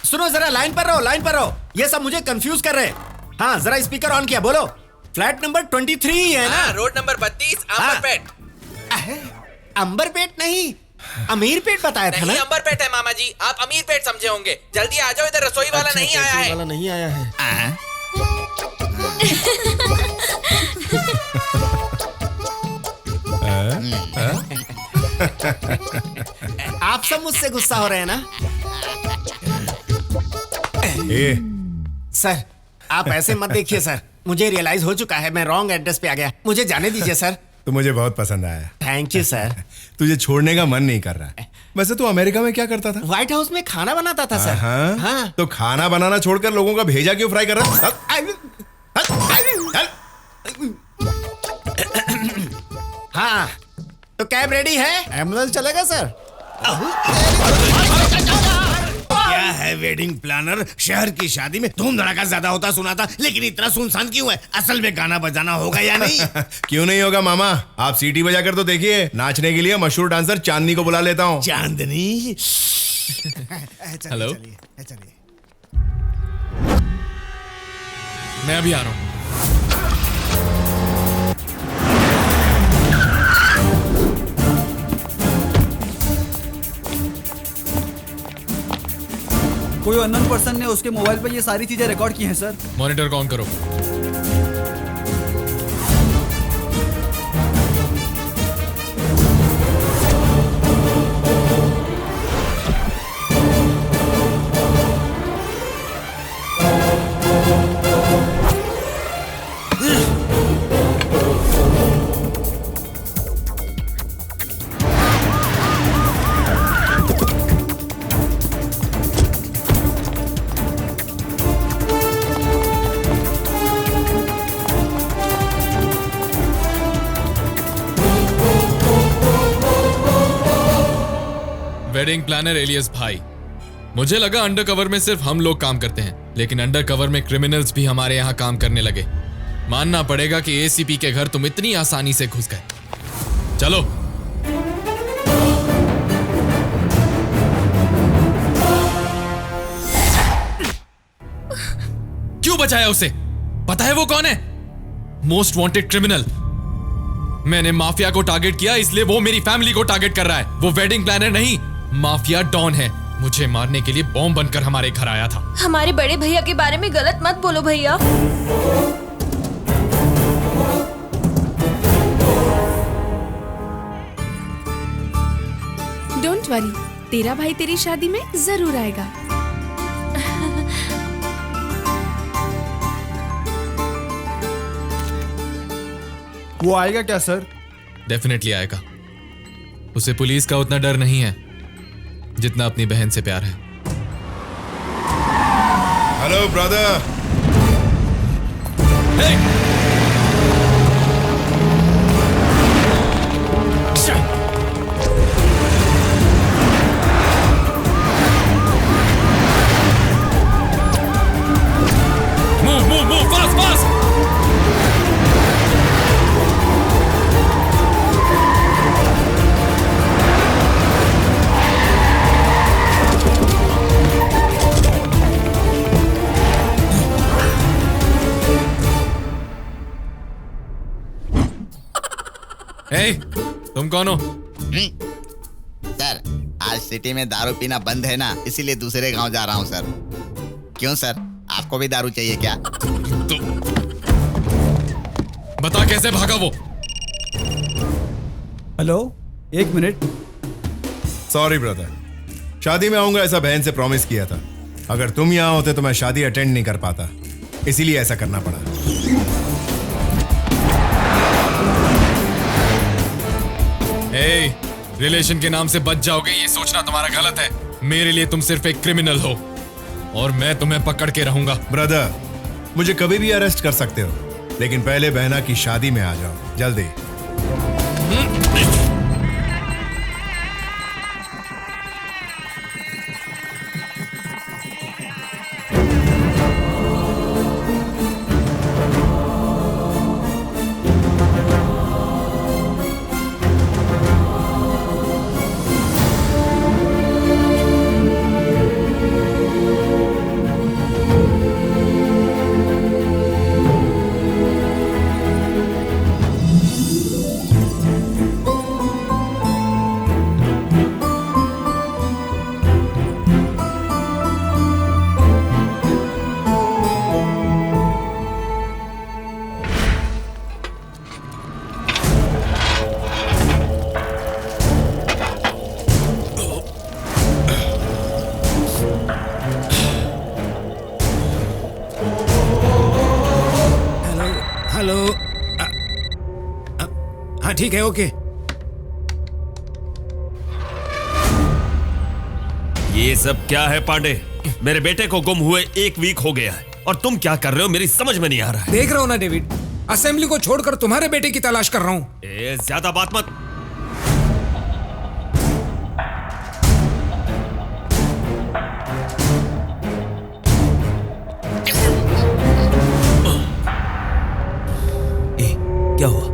[SPEAKER 13] सुनो जरा, लाइन पर रहो, लाइन पर रहो। ये सब मुझे कंफ्यूज कर रहे हैं। हाँ जरा स्पीकर ऑन किया, बोलो। फ्लैट नंबर 23 है ना?
[SPEAKER 16] Road number 32 Amberpet.
[SPEAKER 13] अंबरपेट नहीं, अमीरपेट बताया था ना?
[SPEAKER 16] नहीं अंबरपेट है मामा जी, आप अमीरपेट समझे होंगे। जल्दी आ जाओ, इधर रसोई वाला नहीं आया है।
[SPEAKER 13] वाला नहीं आया है। आप सब मुझसे गुस्सा हो रहे हैं ना? सर आप ऐसे मत देखिए सर, मुझे रियलाइज हो चुका है मैं रॉन्ग एड्रेस पे आ गया। मुझे जाने दीजिए सर।
[SPEAKER 2] तो मुझे बहुत पसंद आया।
[SPEAKER 13] Thank you sir.
[SPEAKER 2] तुझे छोड़ने का मन नहीं कर रहा है। वैसे तू अमेरिका में क्या करता था?
[SPEAKER 13] व्हाइट हाउस में खाना बनाता था सर।
[SPEAKER 2] हाँ? तो खाना बनाना छोड़कर लोगों का भेजा क्यों फ्राई कर रहा है?
[SPEAKER 13] हाँ तो कैब रेडी है?
[SPEAKER 3] एम्बुलेंस चलेगा सर?
[SPEAKER 15] क्या है वेडिंग प्लानर, शहर की शादी में धूम धड़ाका ज्यादा होता सुना था, लेकिन इतना सुनसान क्यों है? असल में गाना बजाना होगा या नहीं?
[SPEAKER 2] क्यों नहीं होगा मामा, आप सीटी बजाकर तो देखिए। नाचने के लिए मशहूर डांसर चांदनी को बुला लेता हूँ।
[SPEAKER 15] चांदनी?
[SPEAKER 6] हेलो, मैं अभी आ रहा हूँ।
[SPEAKER 21] कोई अननोन पर्सन ने उसके मोबाइल पर ये सारी चीजें रिकॉर्ड की हैं सर।
[SPEAKER 6] मॉनिटर को ऑन करो। वेडिंग प्लानर एलियस भाई, मुझे लगा अंडर कवर में सिर्फ हम लोग काम करते हैं, लेकिन अंडर कवर में क्रिमिनल्स भी हमारे यहाँ काम करने लगे। मानना पड़ेगा कि एसीपी के घर तुम इतनी आसानी से घुस गए। चलो क्यों बचाया उसे? पता है वो कौन है? Most wanted criminal. मैंने माफिया को टारगेट किया, इसलिए वो मेरी फैमिली को टारगेट कर रहा है। वो वेडिंग प्लानर नहीं, माफिया डॉन है। मुझे मारने के लिए बॉम्ब बनकर हमारे घर आया था।
[SPEAKER 18] हमारे बड़े भैया के बारे में गलत मत बोलो भैया।
[SPEAKER 12] डोंट वरी, तेरा भाई तेरी शादी में जरूर आएगा।
[SPEAKER 21] वो आएगा क्या सर?
[SPEAKER 6] डेफिनेटली आएगा। उसे पुलिस का उतना डर नहीं है जितना अपनी बहन से प्यार है।
[SPEAKER 2] Hello brother.
[SPEAKER 6] Move fast fast. तुम कौन हो?
[SPEAKER 10] सर आज सिटी में दारू पीना बंद है ना, इसीलिए दूसरे गांव जा रहा हूँ सर। क्यों सर, आपको भी दारू चाहिए क्या?
[SPEAKER 6] बता कैसे भागा वो?
[SPEAKER 21] Hello, 1 minute.
[SPEAKER 2] सॉरी ब्रदर, शादी में आऊंगा ऐसा बहन से प्रॉमिस किया था। अगर तुम यहाँ होते तो मैं शादी अटेंड नहीं कर पाता, इसीलिए ऐसा करना पड़ा।
[SPEAKER 6] रिलेशन के नाम से बच जाओगे ये सोचना तुम्हारा गलत है। मेरे लिए तुम सिर्फ एक क्रिमिनल हो और मैं तुम्हें पकड़ के रहूंगा।
[SPEAKER 2] ब्रदर, मुझे कभी भी अरेस्ट कर सकते हो, लेकिन पहले बहना की शादी में आ जाओ जल्दी।
[SPEAKER 11] ठीक है, ओके।
[SPEAKER 7] ये सब क्या है पांडे? मेरे बेटे को गुम हुए 1 वीक हो गया है और तुम क्या कर रहे हो मेरी समझ में नहीं आ रहा है।
[SPEAKER 11] देख रहा हो ना डेविड, असेंबली को छोड़कर तुम्हारे बेटे की तलाश कर रहा हूँ।
[SPEAKER 7] ज्यादा बात मत।
[SPEAKER 5] क्या हुआ?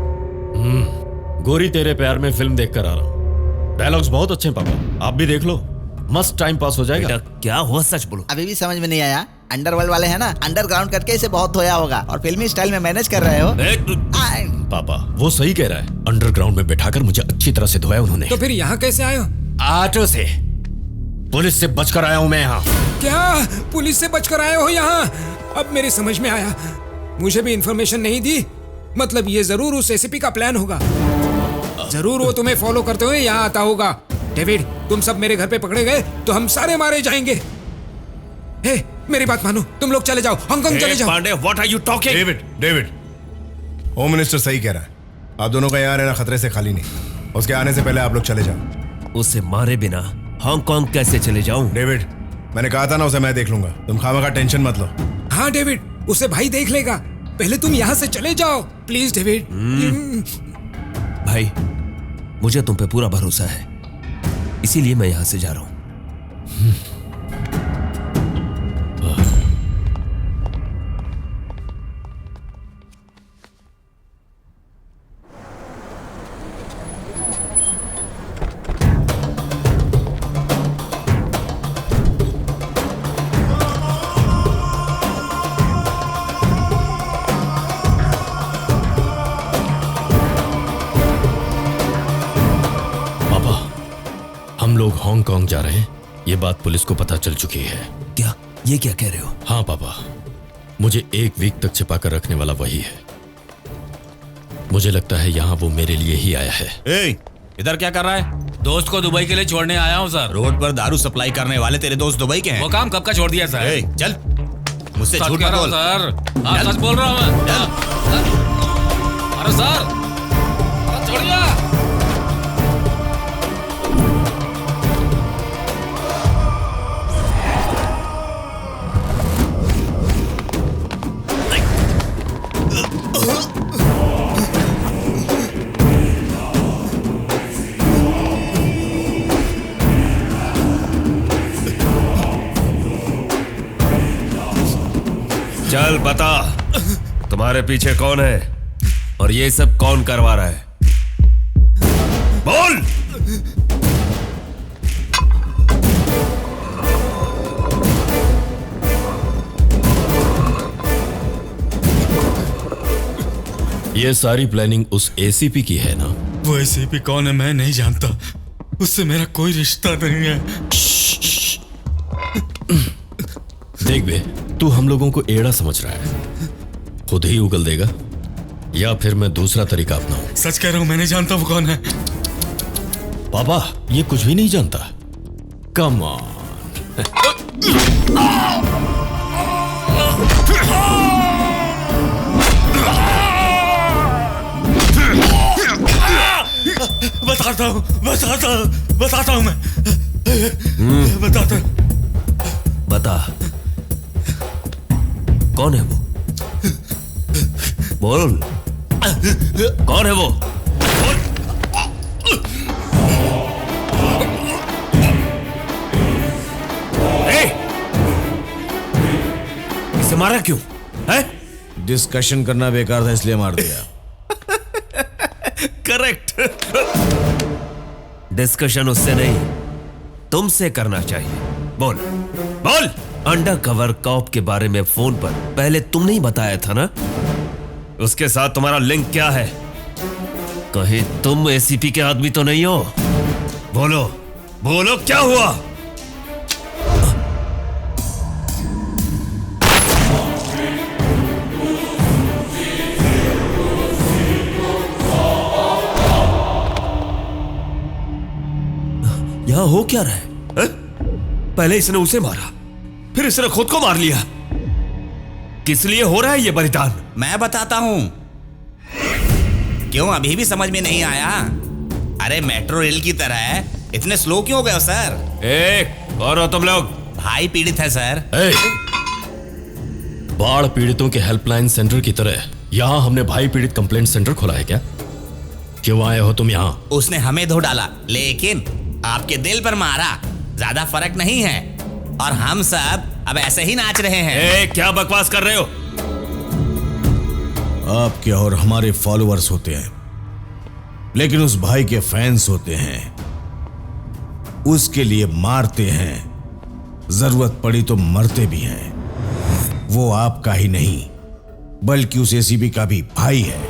[SPEAKER 5] गोरी तेरे प्यार में फिल्म देखकर आ रहा हूँ। डायलॉग्स बहुत अच्छे हैं पापा, आप भी देख लो, मस्त टाइम पास हो जाएगा।
[SPEAKER 7] क्या हुआ सच बोलो।
[SPEAKER 20] अभी भी समझ में नहीं आया? अंडरवर्ल्ड वाले हैं ना, अंडरग्राउंड करके इसे बहुत धोया होगा और फिल्मी स्टाइल में मैनेज कर रहे हो।
[SPEAKER 5] पापा वो सही कह रहा है, अंडरग्राउंड में बैठाकर मुझे अच्छी तरह से धोया उन्होंने।
[SPEAKER 11] तो फिर यहाँ कैसे आए हो?
[SPEAKER 5] ऑटो से, पुलिस से बचकर आया हूँ मैं यहाँ।
[SPEAKER 11] क्या पुलिस से बचकर आए हो यहाँ? अब मेरी समझ में आया, मुझे भी इंफॉर्मेशन नहीं दी। मतलब ये जरूर उस एसीपी का प्लान होगा, जरूर वो तुम्हें फॉलो करते हुए यहाँ आता होगा। डेविड, तुम सब मेरे घर पे पकड़े गए तो हम सारे मारे जाएंगे। हे, मेरी बात मानो, तुम लोग चले जाओ, हांगकांग चले जाओ।
[SPEAKER 7] Pandey, what are you talking?
[SPEAKER 2] David, home minister सही कह रहा है। आप दोनों का यहाँ रहना खतरे से खाली नहीं। उसके आने से पहले आप लोग चले जाओ।
[SPEAKER 7] उसे मारे बिना हांगकांग कैसे चले जाऊं?
[SPEAKER 2] डेविड, मैंने कहा था ना उसे मैं देख लूंगा, तुम खामखा टेंशन मत लो।
[SPEAKER 11] हाँ डेविड, उसे भाई देख लेगा, पहले तुम यहाँ से चले जाओ प्लीज डेविड।
[SPEAKER 7] भाई, मुझे तुम पे पूरा भरोसा है, इसीलिए मैं यहां से जा रहा हूं।
[SPEAKER 5] हम लोग हांगकांग जा रहे हैं, ये बात पुलिस को पता चल चुकी है।
[SPEAKER 7] क्या ये क्या कह रहे हो?
[SPEAKER 5] हाँ पापा, मुझे 1 वीक तक छिपा कर रखने वाला वही है। मुझे लगता है यहाँ वो मेरे लिए ही आया है।
[SPEAKER 4] इधर क्या कर रहा है? दोस्त को दुबई के लिए छोड़ने आया हूँ सर।
[SPEAKER 13] रोड पर दारू सप्लाई करने वाले तेरे दोस्त दुबई के हैं।
[SPEAKER 4] वो काम कब का छोड़ दिया सर?
[SPEAKER 13] चल, मुझसे
[SPEAKER 4] सच
[SPEAKER 13] झूठ
[SPEAKER 4] कह
[SPEAKER 13] मत
[SPEAKER 4] रहा हूँ
[SPEAKER 13] बोल
[SPEAKER 4] सर। हाँ, सच बोल रहा हूँ मैं। अरे सर, छोड़िए।
[SPEAKER 7] चल बता, तुम्हारे पीछे कौन है और ये सब कौन करवा रहा है? बोल।
[SPEAKER 5] ये सारी प्लानिंग उस एसीपी की है ना?
[SPEAKER 22] वो एसीपी कौन है मैं नहीं जानता, उससे मेरा कोई रिश्ता नहीं है।
[SPEAKER 5] देख बे, तू हम लोगों को एड़ा समझ रहा है, खुद ही उगल देगा या फिर मैं दूसरा तरीका अपनाऊं?
[SPEAKER 22] सच कह रहा हूं, मैं नहीं जानता वो कौन है।
[SPEAKER 5] पापा, ये कुछ भी नहीं जानता। Come on.
[SPEAKER 22] बताता हूं मैं। बताता।
[SPEAKER 7] बता, कौन है वो? बोल, कौन है वो? इसे मारा क्यों है?
[SPEAKER 1] डिस्कशन करना बेकार था इसलिए मार दिया।
[SPEAKER 7] करेक्ट। डिस्कशन उससे नहीं, तुमसे करना चाहिए। बोल बोल, अंडर कवर कॉप के बारे में फोन पर पहले तुम नहीं बताया था ना? उसके साथ तुम्हारा लिंक क्या है? कहीं तुम एसीपी के आदमी तो नहीं हो? बोलो बोलो, क्या हुआ? यहां हो क्या रहा है? पहले इसने उसे मारा, फिर इसने खुद को मार लिया। किस लिए हो रहा है ये बलिदान?
[SPEAKER 13] मैं बताता हूं।
[SPEAKER 8] क्यों अभी भी समझ में नहीं आया? अरे मेट्रो रेल की तरह है, इतने स्लो क्यों हो गए हो सर?
[SPEAKER 7] और हो तुम लोग?
[SPEAKER 8] भाई पीड़ित है सर।
[SPEAKER 5] बाढ़ पीड़ितों के हेल्पलाइन सेंटर की तरह यहाँ हमने भाई पीड़ित कंप्लेंट सेंटर खोला है क्या? क्यों आए हो तुम यहाँ?
[SPEAKER 8] उसने हमें धो डाला, लेकिन आपके दिल पर मारा। ज्यादा फर्क नहीं है और हम सब अब ऐसे ही नाच रहे हैं।
[SPEAKER 7] क्या बकवास कर रहे हो?
[SPEAKER 1] आपके और हमारे फॉलोअर्स होते हैं, लेकिन उस भाई के फैंस होते हैं, उसके लिए मारते हैं, जरूरत पड़ी तो मरते भी हैं। वो आपका ही नहीं बल्कि उस एसीपी का भी भाई है।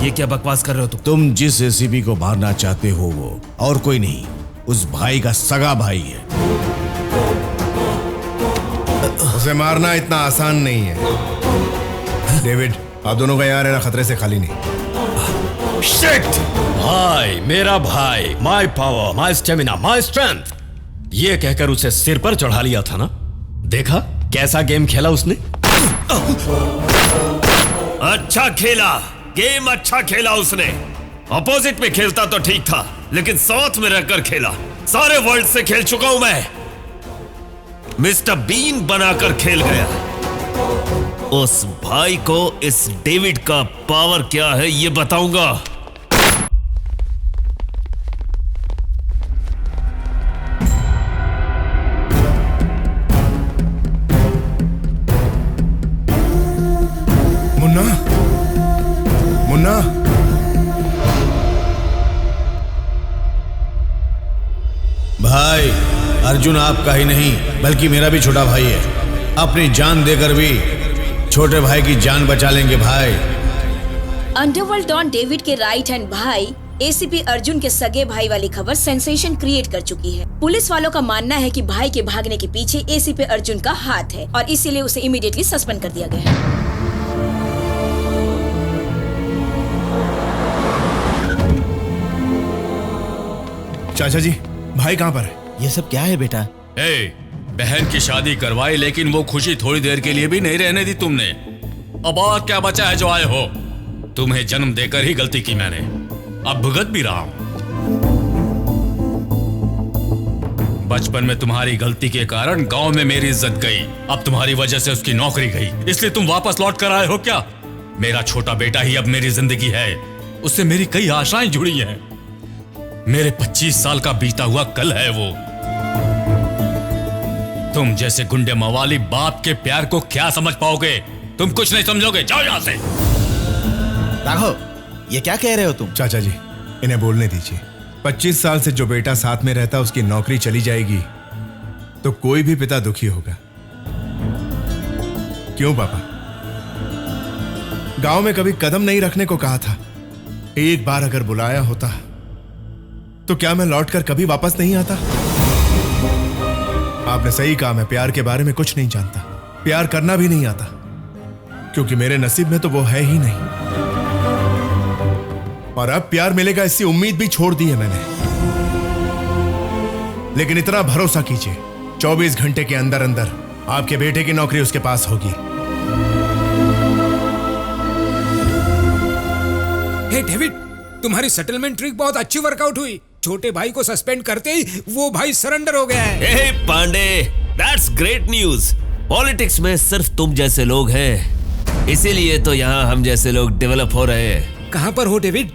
[SPEAKER 7] ये क्या बकवास कर रहे हो
[SPEAKER 1] तुम जिस एसीपी को मारना चाहते हो वो और कोई नहीं, उस भाई का सगा भाई है।
[SPEAKER 2] उसे मारना इतना आसान नहीं है। डेविड, आप दोनों का यहाँ रहना खतरे से खाली नहीं।
[SPEAKER 5] शिट! भाई, मेरा भाई, my power, my stamina, my strength, ये कहकर उसे सिर पर चढ़ा लिया था ना? देखा कैसा गेम खेला उसने?
[SPEAKER 7] अच्छा खेला, गेम अच्छा खेला उसने। अपोजिट में खेलता तो ठीक था, लेकिन साथ में रहकर खेला। सारे वर्ल्ड से खेल चुका हूं मैं, मिस्टर बीन बनाकर खेल गया। उस भाई को इस डेविड का पावर क्या है ये बताऊंगा।
[SPEAKER 2] मुन्ना, मुन्ना,
[SPEAKER 1] भाई अर्जुन आपका ही नहीं बल्कि मेरा भी छोटा भाई है। अपनी जान देकर भी छोटे भाई की जान बचा लेंगे भाई।
[SPEAKER 14] अंडरवर्ल्ड डॉन डेविड के राइट हैंड भाई एसीपी अर्जुन के सगे भाई वाली खबर सेंसेशन क्रिएट कर चुकी है। पुलिस वालों का मानना है कि भाई के भागने के पीछे एसीपी अर्जुन का हाथ है और इसीलिए उसे इमीडिएटली सस्पेंड कर दिया गया है।
[SPEAKER 2] चाचा जी, भाई कहाँ पर है?
[SPEAKER 20] ये सब क्या है बेटा?
[SPEAKER 4] बहन की शादी करवाई, लेकिन वो खुशी थोड़ी देर के लिए भी नहीं रहने दी तुमने। अब और क्या बचा है जो आए हो? तुम्हें जन्म देकर ही गलती की मैंने, अब भुगत भी रहा हूं। बचपन में तुम्हारी गलती के कारण गांव में मेरी इज्जत गई, अब तुम्हारी वजह से उसकी नौकरी गई, इसलिए तुम वापस लौट कर आए हो क्या? मेरा छोटा बेटा ही अब मेरी जिंदगी है, उससे मेरी कई आशाएं जुड़ी हैं। मेरे 25 साल का बीता हुआ कल है वो। तुम जैसे गुंडे मवाली बाप के प्यार को क्या समझ पाओगे? तुम कुछ नहीं समझोगे, जाओ यहां से।
[SPEAKER 20] राघव, ये क्या कह रहे हो तुम?
[SPEAKER 2] चाचा जी, इन्हें बोलने दीजिए। 25 साल से जो बेटा साथ में रहता उसकी नौकरी चली जाएगी तो कोई भी पिता दुखी होगा। क्यों पापा? गांव में कभी कदम नहीं रखने को कहा था, एक बार अगर बुलाया होता तो क्या मैं लौटकर कभी वापस नहीं आता? आपने सही कहा, मैं प्यार के बारे में कुछ नहीं जानता, प्यार करना भी नहीं आता, क्योंकि मेरे नसीब में तो वो है ही नहीं। और अब प्यार मिलेगा इसकी उम्मीद भी छोड़ दी है मैंने। लेकिन इतना भरोसा कीजिए, 24 घंटे के अंदर अंदर आपके बेटे की नौकरी उसके पास होगी।
[SPEAKER 11] हे डेविड, तुम्हारी सेटलमेंट ट्रिक बहुत अच्छी वर्कआउट हुई। छोटे भाई को सस्पेंड करते ही वो भाई सरेंडर हो गया है।
[SPEAKER 7] Hey Pandey, that's great news. Politics में सिर्फ तुम जैसे लोग हैं, इसीलिए तो यहाँ हम जैसे लोग डेवलप हो रहे हैं।
[SPEAKER 11] कहाँ पर हो डेविड?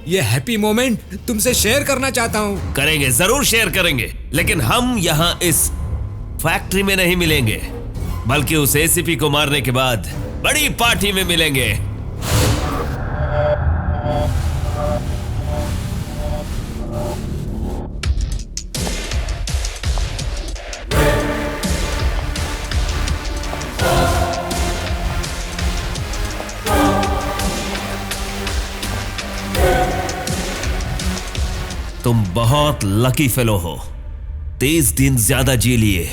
[SPEAKER 11] ये हैप्पी मोमेंट तुमसे शेयर करना चाहता हूँ।
[SPEAKER 7] करेंगे, जरूर शेयर करेंगे, लेकिन हम यहाँ इस फैक्ट्री में नहीं मिलेंगे, बल्कि उस एसीपी को मारने के बाद बड़ी पार्टी में मिलेंगे। तुम बहुत लकी फेलो हो, 30 दिन ज्यादा जी लिए।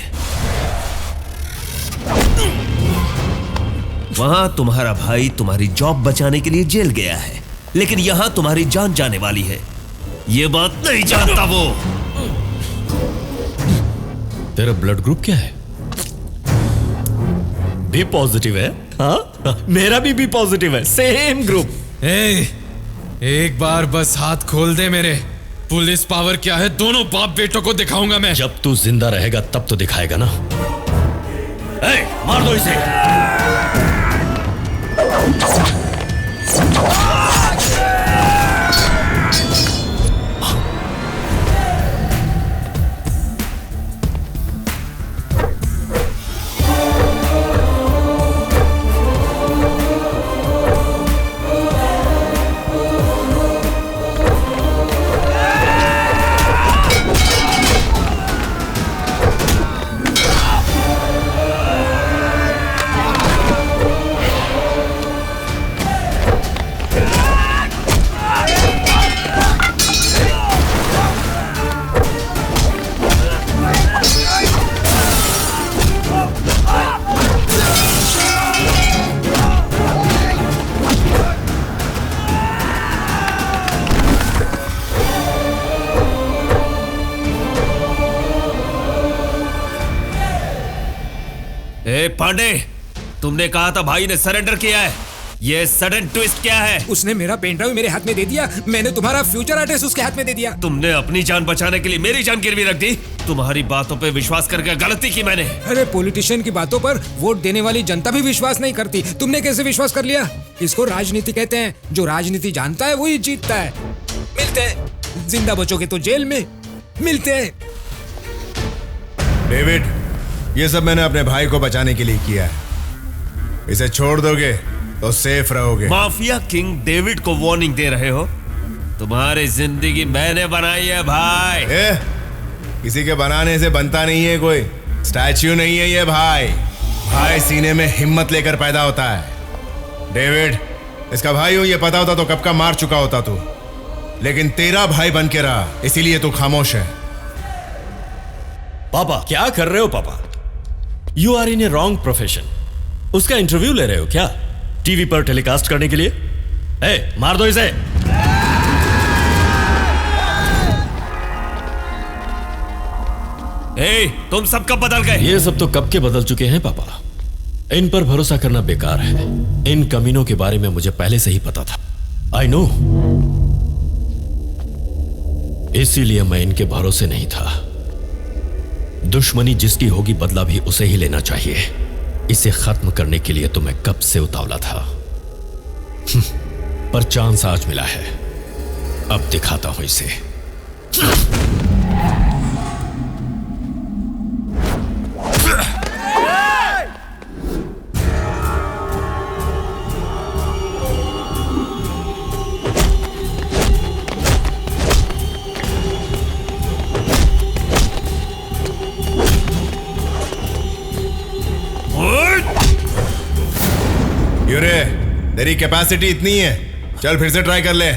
[SPEAKER 7] वहां तुम्हारा भाई तुम्हारी जॉब बचाने के लिए जेल गया है, लेकिन यहां तुम्हारी जान जाने वाली है। ये बात नहीं जानता वो।
[SPEAKER 5] तेरा ब्लड ग्रुप क्या है? बी पॉजिटिव है? हाँ, मेरा भी बी पॉजिटिव है, सेम ग्रुप।
[SPEAKER 6] एक बार बस हाथ खोल दे मेरे। पुलिस पावर क्या है दोनों बाप बेटों को दिखाऊंगा मैं।
[SPEAKER 5] जब तू जिंदा रहेगा तब तो दिखाएगा ना। मार दो इसे।
[SPEAKER 7] पांडे, तुमने कहा था भाई ने सरेंडर किया है। ये सडन ट्विस्ट क्या है?
[SPEAKER 11] उसने मेरा पेन ड्राइव मेरे हाथ में दे दिया, मैंने तुम्हारा फ्यूचर एड्रेस उसके हाथ में दे दिया।
[SPEAKER 7] तुमने अपनी जान बचाने के लिए मेरी जान गिरवी रख दी। तुम्हारी बातों पे विश्वास करके गलती की मैंने।
[SPEAKER 11] अरे पॉलिटिशियन की बातों पर वोट देने वाली जनता भी विश्वास नहीं करती, तुमने कैसे विश्वास कर लिया? इसको राजनीति कहते हैं। जो राजनीति जानता है वही जीतता है। मिलते हैं, जिंदा बचोगे तो जेल में मिलते हैं।
[SPEAKER 2] डेविड, ये सब मैंने अपने भाई को बचाने के लिए किया है। इसे छोड़ दोगे तो सेफ रहोगे।
[SPEAKER 7] माफिया किंग डेविड को वार्निंग दे रहे हो? तुम्हारी जिंदगी मैंने बनाई है भाई।
[SPEAKER 2] किसी के बनाने से बनता नहीं है कोई, स्टैच्यू नहीं है ये भाई। भाई सीने में हिम्मत लेकर पैदा होता है। डेविड, इसका भाई हो ये पता होता तो कब का मार चुका होता तू, लेकिन तेरा भाई बन के रहा, इसीलिए तू खामोश है।
[SPEAKER 5] पापा क्या कर रहे हो पापा? You are in a wrong profession. उसका इंटरव्यू ले रहे हो क्या टीवी पर टेलीकास्ट करने के लिए? मार दो इसे।
[SPEAKER 7] तुम सब कब बदल गए?
[SPEAKER 5] ये सब तो कब के बदल चुके हैं पापा। इन पर भरोसा करना बेकार है। इन कमीनों के बारे में मुझे पहले से ही पता था। आई नो, इसीलिए मैं इनके भरोसे नहीं था। दुश्मनी जिसकी होगी बदला भी उसे ही लेना चाहिए। इसे खत्म करने के लिए तो मैं कब से उतावला था, पर चांस आज मिला है। अब दिखाता हूं इसे।
[SPEAKER 2] यूरे, तेरी कैपेसिटी इतनी है, चल फिर से ट्राई कर ले।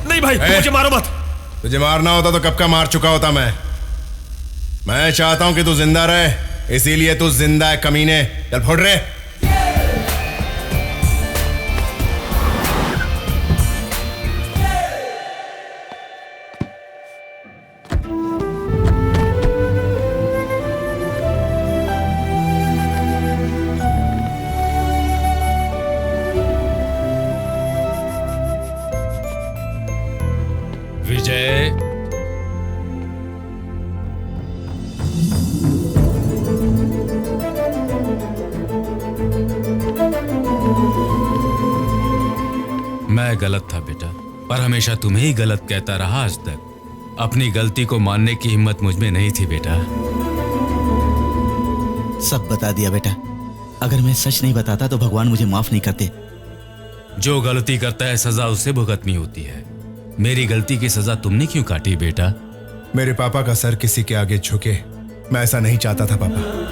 [SPEAKER 7] नहीं भाई, मुझे मारो मत।
[SPEAKER 2] तुझे मारना होता तो कब का मार चुका होता मैं चाहता हूं कि तू जिंदा रहे, इसीलिए तू जिंदा है कमीने। चल फोड़ रे।
[SPEAKER 4] मैं गलत था बेटा, पर हमेशा तुम्हें ही गलत कहता रहा आज तक। अपनी गलती को मानने की हिम्मत मुझ में नहीं थी बेटा।
[SPEAKER 20] सब बता दिया बेटा। अगर मैं सच नहीं बताता तो भगवान मुझे माफ नहीं करते।
[SPEAKER 4] जो गलती करता है सजा उससे भुगतनी होती है। मेरी गलती की सजा तुमने क्यों काटी बेटा?
[SPEAKER 2] मेरे पापा का सर किसी के आगे झुके, मैं ऐसा नहीं चाहता था पापा।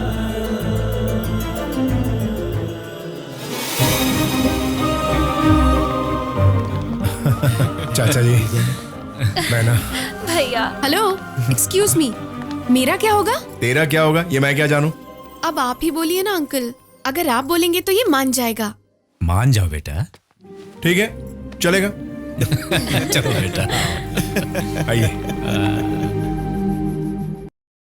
[SPEAKER 2] चाचा जी, बहना।
[SPEAKER 18] भैया।
[SPEAKER 12] हेलो, एक्सक्यूज मी, मेरा क्या होगा?
[SPEAKER 2] तेरा क्या होगा ये मैं क्या जानूं?
[SPEAKER 12] अब आप ही बोलिए ना अंकल। अगर आप बोलेंगे तो ये मान जाएगा।
[SPEAKER 4] मान जाओ बेटा।
[SPEAKER 2] ठीक है, चलेगा।
[SPEAKER 4] चलो बेटा।
[SPEAKER 2] आइए।